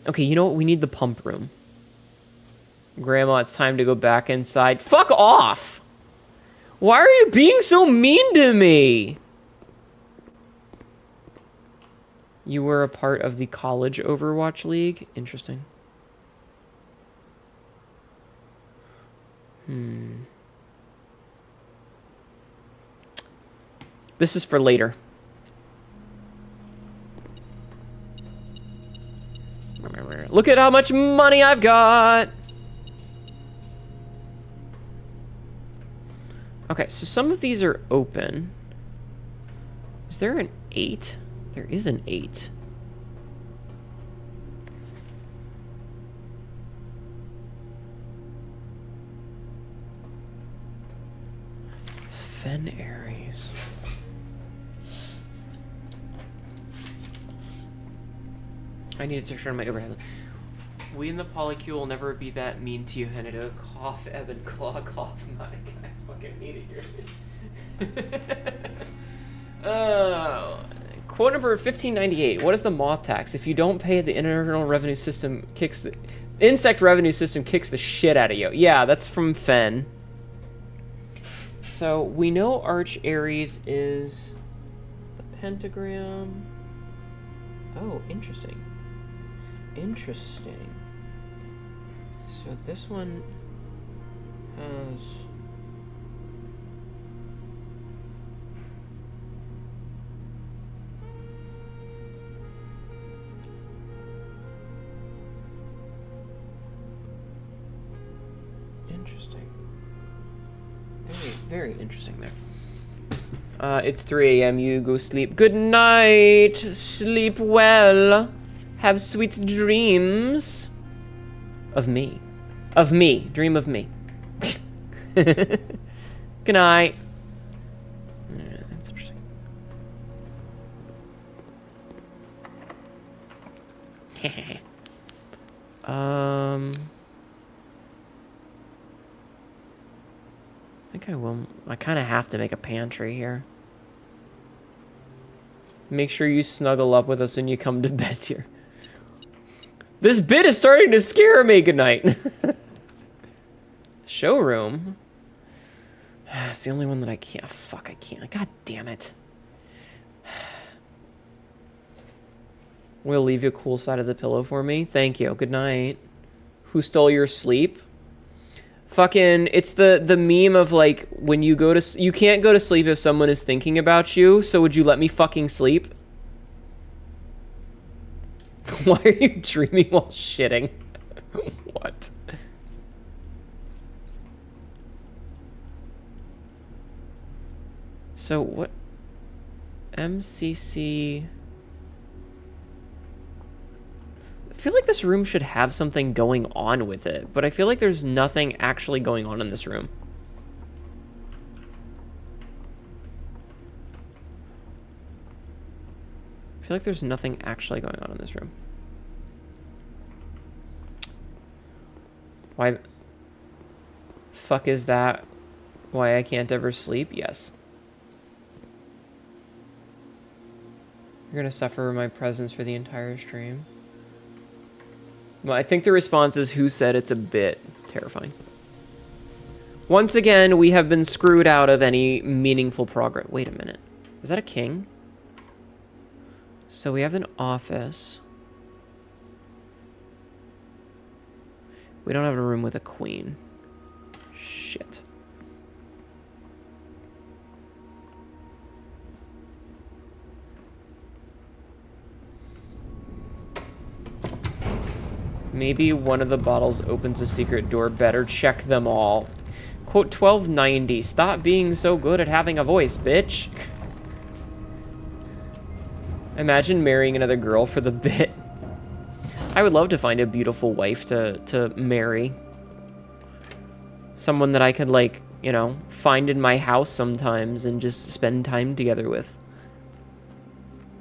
Okay, you know what? We need the pump room. Grandma, it's time to go back inside. Fuck off! Why are you being so mean to me? You were a part of the college Overwatch League? Interesting. This is for later. Look at how much money I've got! Okay, so some of these are open. Is there an 8? There is an 8. Fen Aries. I need to turn my overhead. We in the polycule will never be that mean to you, Hnetu. Cough, ebb and claw, cough, Mike. I fucking need it here. Quote number 1598. What is the moth tax? If you don't pay, the internal revenue system kicks the... Insect revenue system kicks the shit out of you. Yeah, that's from Fen. So, we know Arch Aries is the pentagram. Oh, interesting. Interesting. So this one has... Interesting. Very, very interesting there. It's 3 a.m. You go sleep. Good night. Sleep well. Have sweet dreams. Of me. Of me. Dream of me. Good night. Yeah, that's interesting. I think I will. I kind of have to make a pantry here. Make sure you snuggle up with us when you come to bed here. This bit is starting to scare me. Good night. Showroom. It's the only one that I can't. Fuck, I can't. God damn it. Will leave you a cool side of the pillow for me. Thank you. Good night. Who stole your sleep? Fucking, it's the meme of like when you go to you can't go to sleep if someone is thinking about you. So would you let me fucking sleep? Why are you dreaming while shitting? What? So what? MCC. I feel like this room should have something going on with it, but I feel like there's nothing actually going on in this room. I feel like there's nothing actually going on in this room. Why? Fuck is that? Why I can't ever sleep? Yes. You're gonna suffer my presence for the entire stream. Well, I think the response is who said it's a bit terrifying. Once again, we have been screwed out of any meaningful progress. Wait a minute. Is that a king? So we have an office. We don't have a room with a queen. Shit. Maybe one of the bottles opens a secret door. Better check them all. Quote 1290. Stop being so good at having a voice, bitch. Imagine marrying another girl for the bit. I would love to find a beautiful wife to marry. Someone that I could, like, you know, find in my house sometimes and just spend time together with.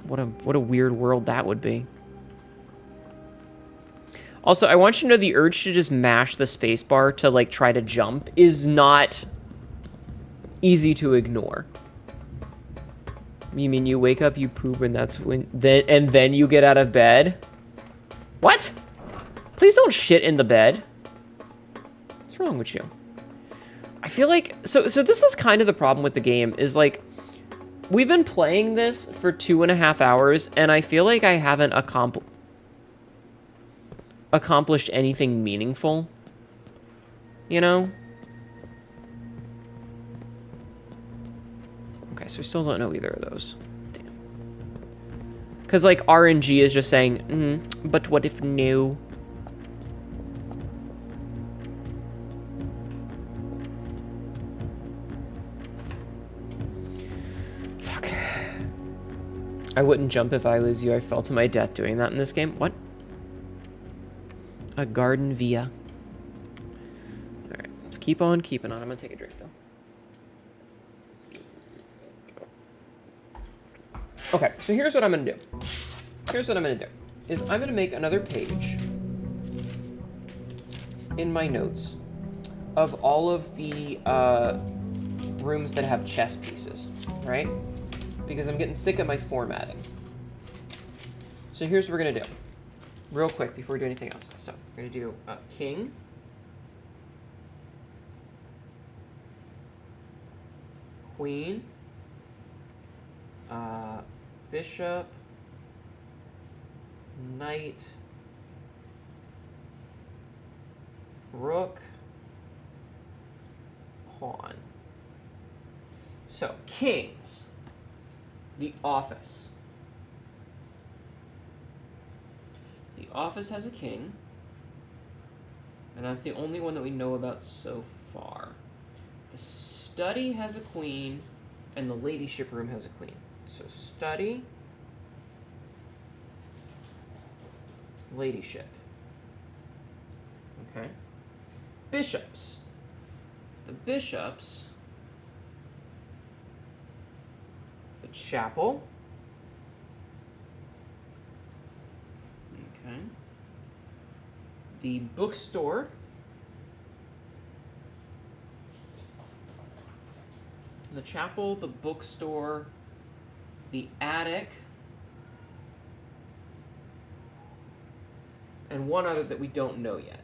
What a weird world that would be. Also, I want you to know the urge to just mash the spacebar to, like, try to jump is not easy to ignore. You mean you wake up, you poop, and that's when... then you get out of bed? What? Please don't shit in the bed. What's wrong with you? I feel like... So this is kind of the problem with the game, is, like... We've been playing this for 2.5 hours, and I feel like I haven't accomplished anything meaningful. You know? Okay, so we still don't know either of those. Damn. Because, like, RNG is just saying, but what if no? Fuck. I wouldn't jump if I was you. I fell to my death doing that in this game. What? A garden via. Alright, let's keep on keeping on. I'm gonna take a drink, though. Okay, so here's what I'm gonna do. Is I'm gonna make another page in my notes of all of the rooms that have chess pieces, right? Because I'm getting sick of my formatting. So here's what we're gonna do. Real quick before we do anything else. So we're gonna do king. Queen. Bishop. Knight. Rook. Pawn. So, kings. The office. The office has a king. And that's the only one that we know about so far. The study has a queen, and the ladyship room has a queen. So study, ladyship. Okay. Bishops. The bishops, the chapel. Okay. The bookstore. The chapel, the bookstore, the attic, and one other that we don't know yet.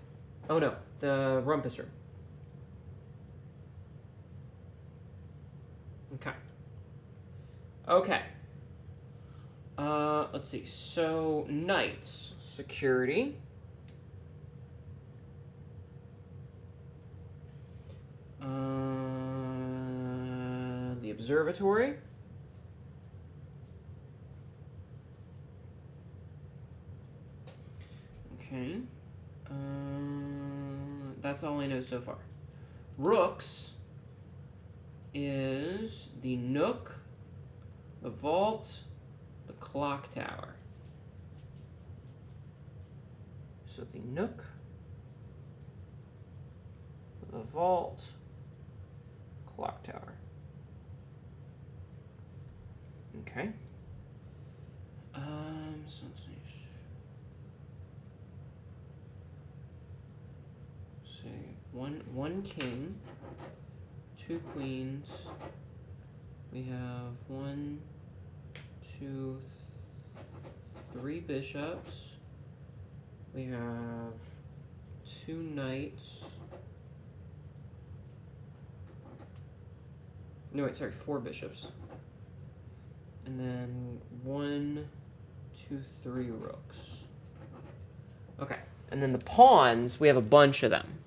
Oh no, the rumpus room. Okay. Okay. Let's see. So, knights, security. The observatory. Okay. That's all I know so far. Rooks is the nook, the vault, the clock tower. So the nook, the vault, clock tower. Okay. So let's see. One king, 2 queens. We have 1, 2, 3 bishops. We have 2 knights. No, wait, sorry, 4 bishops. And then 1, 2, 3 rooks. Okay, and then the pawns, we have a bunch of them.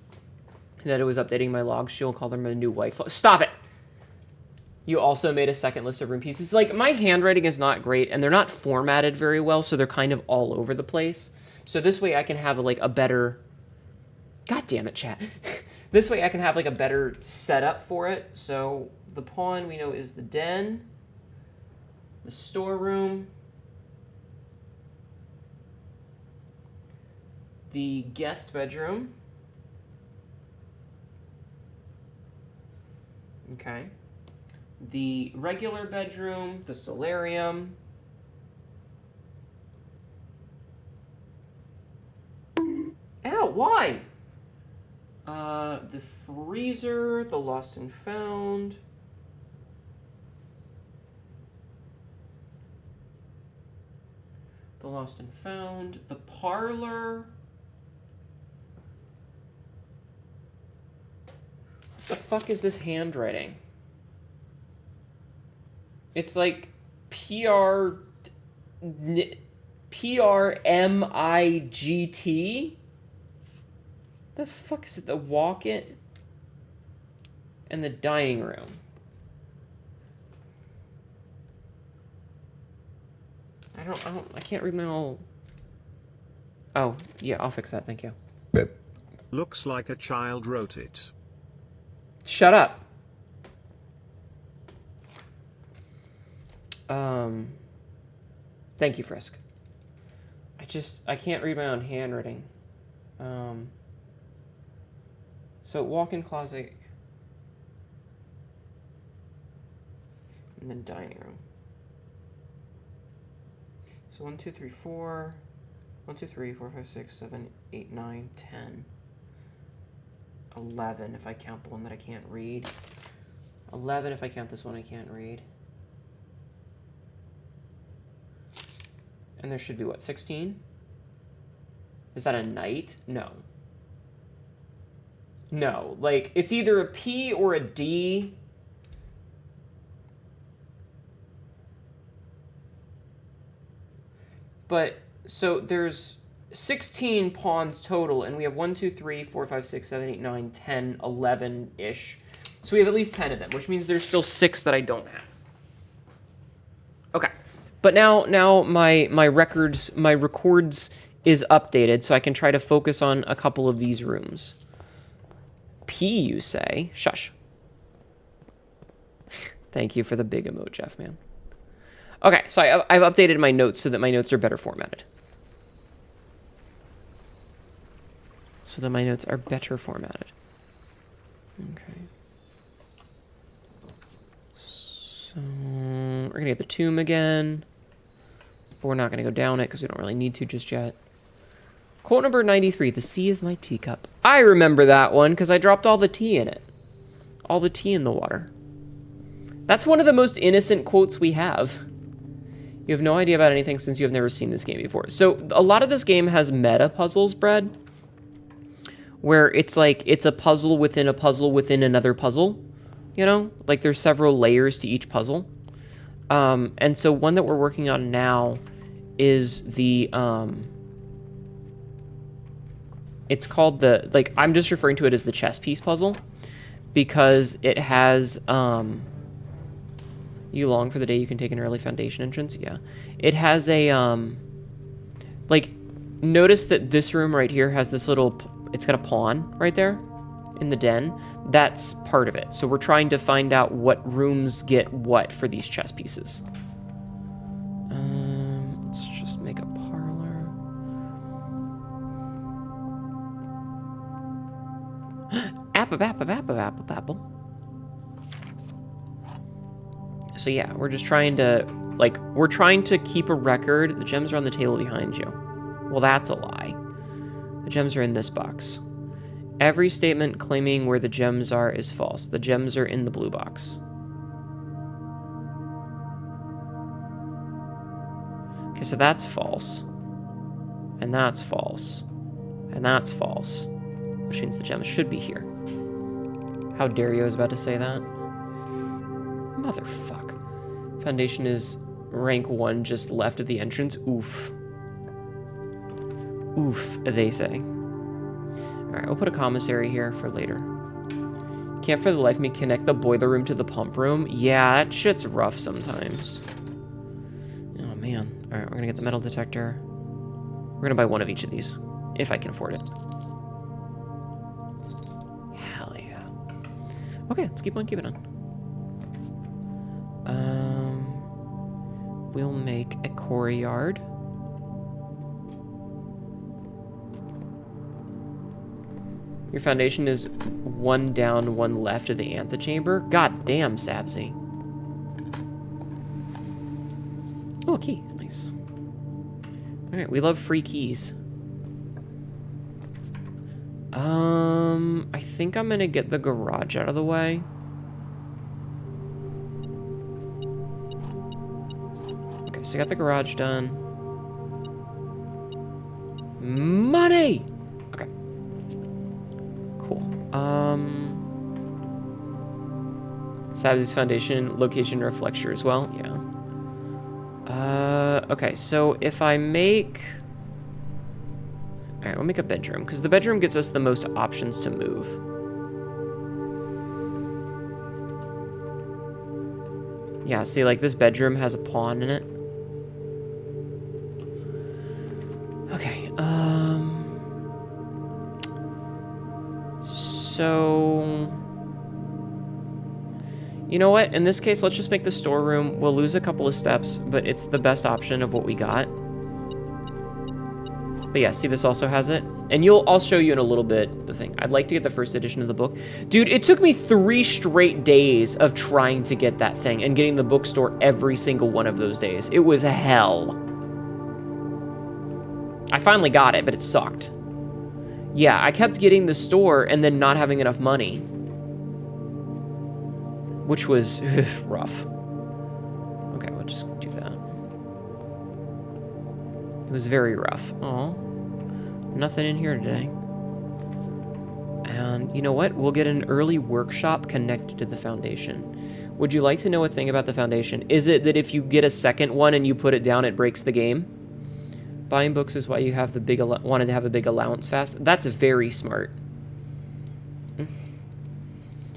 Hnetu was updating my log. She'll call them a new wife. Stop it! You also made a second list of room pieces. Like, my handwriting is not great, and they're not formatted very well, so they're kind of all over the place. So this way I can have, like, a better... God damn it, chat. This way I can have, like, a better setup for it. So the pawn we know is the den, the storeroom, the guest bedroom. Okay. The regular bedroom, the solarium. Ow, why? The freezer, the lost and found. The lost and found. The parlor. What the fuck is this handwriting? It's like PRMIGT? The fuck is it? The walk-in and the dining room. I can't read my whole... Oh, yeah, I'll fix that, thank you. Looks like a child wrote it. Shut up. Thank you, Frisk. I can't read my own handwriting. So walk-in closet. And then dining room. So 1, 2, 3, 4. 1, 2, 3, 4, 5, 6, 7, 8, 9, 10. 11 if I count the one that I can't read. 11 if I count this one I can't read. And there should be, what, 16? Is that a knight? No. No, like, it's either a P or a D. But, so there's 16 pawns total, and we have 1, 2, 3, 4, 5, 6, 7, 8, 9, 10, 11-ish. So we have at least 10 of them, which means there's still 6 that I don't have. Okay. But now my records is updated, so I can try to focus on a couple of these rooms. P, you say? Shush. Thank you for the big emote, Jeff, man. Okay, so I've updated my notes so that my notes are better formatted. Okay. So we're gonna get the tomb again. But we're not gonna go down it because we don't really need to just yet. Quote number 93, the sea is my teacup. I remember that one because I dropped all the tea in it. All the tea in the water. That's one of the most innocent quotes we have. You have no idea about anything since you have never seen this game before. So a lot of this game has meta puzzles, Brad, where it's like it's a puzzle within another puzzle. You know, like there's several layers to each puzzle. And so one that we're working on now is the it's called the, like, I'm just referring to it as the chess piece puzzle because it has you long for the day you can take an early foundation entrance? Yeah. It has a like, notice that this room right here has this little, it's got a pawn right there in the den. That's part of it. So we're trying to find out what rooms get what for these chess pieces. Let's just make a parlor. Apple. So yeah, we're just trying to, like, we're trying to keep a record. The gems are on the table behind you. Well, that's a lie. The gems are in this box. Every statement claiming where the gems are is false. The gems are in the blue box. Okay, so that's false. And that's false. And that's false. Which means the gems should be here. How dare you, I was about to say that. Motherfuck. Foundation is rank 1 just left of the entrance. Oof. Oof, they say. Alright, we'll put a commissary here for later. Can't for the life of me connect the boiler room to the pump room. Yeah, that shit's rough sometimes. Oh, man. Alright, we're gonna get the metal detector. We're gonna buy one of each of these, if I can afford it. Hell yeah. Okay, let's keep on keeping on. We'll make a courtyard. Your foundation is 1 down, 1 left of the antechamber. God damn, Sabzi. Oh, a key. Nice. Alright, we love free keys. I think I'm gonna get the garage out of the way. Okay, so I got the garage done. Money! Okay. Cool. Sabzi's foundation, location reflects as well. Yeah. Okay, so if I make... Alright, we'll make a bedroom, because the bedroom gives us the most options to move. Yeah, see, like, this bedroom has a pawn in it. Okay, so... You know what? In this case, let's just make the storeroom. We'll lose a couple of steps, but it's the best option of what we got. But yeah, see, this also has it. And I'll show you in a little bit the thing. I'd like to get the first edition of the book. Dude, it took me 3 straight days of trying to get that thing and getting the bookstore every single one of those days. It was hell. I finally got it, but it sucked. Yeah, I kept getting the store and then not having enough money. Which was rough. Okay, we'll just do that. It was very rough. Oh, nothing in here today. And you know what? We'll get an early workshop connected to the foundation. Would you like to know a thing about the foundation? Is it that if you get a second one and you put it down, it breaks the game? Buying books is why you have the wanted to have a big allowance fast. That's very smart.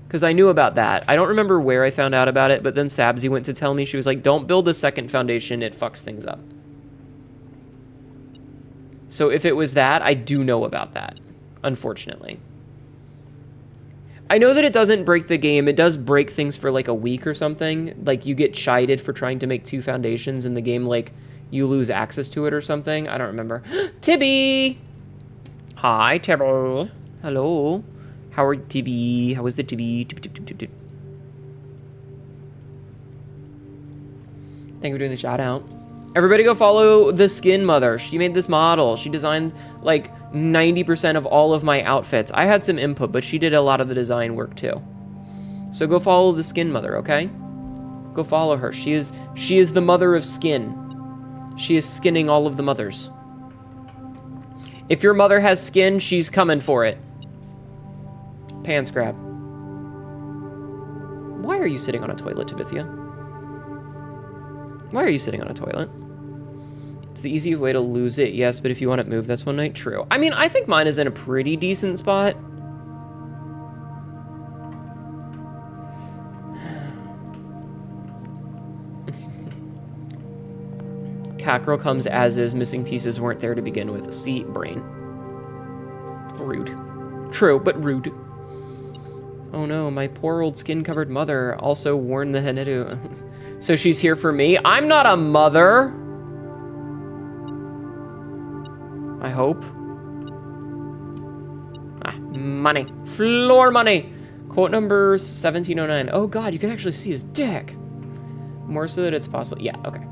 Because I knew about that. I don't remember where I found out about it, but then Sabzi went to tell me. She was like, don't build a second foundation. It fucks things up. So if it was that, I do know about that, unfortunately. I know that it doesn't break the game. It does break things for like a week or something. Like you get chided for trying to make 2 foundations in the game, like you lose access to it or something. I don't remember. Tibby! Hi, Tibby. Hello. How are Tibby? How is the Tibby? Thank you for doing the shout out. Everybody go follow the Skin Mother. She made this model. She designed like 90% of all of my outfits. I had some input, but she did a lot of the design work too. So go follow the Skin Mother, okay? Go follow her. She is the mother of skin. She is skinning all of the mothers. If your mother has skin, she's coming for it. Pants grab. Why are you sitting on a toilet, Tabithia? Why are you sitting on a toilet? It's the easy way to lose it, yes, but if you want it moved, that's one night. True. I mean, I think mine is in a pretty decent spot. Cackerel comes as is. Missing pieces weren't there to begin with. See, brain. Rude. True, but rude. Oh no, my poor old skin-covered mother also warned the Hnetu. So she's here for me? I'm not a mother! I hope. Ah, money. Floor money! Quote number 1709. Oh god, you can actually see his dick! More so that it's possible. Yeah, okay.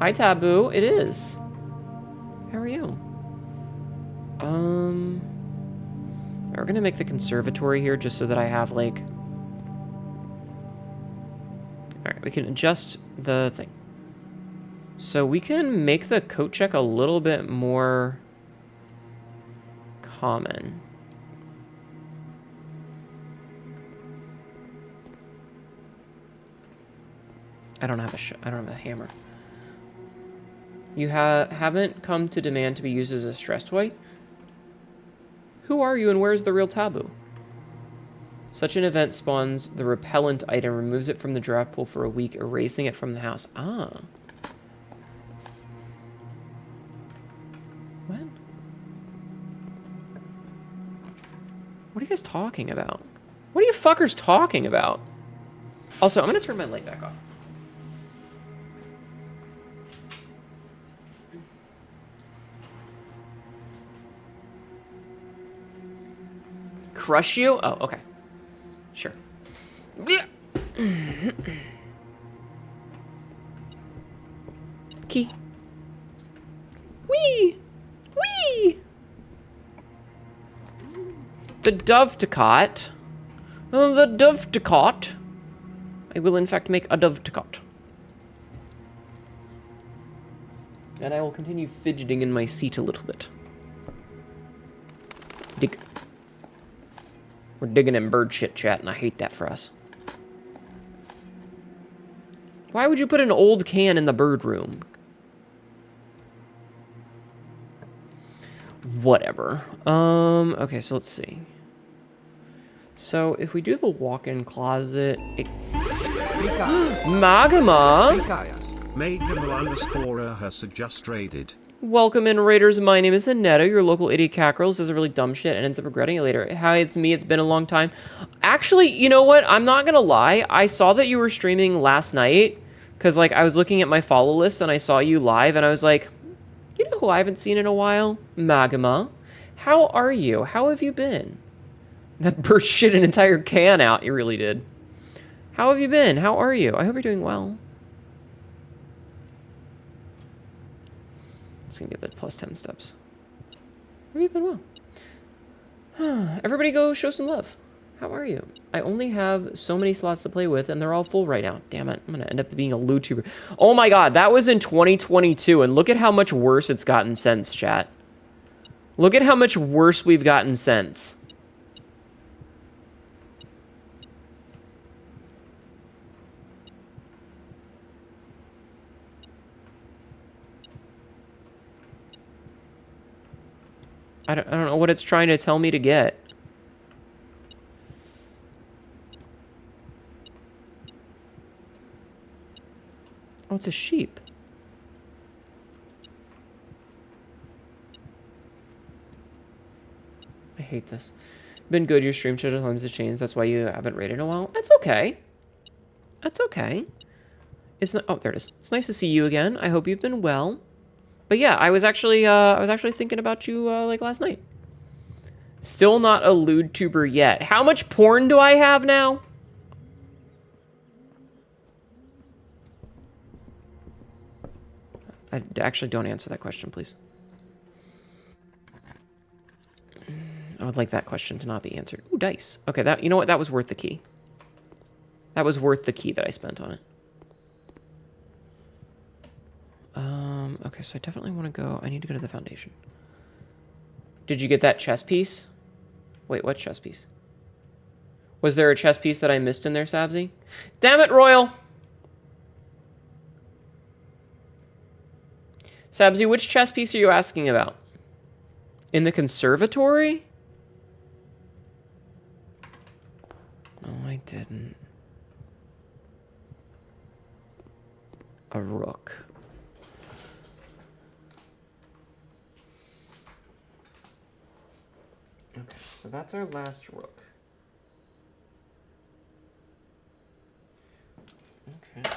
Hi, Taboo. It is. How are you? We're gonna make the conservatory here just so that I have, like... Alright, we can adjust the thing. So we can make the coat check a little bit more common. I don't have a hammer. You haven't come to demand to be used as a stress toy? Who are you and where's the real Taboo? Such an event spawns the repellent item, removes it from the draft pool for a week, erasing it from the house. Ah. What? What are you guys talking about? What are you fuckers talking about? Also, I'm gonna turn my light back off. crush you? Oh, okay. Sure. Key. Wee! Wee! The Dove-to-cot. The Dove-to-cot. I will in fact make a Dove-to-cot. And I will continue fidgeting in my seat a little bit. Dig. We're digging in bird shit, chat, and I hate that for us. Why would you put an old can in the bird room? Whatever. Okay, so let's see. So if we do the walk-in closet, Magma! Megamo has just raided. Welcome in, Raiders. My name is Hnetu, your local idiot cackerel. Says a really dumb shit and ends up regretting it later. Hi, it's me. It's been a long time. Actually, you know what? I'm not gonna lie. I saw that you were streaming last night because, like, I was looking at my follow list and I saw you live and I was like, you know who I haven't seen in a while? Magma. How are you? How have you been? That bird shit an entire can out. You really did. How have you been? How are you? I hope you're doing well. It's gonna get that plus 10 steps. Have you been well? Everybody go show some love. How are you? I only have so many slots to play with, and they're all full right now. Damn it, I'm gonna end up being a Vtuber. Oh my god, that was in 2022, and look at how much worse it's gotten since, chat. Look at how much worse we've gotten since. I don't know what it's trying to tell me to get. Oh, it's a sheep. I hate this. Been good, your stream schedule times have changed. That's why you haven't raided in a while. That's okay. That's okay. It's not. Oh, there it is. It's nice to see you again. I hope you've been well. But yeah, I was actually thinking about you like last night. Still not a Vtuber yet. How much porn do I have now? I actually don't answer that question, please. I would like that question to not be answered. Ooh, dice. Okay, that, you know what? That was worth the key. That was worth the key that I spent on it. Okay, so I definitely want to go. I need to go to the foundation. Did you get that chess piece? Wait, what chess piece? Was there a chess piece that I missed in there, Sabzi? Damn it, Royal! Sabzi, which chess piece are you asking about? In the conservatory? No, I didn't. A rook. Okay, so that's our last rook. Okay.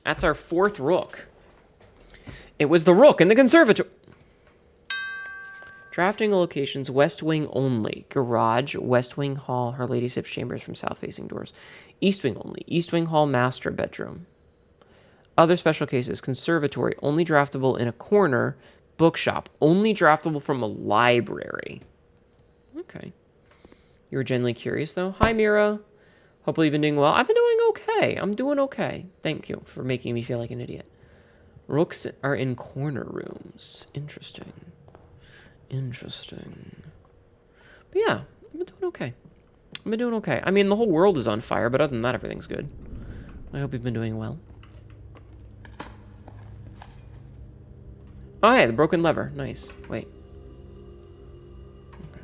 That's our fourth rook. It was the rook in the conservatory. Drafting locations, West Wing only. Garage, West Wing Hall, Her Ladyship's chambers from south-facing doors. East Wing only. East Wing Hall, master bedroom. Other special cases, conservatory, only draftable in a corner. Bookshop, only draftable from a library. Okay. You were genuinely curious, though. Hi, Mira. Hopefully you've been doing well. I've been doing okay. I'm doing okay. Thank you for making me feel like an idiot. Rooks are in corner rooms. Interesting. Interesting. But yeah, I've been doing okay. I've been doing okay. I mean, the whole world is on fire, but other than that, everything's good. I hope you've been doing well. Oh, hey, the broken lever. Nice. Wait. Okay.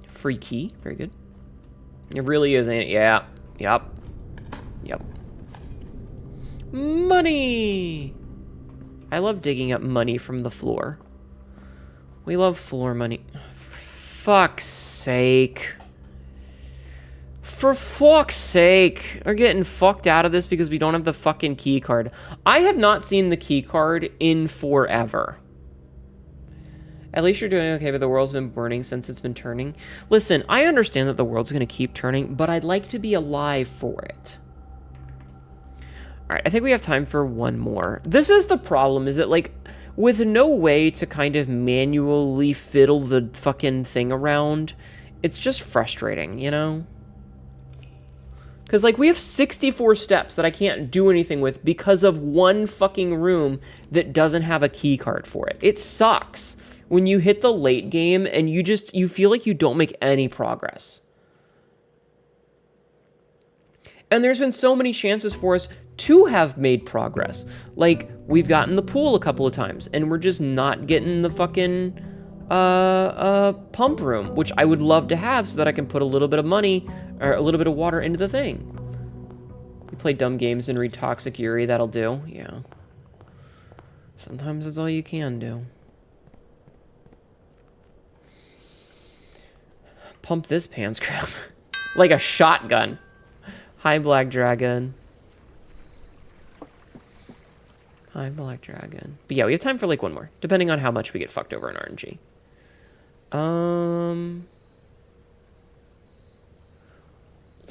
Free key. Very good. It really is, ain't it? Yeah. Yep. Yep. Money! I love digging up money from the floor. We love floor money. For fuck's sake. For fuck's sake. We're getting fucked out of this because we don't have the fucking key card. I have not seen the key card in forever. At least you're doing okay, but the world's been burning since it's been turning. Listen, I understand that the world's going to keep turning, but I'd like to be alive for it. All right, I think we have time for one more. This is the problem, is that, like, with no way to kind of manually fiddle the fucking thing around, it's just frustrating, you know? Because, like, we have 64 steps that I can't do anything with because of one fucking room that doesn't have a key card for it. It sucks when you hit the late game and you feel like you don't make any progress. And there's been so many chances for us to have made progress. Like, we've gotten the pool a couple of times, and we're just not getting the fucking pump room, which I would love to have so that I can put a little bit of money, or a little bit of water into the thing. You play dumb games and read Toxic Yuri, that'll do. Yeah. Sometimes that's all you can do. Pump this pants crap. Like a shotgun. Hi, Black Dragon. Hi, Black Dragon. But yeah, we have time for like one more, depending on how much we get fucked over in RNG.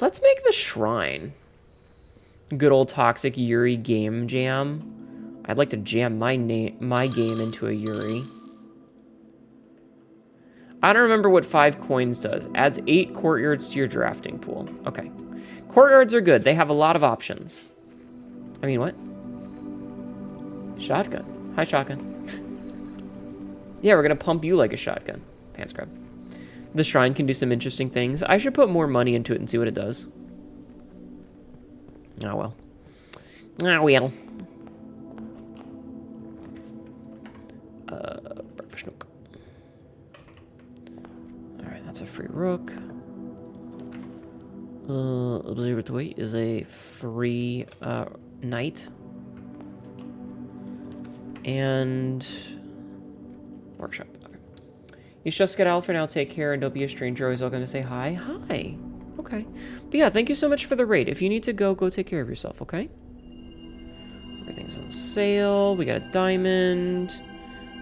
Let's make the shrine. Good old Toxic Yuri game jam. I'd like to jam my game into a Yuri. I don't remember what 5 coins does. Adds 8 courtyards to your drafting pool. Okay. Courtyards are good. They have a lot of options. I mean, what? Shotgun. Hi, shotgun. Yeah, we're gonna pump you like a shotgun. Pants grab. The shrine can do some interesting things. I should put more money into it and see what it does. Oh, well. Ah, well. Breakfast nook. Alright, that's a free rook. Observatory is a free knight. And workshop. Okay. You just get out for now. Take care and don't be a stranger. Always all gonna say hi. Hi. Okay. But yeah, thank you so much for the raid. If you need to go take care of yourself, okay? Everything's on sale. We got a diamond.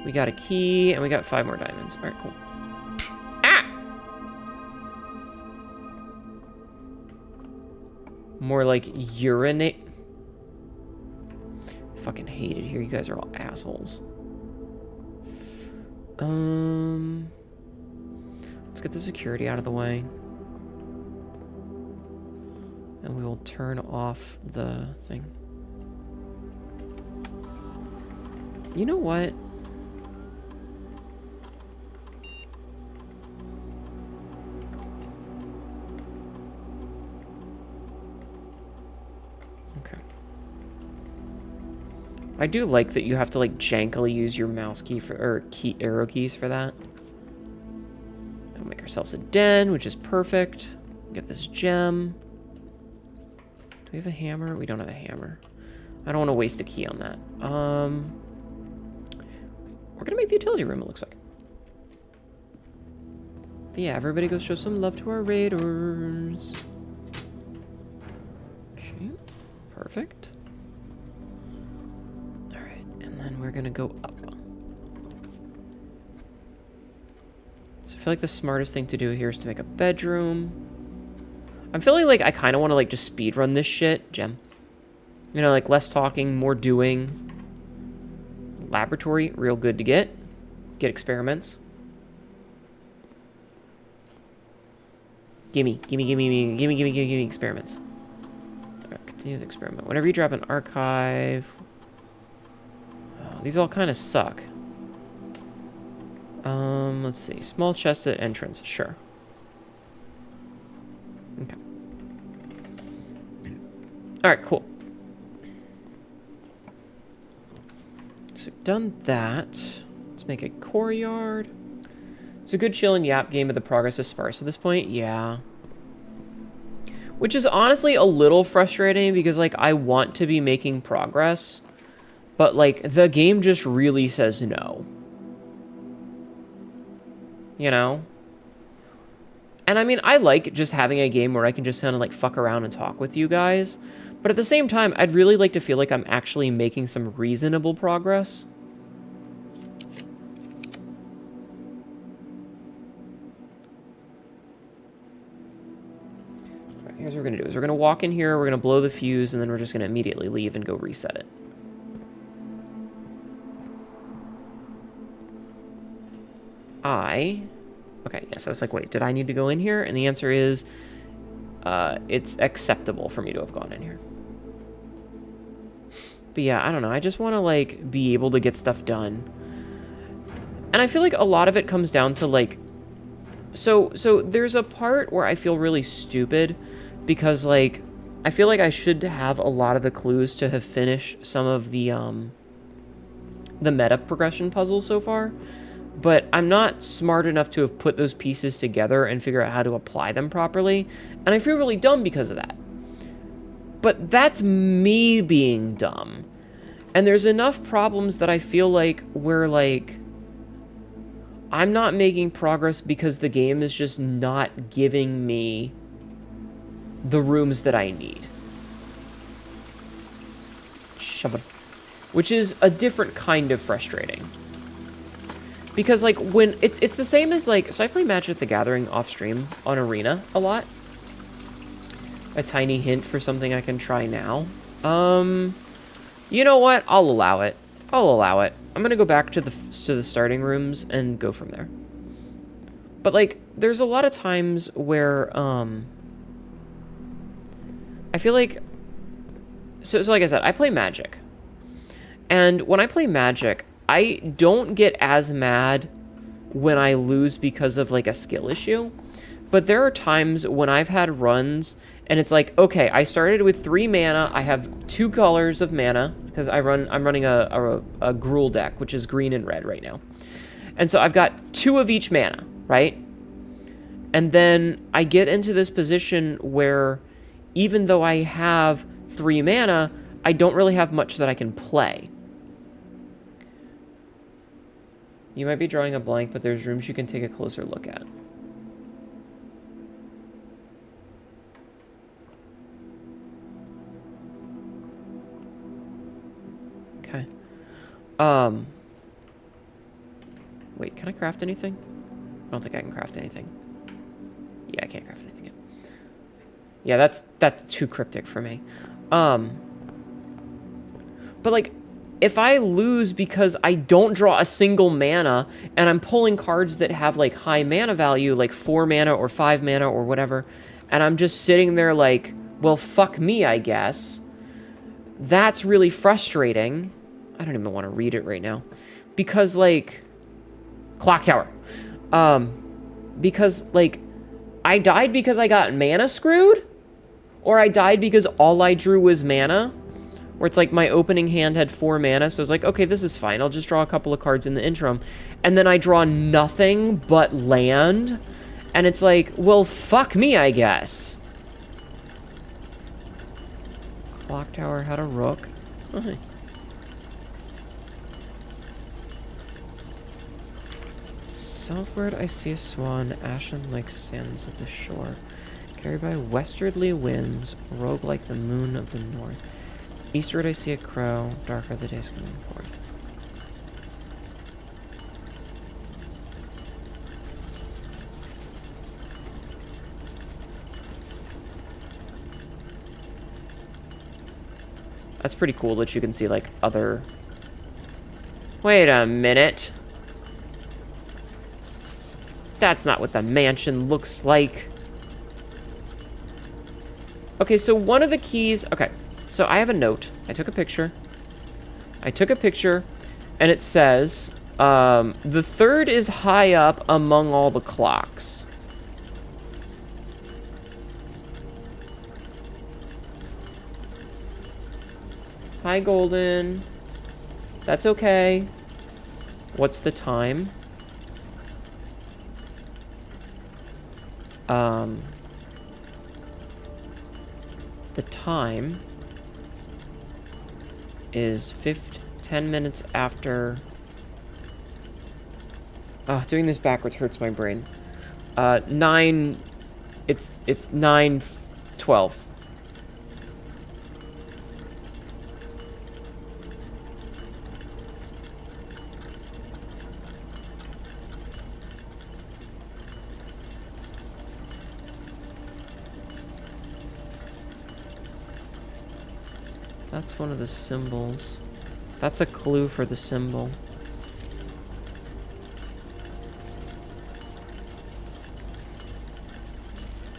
We got a key, and we got 5 more diamonds. Alright, cool. More like urinate. Fucking hate it here. You guys are all assholes. Let's get the security out of the way. And we will turn off the thing. You know what? I do like that you have to, like, jankily use your mouse key for, or arrow keys for that. We'll make ourselves a den, which is perfect. Get this gem. Do we have a hammer? We don't have a hammer. I don't want to waste a key on that. We're gonna make the utility room, it looks like. But yeah, everybody go show some love to our raiders. Okay, perfect. And we're gonna go up. So I feel like the smartest thing to do here is to make a bedroom. I'm feeling like I kind of want to like just speed run this shit. Gem. You know, like less talking, more doing. Laboratory, real good to get. Get experiments. Gimme experiments. All right, continue the experiment. Whenever you drop an archive. These all kind of suck. Let's see. Small chest at entrance. Sure. Okay. Alright, cool. So we've done that. Let's make a courtyard. It's a good chill and yap game, but the progress is sparse at this point. Yeah. Which is honestly a little frustrating because, like, I want to be making progress. But, like, the game just really says no. You know? And, I mean, I like just having a game where I can just kind of, like, fuck around and talk with you guys. But at the same time, I'd really like to feel like I'm actually making some reasonable progress. Here's what we're gonna do, is we're gonna walk in here, we're gonna blow the fuse, and then we're just gonna immediately leave and go reset it. Okay, yes, I was like, wait, did I need to go in here? And the answer is, it's acceptable for me to have gone in here. But yeah, I don't know, I just want to, like, be able to get stuff done. And I feel like a lot of it comes down to, like, so there's a part where I feel really stupid, because, like, I feel like I should have a lot of the clues to have finished some of the meta progression puzzles so far. But I'm not smart enough to have put those pieces together and figure out how to apply them properly. And I feel really dumb because of that. But that's me being dumb. And there's enough problems that I feel like we're like... I'm not making progress because the game is just not giving me the rooms that I need. Shove it. Which is a different kind of frustrating. Because, like, when... It's the same as, like... So I play Magic the Gathering off-stream on Arena a lot. A tiny hint for something I can try now. You know what? I'll allow it. I'll allow it. I'm gonna go back to the starting rooms and go from there. But, like, there's a lot of times where, I feel like... So like I said, I play Magic. And when I play Magic... I don't get as mad when I lose because of, like, a skill issue. But there are times when I've had runs, and it's like, okay, I started with 3 mana, I have 2 colors of mana, because I'm running a Gruul deck, which is green and red right now. And so I've got 2 of each mana, right? And then I get into this position where, even though I have 3 mana, I don't really have much that I can play. You might be drawing a blank, but there's rooms you can take a closer look at. Okay. Wait, can I craft anything? I don't think I can craft anything. Yeah, I can't craft anything yet. Yeah, that's too cryptic for me. But, like... If I lose because I don't draw a single mana, and I'm pulling cards that have, like, high mana value, like 4 mana or 5 mana or whatever, and I'm just sitting there like, well, fuck me, I guess, that's really frustrating. I don't even want to read it right now. Because, like... Clock Tower. Because, like, I died because I got mana screwed? Or I died because all I drew was mana? Where it's like my opening hand had 4 mana, so I was like, okay, this is fine. I'll just draw a couple of cards in the interim. And then I draw nothing but land. And it's like, well, fuck me, I guess. Clock Tower had a rook. Okay. Southward, I see a swan, ashen like sands of the shore. Carried by westerly winds, rogue like the moon of the north. Eastward I see a crow, dark are the days coming forth. That's pretty cool that you can see, like, other... Wait a minute. That's not what the mansion looks like. Okay, so one of the keys... Okay. So I have a note. I took a picture. And it says, the third is high up among all the clocks. Hi, Golden. That's okay. What's the time? The time is 10 minutes after... Oh, doing this backwards hurts my brain. 9... It's 9:12. That's one of the symbols. That's a clue for the symbol.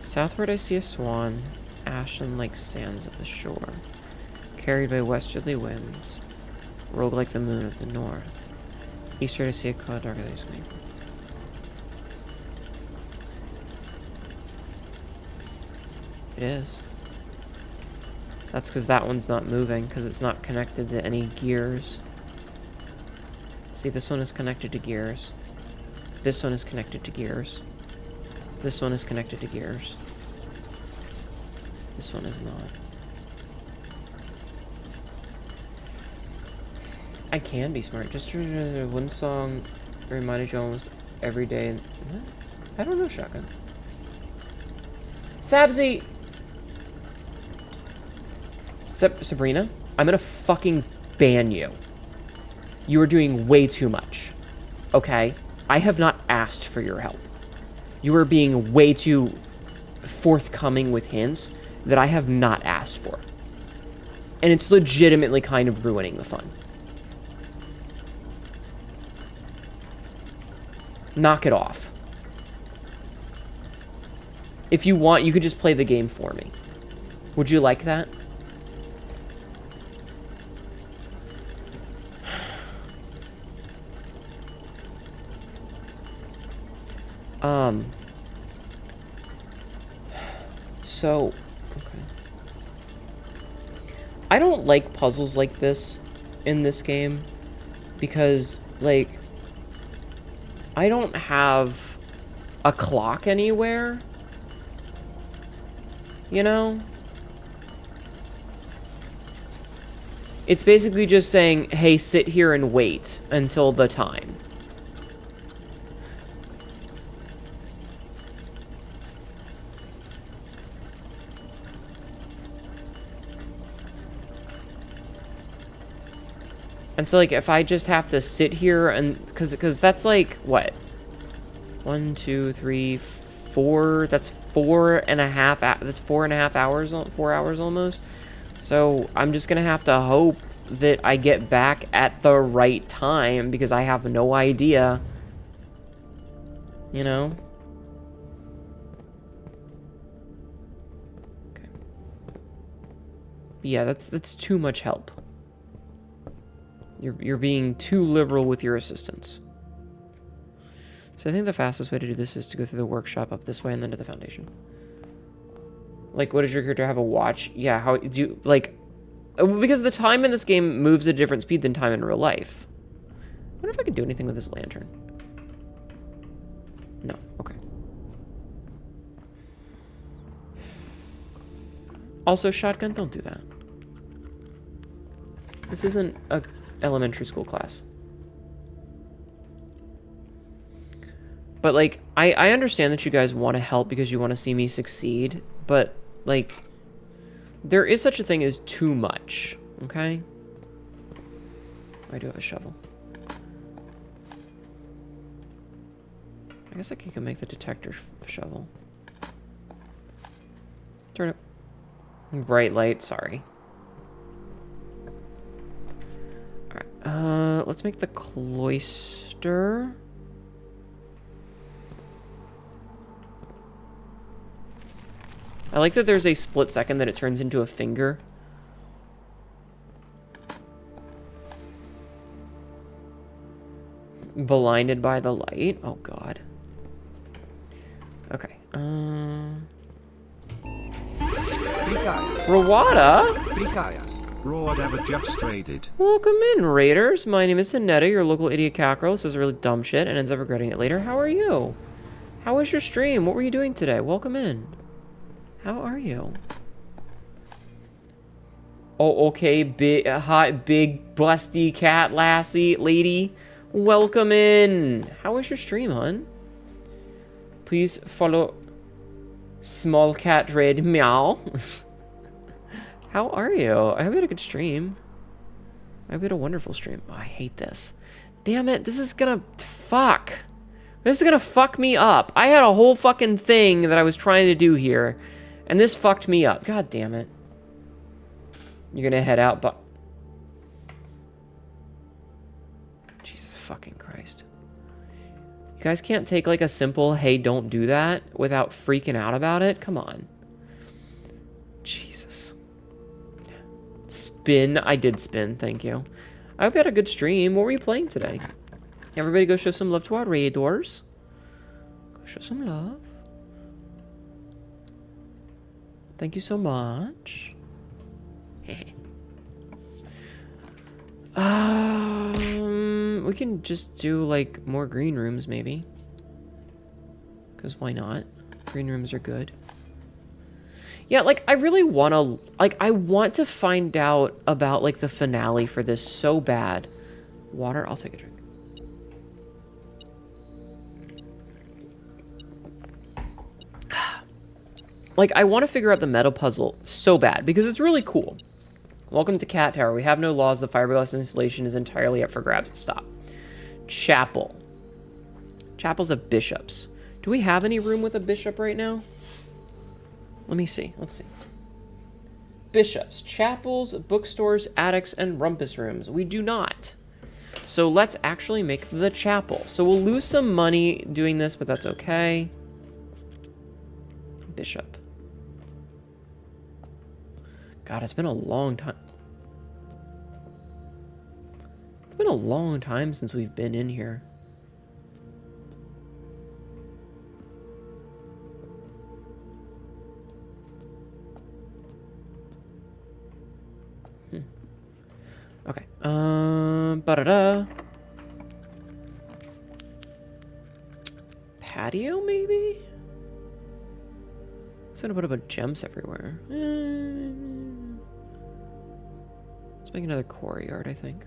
Southward I see a swan, ashen like sands of the shore, carried by westerly winds, rolled like the moon of the north. Eastward I see a cloud darker than sleep. It is. That's because that one's not moving, because it's not connected to any gears. See, this one is connected to gears. This one is connected to gears. This one is connected to gears. This one is not. I can be smart. Just one song reminded you almost every day. I don't know, Shotgun. Sabzi! Sabrina, I'm gonna fucking ban you. You are doing way too much. Okay? I have not asked for your help. You are being way too forthcoming with hints that I have not asked for. And it's legitimately kind of ruining the fun. Knock it off. If you want, you could just play the game for me. Would you like that? So, okay. I don't like puzzles like this in this game because, like, I don't have a clock anywhere, you know? It's basically just saying, hey, sit here and wait until the time. And so, like, if I just have to sit here and... Because that's, like, what? 1, 2, 3, 4... That's 4.5... That's 4.5 hours... 4 hours almost. So, I'm just gonna have to hope that I get back at the right time, because I have no idea. You know? Okay. Yeah, that's too much help. You're being too liberal with your assistance. So I think the fastest way to do this is to go through the workshop up this way and then to the foundation. Like, what does your character have a watch? Yeah, how do you, like... Because the time in this game moves at a different speed than time in real life. I wonder if I can do anything with this lantern. No, okay. Also, Shotgun, don't do that. This isn't a elementary school class. But, like, I understand that you guys want to help because you want to see me succeed, but, like, there is such a thing as too much, okay? I do have a shovel. I guess I can make the detector shovel. Turn it. Bright light, sorry. Alright, let's make the cloister. I like that there's a split second that it turns into a finger. Blinded by the light. Oh, God. Okay. Rawada? Raw ever just raided. Welcome in, Raiders. My name is Hnetu, your local idiot cockerel. This is really dumb shit and ends up regretting it later. How are you? How was your stream? What were you doing today? Welcome in. How are you? Oh, okay, big, hot, big, busty cat lassie lady. Welcome in. How was your stream, hon? Please follow Small Cat Red Meow. How are you? I hope you had a good stream. I hope you had a wonderful stream. Oh, I hate this. Damn it, this is gonna... Fuck. This is gonna fuck me up. I had a whole fucking thing that I was trying to do here. And this fucked me up. God damn it. You're gonna head out, but... Jesus fucking Christ. You guys can't take, like, a simple, hey, don't do that without freaking out about it? Come on. Jesus. Spin. I did spin, thank you. I hope you had a good stream. What were you playing today? Everybody go show some love to our raiders. Go show some love. Thank you so much. We can just do, like, more green rooms, maybe. Because why not? Green rooms are good. Yeah, like, I really want to... Like, I want to find out about, like, the finale for this so bad. Water? I'll take a drink. Like, I want to figure out the metal puzzle so bad, because it's really cool. Welcome to Cat Tower. We have no laws. The fiberglass installation is entirely up for grabs. Stop. Chapel. Chapels of bishops. Do we have any room with a bishop right now? Let me see. Let's see. Bishops, chapels, bookstores, attics, and rumpus rooms. We do not. So let's actually make the chapel. So we'll lose some money doing this, but that's okay. Bishop. God, it's been a long time. It's been a long time since we've been in here. Okay. Ba-da-da. Patio, maybe? It's gonna put a bunch of gems everywhere. Let's make another courtyard, I think.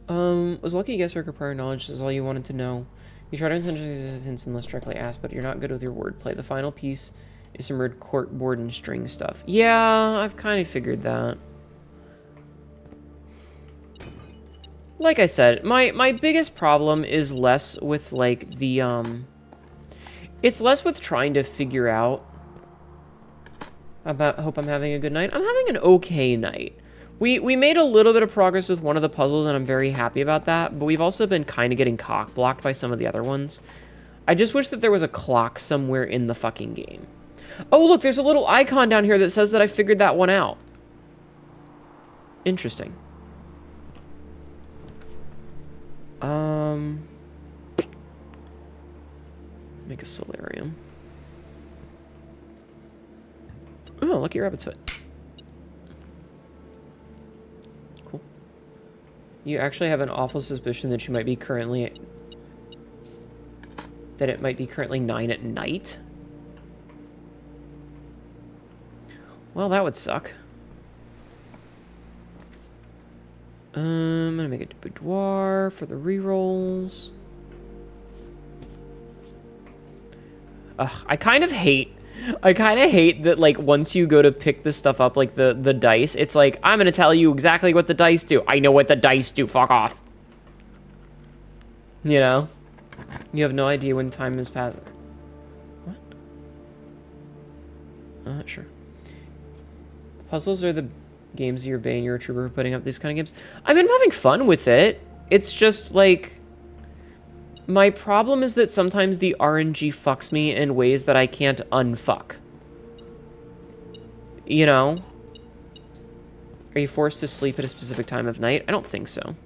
Was lucky guesswork or prior knowledge is all you wanted to know. You try to intentionally hints unless directly asked, but you're not good with your wordplay. The final piece is some red court board and string stuff. Yeah, I've kind of figured that. Like I said, my biggest problem is less with, like, the, it's less with trying to figure out about, hope I'm having a good night. I'm having an okay night. We made a little bit of progress with one of the puzzles, and I'm very happy about that, but we've also been kind of getting cock-blocked by some of the other ones. I just wish that there was a clock somewhere in the fucking game. Oh, look, there's a little icon down here that says that I figured that one out. Interesting. Make a solarium. Oh, lucky rabbit's foot. Cool. You actually have an awful suspicion that you might be currently... that it might be currently 9 at night? Well, that would suck. I'm gonna make a boudoir for the rerolls. I kind of hate that, like, once you go to pick this stuff up, like, the dice, it's like, I'm gonna tell you exactly what the dice do. I know what the dice do, fuck off. You know? You have no idea when time is passing. What? Sure. Puzzles are the games you're baying you're a trooper for putting up these kind of games. I mean, I'm having fun with it. It's just, like... My problem is that sometimes the RNG fucks me in ways that I can't unfuck. You know? Are you forced to sleep at a specific time of night? I don't think so.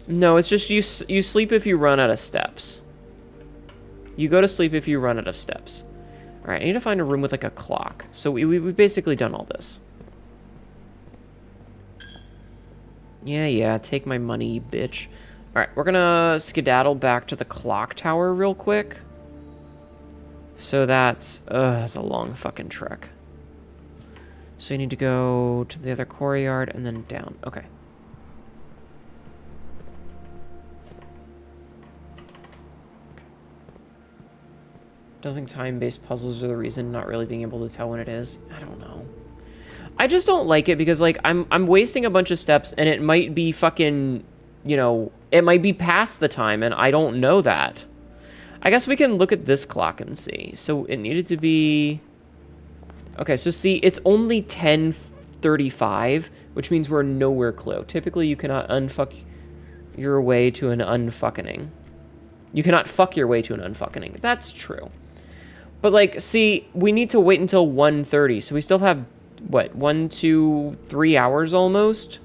No, it's just you sleep if you run out of steps. You go to sleep if you run out of steps. Alright, I need to find a room with, like, a clock. So we've basically done all this. Yeah, take my money, bitch. Alright, we're gonna skedaddle back to the clock tower real quick. So that's a long fucking trek. So you need to go to the other courtyard and then down. Okay. Don't think time-based puzzles are the reason not really being able to tell when it is. I don't know. I just don't like it because, like, I'm wasting a bunch of steps and it might be fucking, you know, it might be past the time and I don't know that. I guess we can look at this clock and see. So it needed to be... Okay, so see, it's only 10:35, which means we're nowhere close. Typically, you cannot unfuck your way to an unfucking. You cannot fuck your way to an unfucking. That's true. But, like, see, we need to wait until 1:30, so we still have, what, 1, 2, 3 hours almost?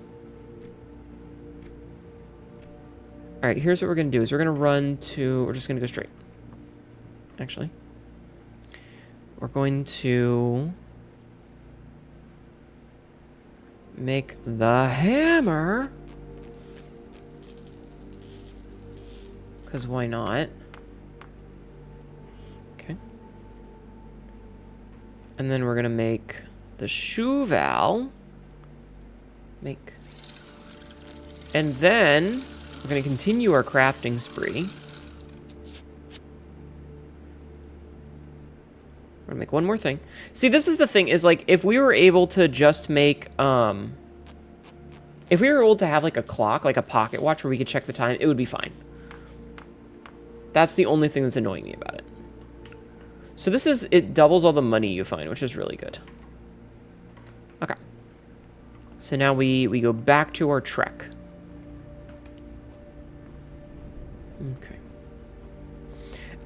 Alright, here's what we're going to do, is we're going to run to... We're just going to go straight. Actually. We're going to... make the hammer. Because why not? Okay. And then we're going to make the shoe valve. Make. And then we're going to continue our crafting spree. We're gonna make one more thing. See, this is the thing, is like, if we were able to just make, if we were able to have like a clock, like a pocket watch where we could check the time, it would be fine. That's the only thing that's annoying me about it. So this is, it doubles all the money you find, which is really good. Okay. So now we go back to our trek. Okay.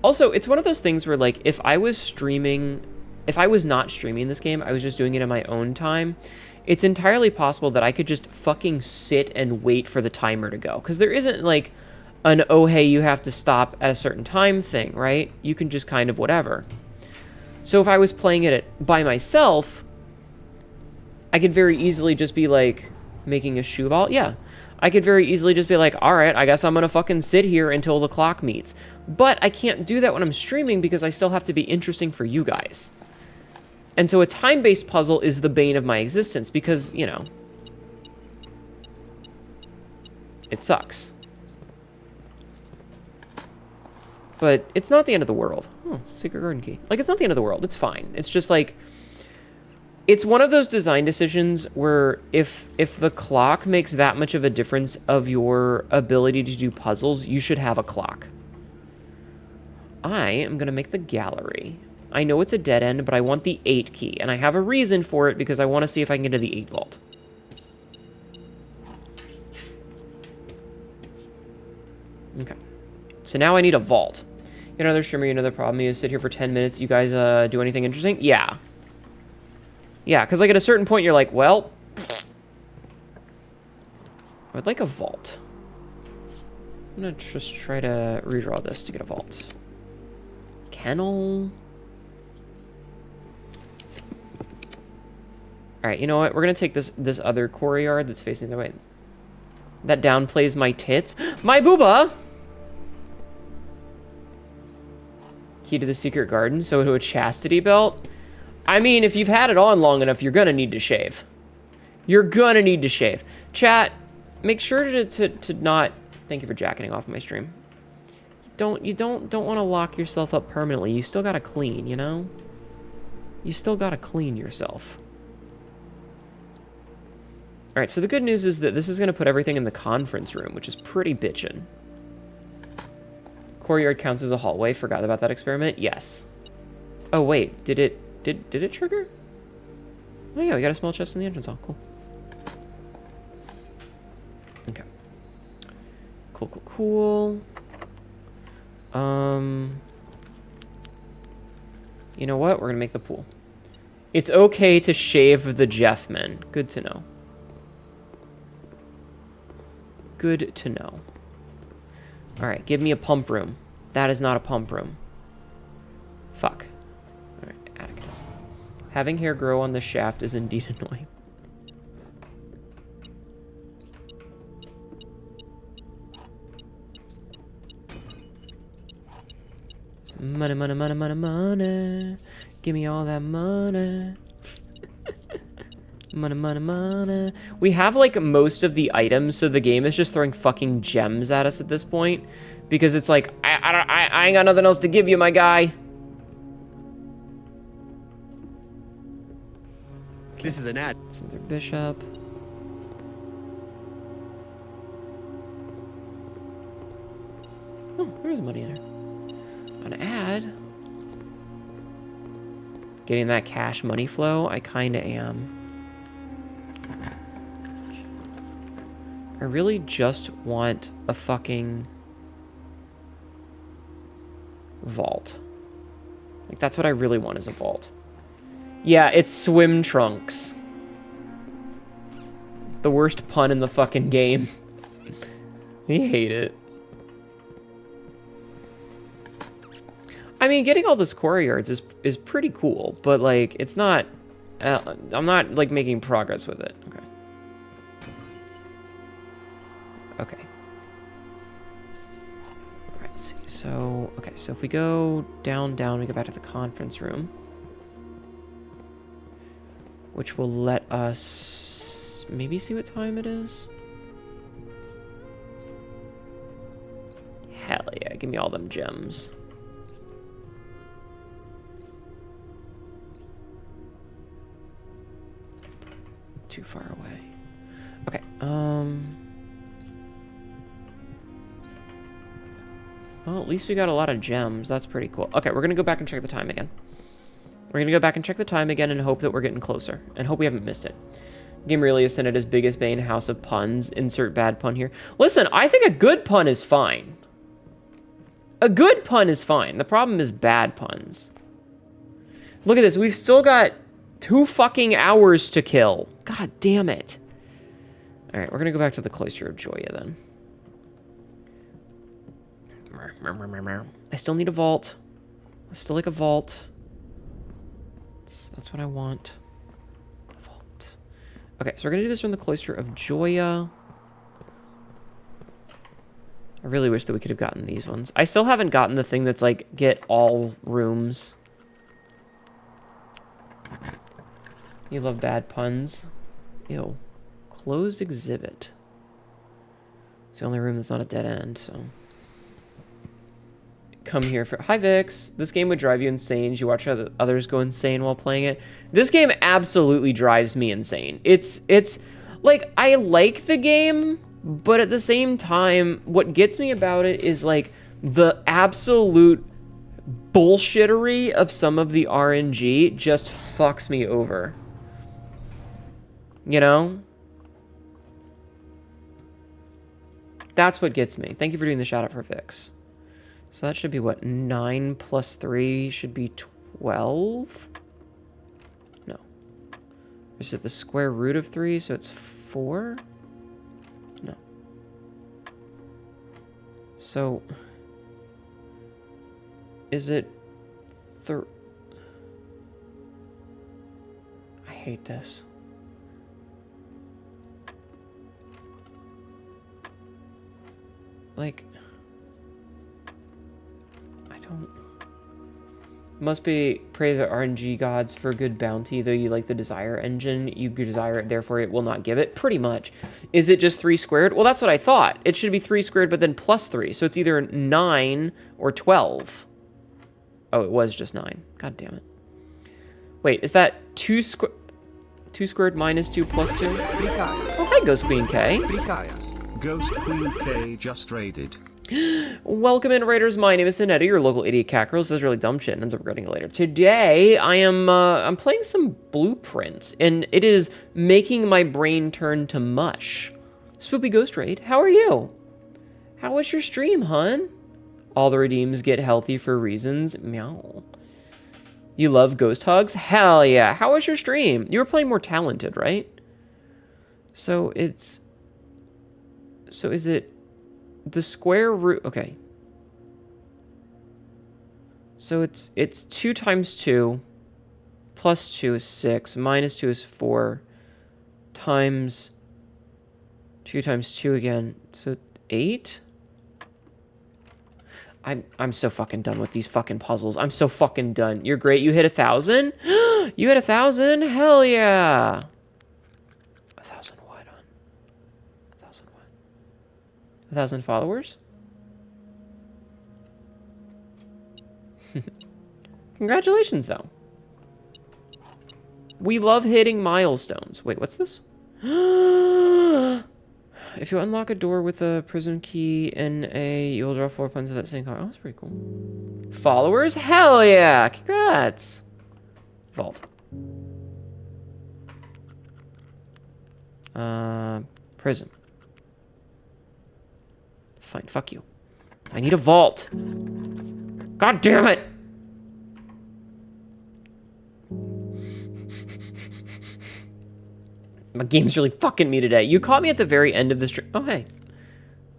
Also, it's one of those things where, like, if I was not streaming this game, I was just doing it in my own time, it's entirely possible that I could just fucking sit and wait for the timer to go. Because there isn't, like, an, oh, hey, you have to stop at a certain time thing, right? You can just kind of whatever. So if I was playing it by myself, I could very easily just be, like, making a shoe vault. Yeah. I could very easily just be like, all right, I guess I'm going to fucking sit here until the clock meets. But I can't do that when I'm streaming because I still have to be interesting for you guys. And so a time-based puzzle is the bane of my existence because, you know, it sucks. But it's not the end of the world. Oh, secret garden key. Like, it's not the end of the world. It's fine. It's just like... It's one of those design decisions where if the clock makes that much of a difference of your ability to do puzzles, you should have a clock. I am going to make the gallery. I know it's a dead end, but I want the 8 key. And I have a reason for it because I want to see if I can get to the 8 vault. Okay. So now I need a vault. Another streamer, another problem. You sit here for 10 minutes. You guys do anything interesting? Yeah. Yeah, because, like, at a certain point, you're like, well, I'd like a vault. I'm going to just try to redraw this to get a vault. Kennel. All right, you know what? We're going to take this other courtyard that's facing the way. That downplays my tits. My booba! Key to the secret garden, so to a chastity belt. I mean, if you've had it on long enough, you're gonna need to shave. You're gonna need to shave. Chat, make sure to not... Thank you for jacking off my stream. You don't want to lock yourself up permanently. You still gotta clean, you know? You still gotta clean yourself. Alright, so the good news is that this is gonna put everything in the conference room, which is pretty bitchin'. Courtyard counts as a hallway. Forgot about that experiment. Yes. Oh, wait. Did it trigger? Oh, yeah, we got a small chest in the entrance hall. Cool. Okay. Cool. You know what? We're gonna make the pool. It's okay to shave the Jeffman. Good to know. Good to know. Alright, give me a pump room. That is not a pump room. Fuck. Alright, Atticus. Having hair grow on the shaft is indeed annoying. Money, money, money, money, money. Give me all that money. Money, money, money. We have, like, most of the items, so the game is just throwing fucking gems at us at this point. Because it's like, I ain't got nothing else to give you, my guy. This is an ad. Another bishop. Oh, there is money in there. An ad? Getting that cash money flow? I kinda am. I really just want a fucking vault. Like, that's what I really want, is a vault. Yeah, it's swim trunks. The worst pun in the fucking game. I hate it. I mean, getting all this core yards is pretty cool, but, like, it's not... I'm not, like, making progress with it. Okay. Okay. Alright, see. So, okay, so if we go down, we go back to the conference room. Which will let us maybe see what time it is. Hell yeah, give me all them gems. Too far away. Okay, well, at least we got a lot of gems. That's pretty cool. Okay, we're gonna go back and check the time again. We're gonna go back and check the time again and hope that we're getting closer. And hope we haven't missed it. Game really is Hnetu's biggest bane, House of Puns. Insert bad pun here. Listen, I think a good pun is fine. A good pun is fine. The problem is bad puns. Look at this. We've still got 2 fucking hours to kill. God damn it. Alright, we're gonna go back to the Cloister of Joya then. I still need a vault. I still like a vault. That's what I want. A vault. Okay, so we're gonna do this from the Cloister of Joya. I really wish that we could have gotten these ones. I still haven't gotten the thing that's like, get all rooms. You love bad puns. Ew. Closed exhibit. It's the only room that's not a dead end, so... Come here for... Hi, Vix. This game would drive you insane. You watch others go insane while playing it. This game absolutely drives me insane. It's... Like, I like the game, but at the same time, what gets me about it is, like, the absolute bullshittery of some of the RNG just fucks me over. You know? That's what gets me. Thank you for doing the shout out for Vix. So that should be what? 9 plus 3 should be 12? No. Is it the square root of 3, so it's 4? No. So... Is it... I hate this. Like... Must be pray the RNG gods for good bounty, though you like the desire engine. You desire it, therefore it will not give it. Pretty much. Is it just 3 squared? Well, that's what I thought. It should be 3 squared, but then plus 3. So it's either 9 or 12. Oh, it was just 9. God damn it. Wait, is that 2 squared minus 2 plus 2? Oh, hi, Ghost Queen K. Ghost Queen K just raided. Welcome in, Raiders. My name is Hnetu, your local idiot cat girl. This is really dumb shit and ends up regretting it later. Today, I'm playing some Blueprint, and it is making my brain turn to mush. Spoopy Ghost Raid, how are you? How was your stream, hun? All the redeems get healthy for reasons. Meow. You love ghost hugs? Hell yeah. How was your stream? You were playing More Talented, right? So is it... The square root, okay. So it's 2 times 2, plus 2 is 6, minus 2 is 4, times 2 times 2 again, so 8? I'm so fucking done with these fucking puzzles. I'm so fucking done. You're great. You hit 1,000? You hit 1,000? Hell yeah. 1,000 what on? 1,000 what? 1,000 followers? Congratulations, though. We love hitting milestones. Wait, what's this? If you unlock a door with a prism key in A, you'll draw 4 points of that same card. Oh, that's pretty cool. Followers? Hell yeah! Congrats! Vault. Prism. Fine, fuck you. I need a vault. God damn it! My game's really fucking me today. You caught me at the very end of the stream. Oh, hey.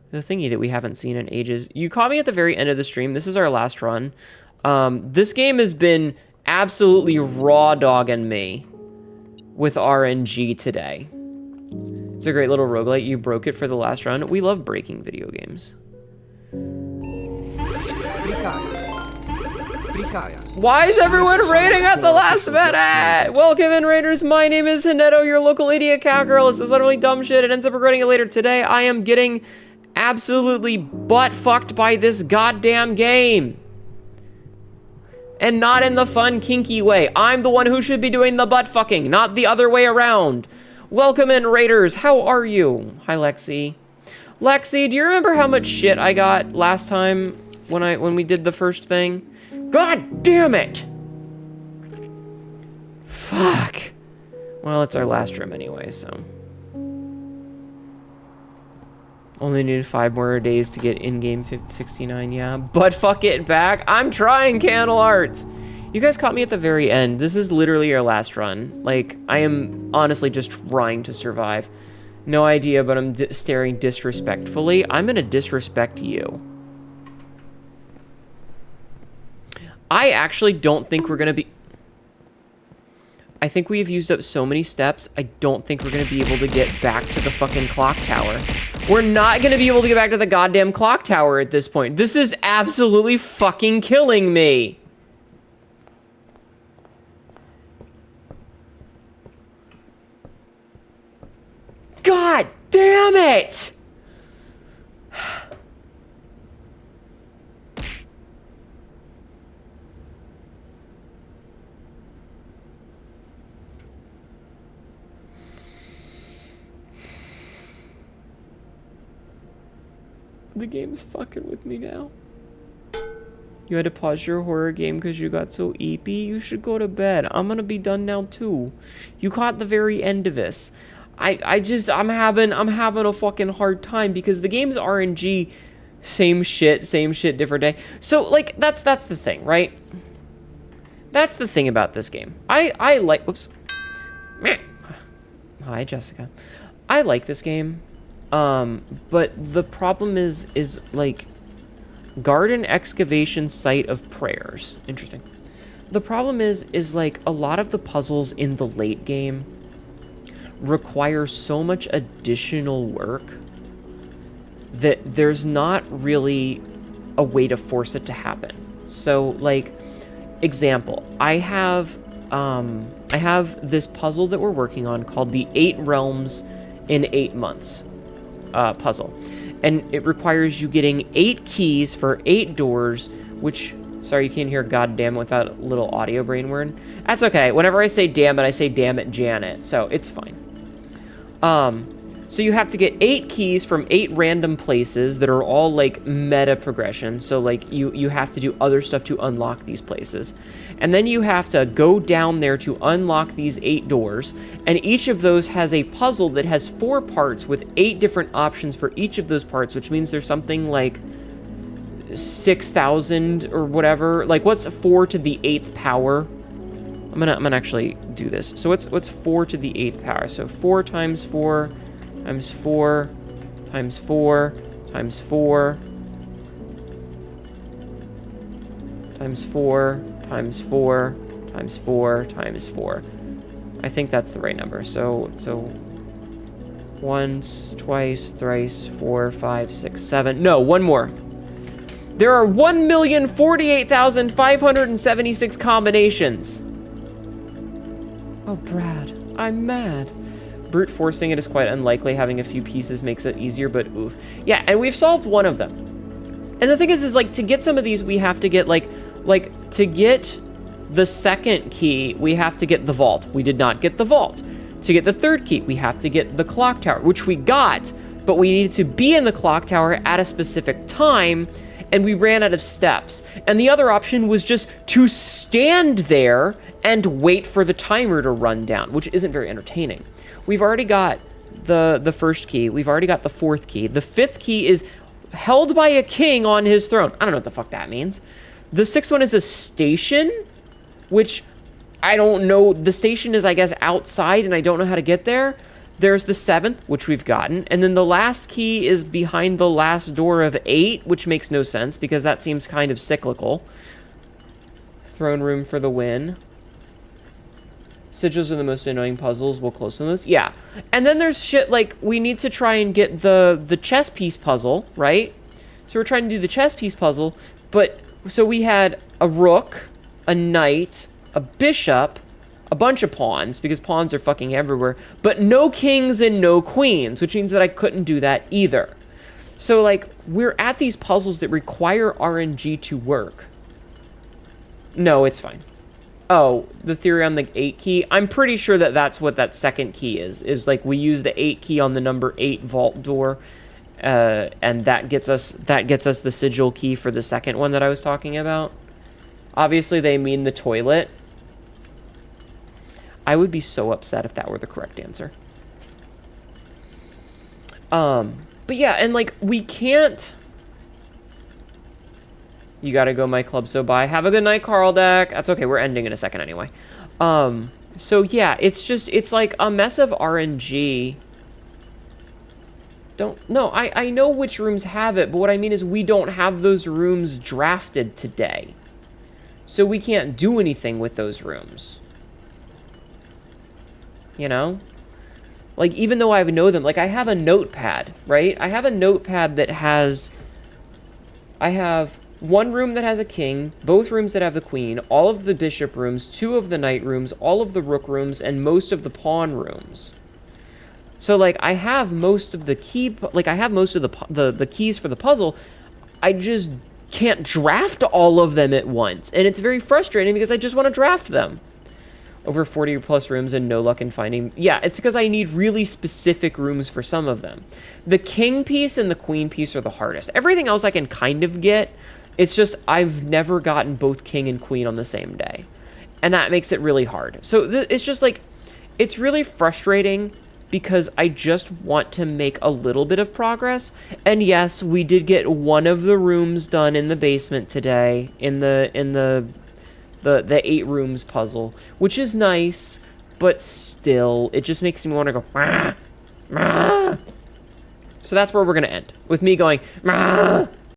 The thingy that we haven't seen in ages. You caught me at the very end of the stream. This is our last run. This game has been absolutely raw dogging me with RNG today. It's a great little roguelite. You broke it for the last run. We love breaking video games. Why is everyone raiding at the last minute? Welcome in, raiders. My name is Hnetu, your local idiot cowgirl. This is literally dumb shit. It ends up regretting it later. Today, I am getting absolutely butt-fucked by this goddamn game. And not in the fun, kinky way. I'm the one who should be doing the butt-fucking, not the other way around. Welcome in, raiders. How are you? Hi, Lexi. Lexi, do you remember how much shit I got last time when we did the first thing? God damn it! Fuck. Well, it's our last room anyway, so. Only needed 5 more days to get in-game 69, yeah. But fuck it back. I'm trying, Candle Arts. You guys caught me at the very end. This is literally our last run. Like, I am honestly just trying to survive. No idea, but I'm staring disrespectfully. I'm gonna disrespect you. I actually don't think we're gonna be... I think we have used up so many steps, I don't think we're gonna be able to get back to the fucking clock tower. We're not gonna be able to get back to the goddamn clock tower at this point. This is absolutely fucking killing me. God damn it! The game's fucking with me now. You had to pause your horror game because you got so eepy? You should go to bed. I'm gonna be done now too. You caught the very end of this. I'm having a fucking hard time because the game's RNG, same shit, different day. So like that's the thing, right? That's the thing about this game. I like, whoops. Hi, Jessica. I like this game. But the problem is like garden excavation site of prayers. Interesting. The problem is like a lot of the puzzles in the late game require so much additional work that there's not really a way to force it to happen. So like, example, I have this puzzle that we're working on called the 8 Realms in 8 Months puzzle. And it requires you getting 8 keys for 8 doors, which, sorry, you can't hear goddamn without a little audio brain word. That's okay. Whenever I say damn it, I say damn it, Janet. So it's fine. So you have to get 8 keys from 8 random places that are all like meta progression. So like you have to do other stuff to unlock these places. And then you have to go down there to unlock these 8 doors. And each of those has a puzzle that has 4 parts with 8 different options for each of those parts, which means there's something like 6,000 or whatever. Like what's 4 to the 8th power? I'm gonna actually do this. So what's 4 to the 8th power? So 4 times 4 times 4 times 4 times 4 times 4 times 4 times 4 times 4. I think that's the right number. So once, twice, thrice, 4, 5, 6, 7. No, one more. There are 1,048,576 combinations. Oh, Brad, I'm mad. Brute forcing it is quite unlikely. Having a few pieces makes it easier, but oof. Yeah, and we've solved one of them. And the thing is like, to get some of these, we have to get, like, to get the second key, we have to get the vault. We did not get the vault. To get the third key, we have to get the clock tower, which we got. but we needed to be in the clock tower at a specific time, and we ran out of steps. And the other option was just to stand there and wait for the timer to run down, which isn't very entertaining. We've already got the first key. We've already got the fourth key. The fifth key is held by a king on his throne. I don't know what the fuck that means. The sixth one is a station, which I don't know. The station is, I guess, outside, and I don't know how to get there. There's the seventh, which we've gotten. And then the last key is behind the last door of 8, which makes no sense because that seems kind of cyclical. Throne room for the win. Sigils are the most annoying puzzles. We'll close on those. Yeah. And then there's shit like we need to try and get the chess piece puzzle, right? So we're trying to do the chess piece puzzle. But so we had a rook, a knight, a bishop, a bunch of pawns, because pawns are fucking everywhere, but no kings and no queens, which means that I couldn't do that either. So, like, we're at these puzzles that require RNG to work. No, it's fine. Oh, the theory on the 8 key? I'm pretty sure that that's what that second key is like we use the 8 key on the number 8 vault door, and that gets us the sigil key for the second one that I was talking about. Obviously, they mean the toilet. I would be so upset if that were the correct answer. But yeah, and like, we can't... You gotta go, my club, so bye. Have a good night, Carl Deck. That's okay, we're ending in a second anyway. So yeah, it's like a mess of RNG. I know which rooms have it, but what I mean is we don't have those rooms drafted today. So we can't do anything with those rooms. You know? Like, even though I know them, like, I have a notepad, right? I have a notepad that has... I have one room that has a king, both rooms that have the queen, all of the bishop rooms, 2 of the knight rooms, all of the rook rooms, and most of the pawn rooms. So, like, I have most of the key... Like, I have most of the keys for the puzzle. I just can't draft all of them at once. And it's very frustrating because I just want to draft them. Over 40 plus rooms and no luck in finding... Yeah, it's because I need really specific rooms for some of them. The king piece and the queen piece are the hardest. Everything else I can kind of get. It's just I've never gotten both king and queen on the same day. And that makes it really hard. So it's just like... It's really frustrating because I just want to make a little bit of progress. And yes, we did get one of the rooms done in the basement today. In the 8 rooms puzzle, which is nice, but still, it just makes me want to go, "Mah, mah." So that's where we're going to end, with me going, "Mah."